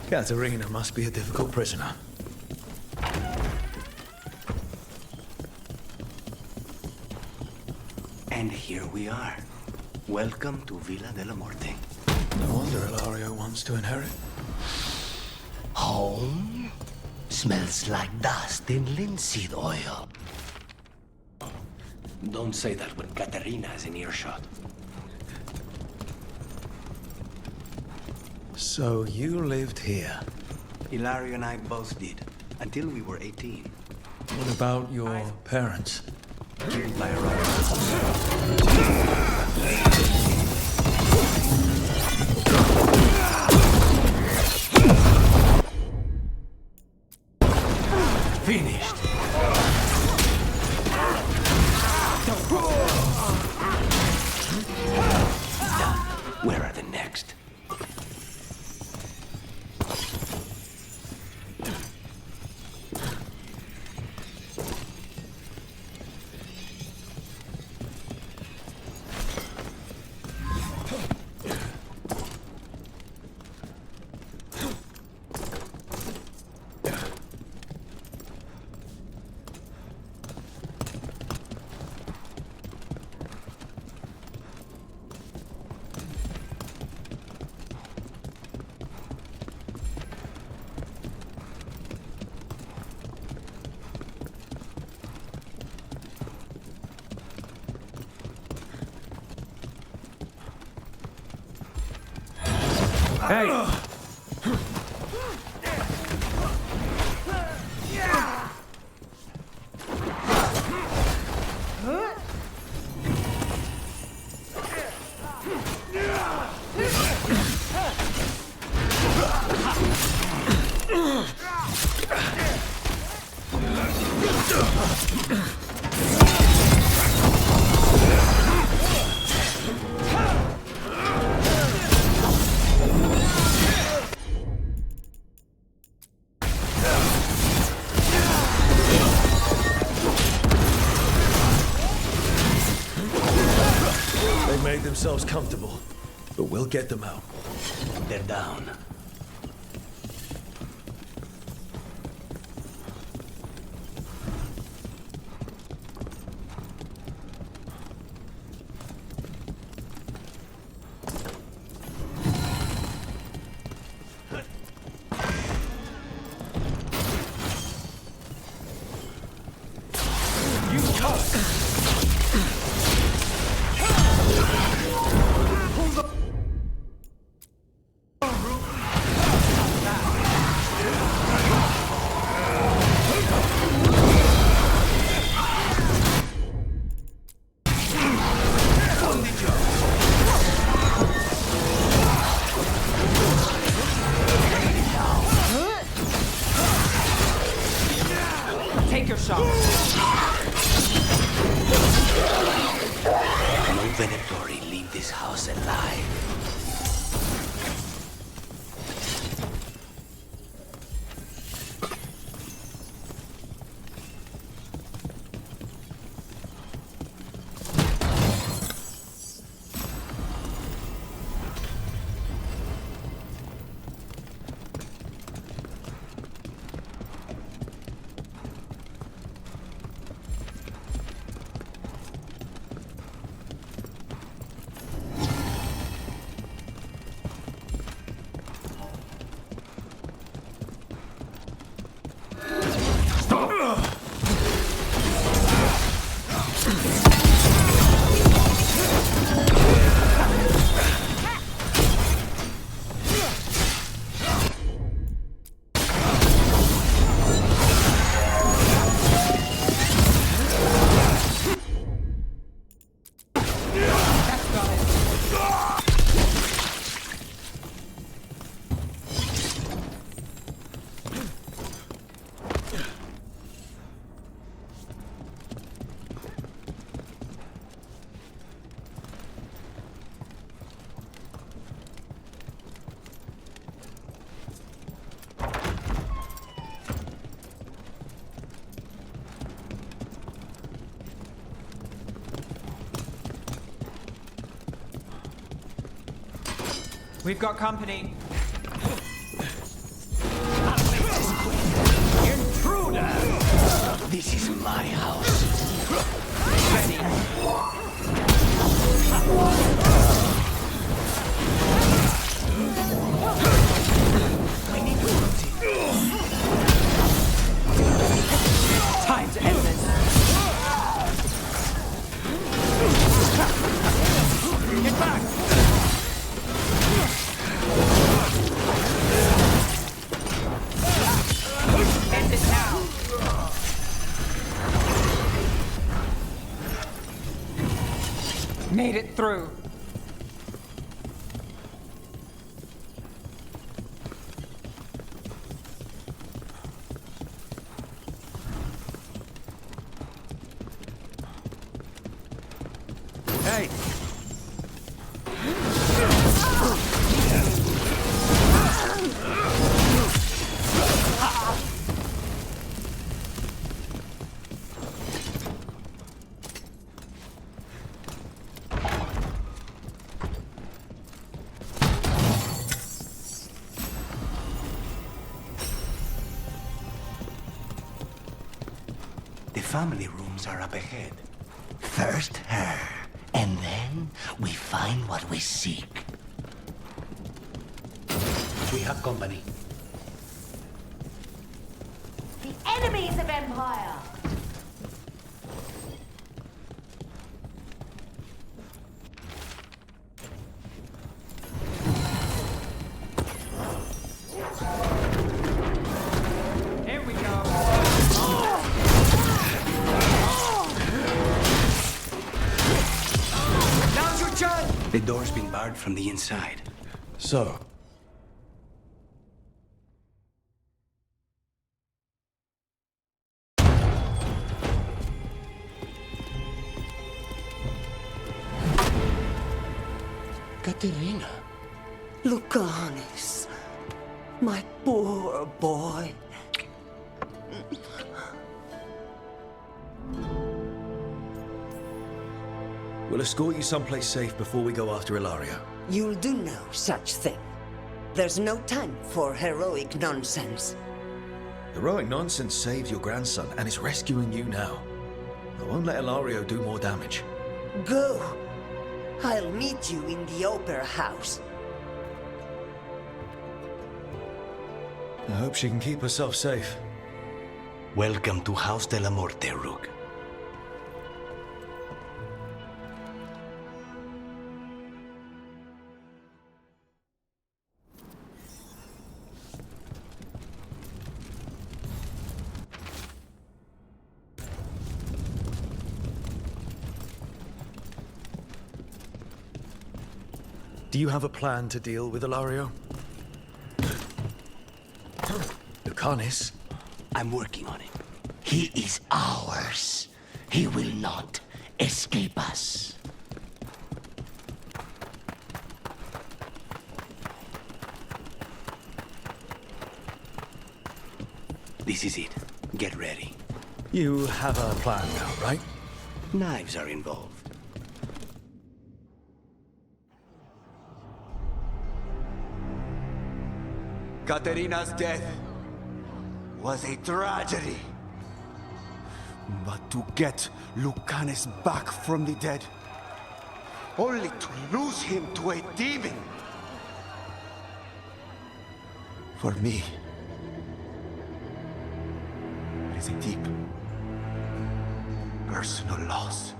Katerina must be a difficult prisoner. And here we are. Welcome to Villa de la Morte. No wonder Ilario wants to inherit. Home? Smells like dust and linseed oil. Don't say that when Katerina is in earshot. So you lived here? Ilario and I both did, until we were 18. What about your parents? Killed by a robber. Finished. Done. Where are the next? Hey! They made themselves comfortable, but we'll get them out. They're down. Take your shot. No Venatori leave this house alive. We've got company. Intruder! This is my house. Ready. Time to end this. Get back! End it now. Made it through. Hey! The family rooms are up ahead. First her, and then we find what we seek. We have company. The enemies of Empire! Here we go. Now's your chance! The door's been barred from the inside. So, Katerina. Lucanis, my poor boy. we'll escort you someplace safe before we go after Ilaria. You'll do no such thing. There's no time for heroic nonsense. Heroic nonsense saved your grandson and is rescuing you now. I won't let Ilario do more damage. Go. I'll meet you in the Opera House. I hope she can keep herself safe. Welcome to House de la Morte, Rook. Do you have a plan to deal with Ilario? Lucanis? I'm working on it. He is ours. He will not escape us. This is it. Get ready. You have a plan now, right? Knives are involved. Katerina's death was a tragedy. But to get Lucanis back from the dead, only to lose him to a demon. For me, it is a deep, personal loss.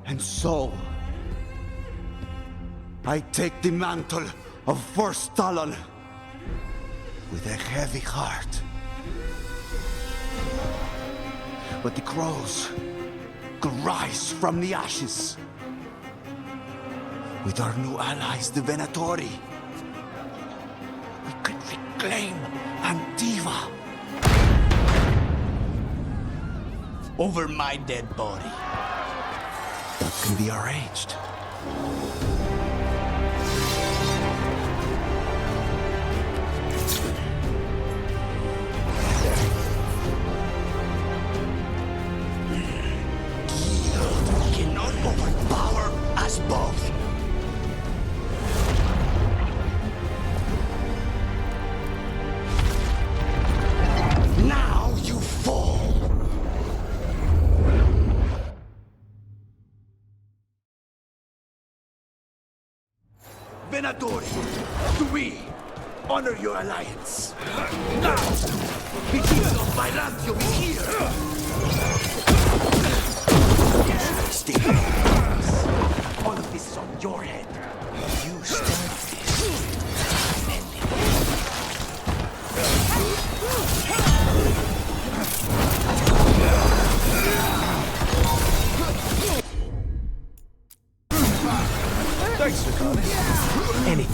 And so, I take the mantle of First Talon with a heavy heart. But the crows could rise from the ashes. With our new allies, the Venatori, we could reclaim Antiva. Over my dead body. That can be arranged. Cannot overpower us both. Venatori, to we honor your alliance. Now, the Kingdom of Byzantium is here. Stay. All of this is on your head. You stand this. Thanks for coming. Anytime.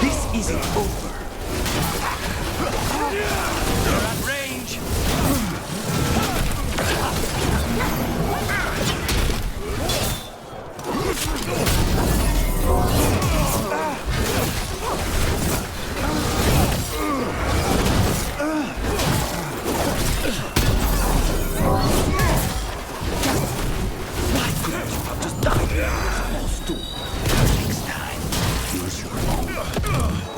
This isn't over. You're at range. Why couldn't you have just died when you were supposed to? Next time, use your own.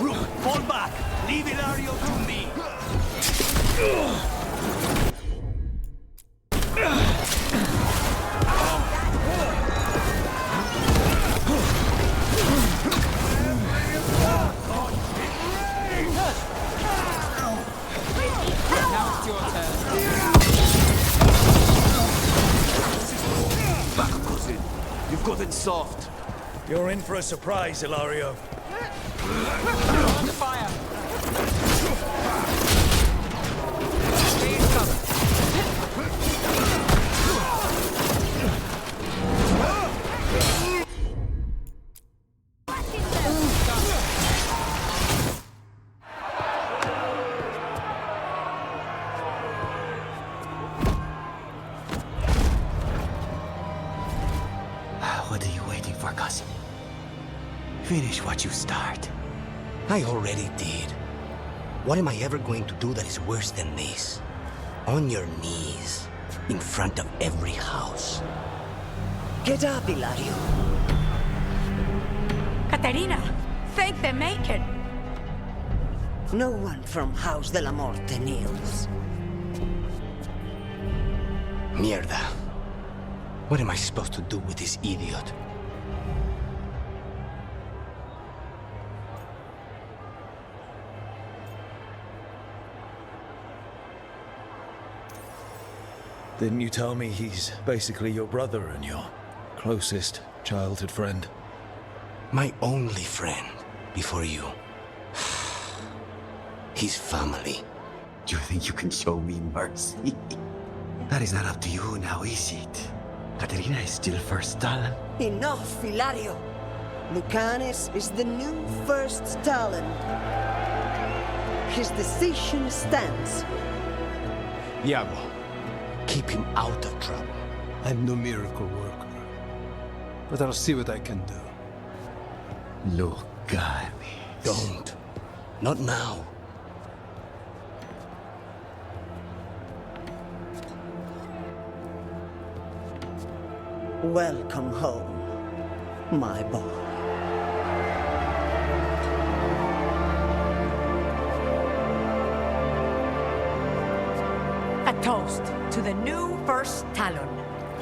Rook, fall back. Leave Ilario to me. Now it's your turn. Back, cousin. You've gotten soft. You're in for a surprise, Ilario. Under fire. Please cover. What are you waiting for, cousin? Finish what you start. I already did. What am I ever going to do that is worse than this? On your knees, in front of every house. Get up, Ilario. Caterina, thank the Maker. No one from House de la Morte kneels. Mierda. What am I supposed to do with this idiot? Didn't you tell me he's basically your brother and your closest childhood friend? My only friend before you. He's family. Do you think you can show me mercy? That is not up to you now, is it? Caterina is still first talent. Enough, Ilario. Lucanis is the new first talent. His decision stands. Iago, keep him out of trouble. I'm no miracle worker, but I'll see what I can do. Lucanis. Don't. Not now. Welcome home, my boy. A toast to the new First Talon.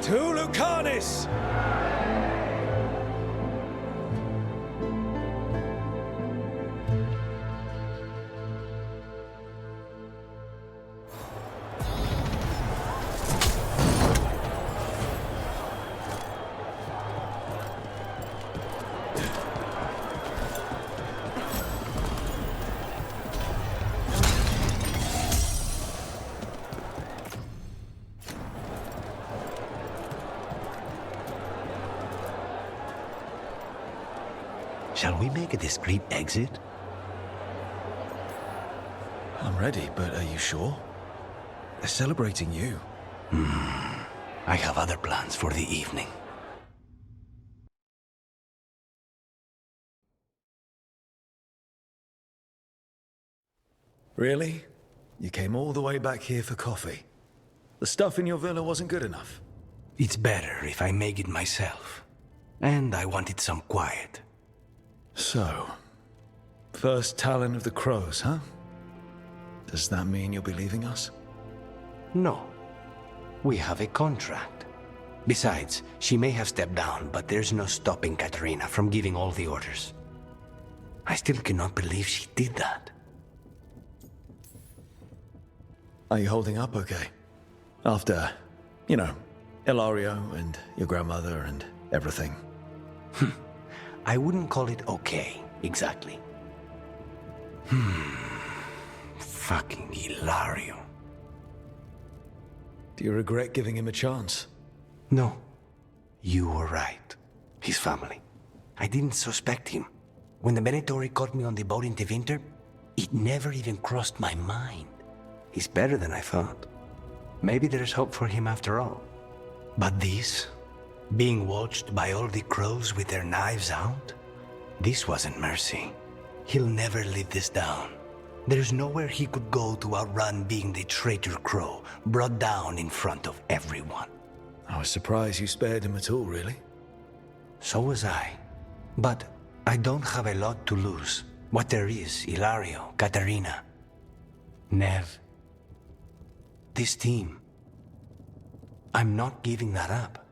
To Lucanis! Shall we make a discreet exit? I'm ready, but are you sure? They're celebrating you. I have other plans for the evening. Really? You came all the way back here for coffee? The stuff in your villa wasn't good enough? It's better if I make it myself. And I wanted some quiet. So, first Talon of the Crows, huh? Does that mean you'll be leaving us? No. We have a contract. Besides, she may have stepped down, but there's no stopping Katarina from giving all the orders. I still cannot believe she did that. Are you holding up okay? After, you know, Ilario and your grandmother and everything. I wouldn't call it okay, exactly. Fucking Ilario. Do you regret giving him a chance? No. You were right. His family. I didn't suspect him. When the Venatori caught me on the boat in Tevinter, it never even crossed my mind. He's better than I thought. Maybe there's hope for him after all. But this, being watched by all the crows with their knives out, this wasn't mercy. He'll never live this down. There's nowhere he could go to outrun being the traitor crow, brought down in front of everyone. I was surprised you spared him at all, really. So was I. But I don't have a lot to lose. What there is, Ilario, Katarina, Nev. This team. I'm not giving that up.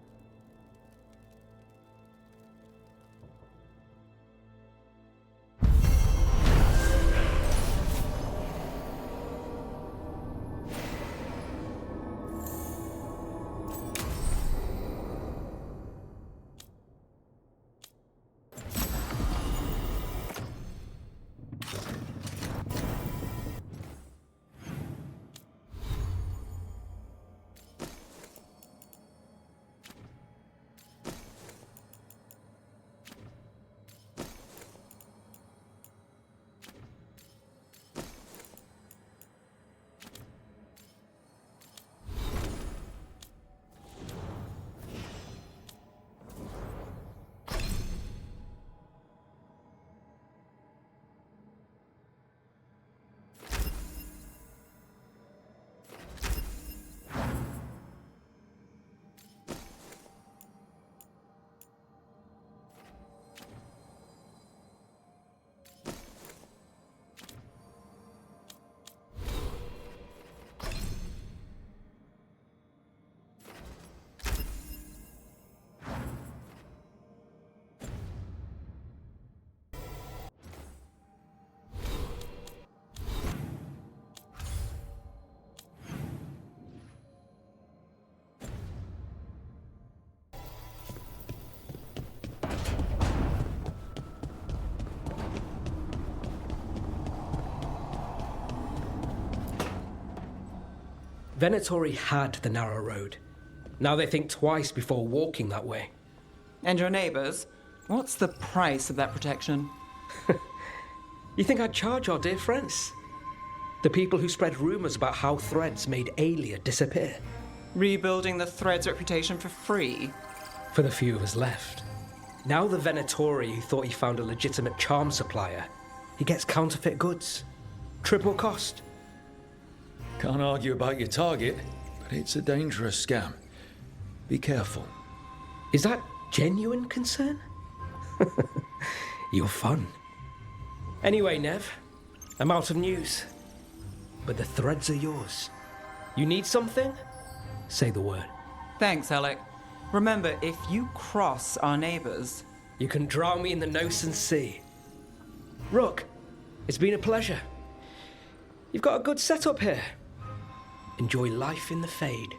Venatori had the narrow road. Now they think twice before walking that way. And your neighbors? What's the price of that protection? You think I'd charge our dear friends? The people who spread rumors about how Threads made Aelia disappear. Rebuilding the Threads' reputation for free? For the few of us left. Now the Venatori who thought he found a legitimate charm supplier, he gets counterfeit goods. Triple cost. Can't argue about your target, but it's a dangerous scam. Be careful. Is that genuine concern? You're fun. Anyway, Nev, I'm out of news. But the Threads are yours. You need something? Say the word. Thanks, Alec. Remember, if you cross our neighbors... You can drown me in the Nosen Sea. Rook, it's been a pleasure. You've got a good setup here. Enjoy life in the Fade.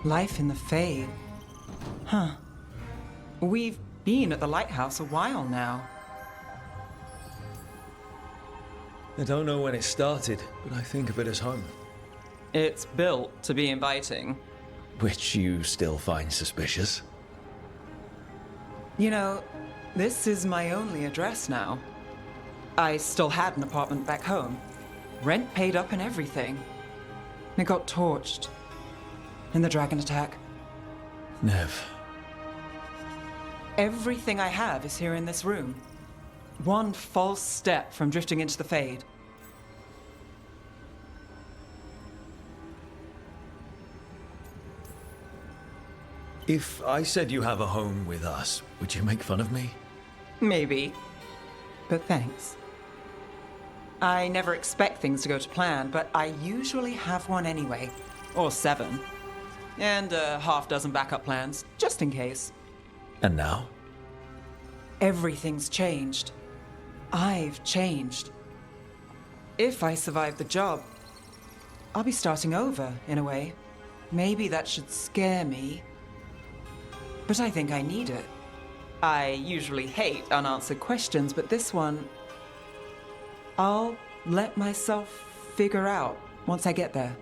Life in the Fade? Huh. We've been at the lighthouse a while now. I don't know when it started, but I think of it as home. It's built to be inviting. Which you still find suspicious. You know, this is my only address now. I still had an apartment back home. Rent paid up and everything. It got torched. In the dragon attack. Nev. Everything I have is here in this room. One false step from drifting into the Fade. If I said you have a home with us, would you make fun of me? Maybe. But thanks. I never expect things to go to plan, but I usually have one anyway. Or 7. And a half-dozen backup plans, just in case. And now? Everything's changed. I've changed. If I survive the job, I'll be starting over, in a way. Maybe that should scare me. But I think I need it. I usually hate unanswered questions, but this one, I'll let myself figure out once I get there.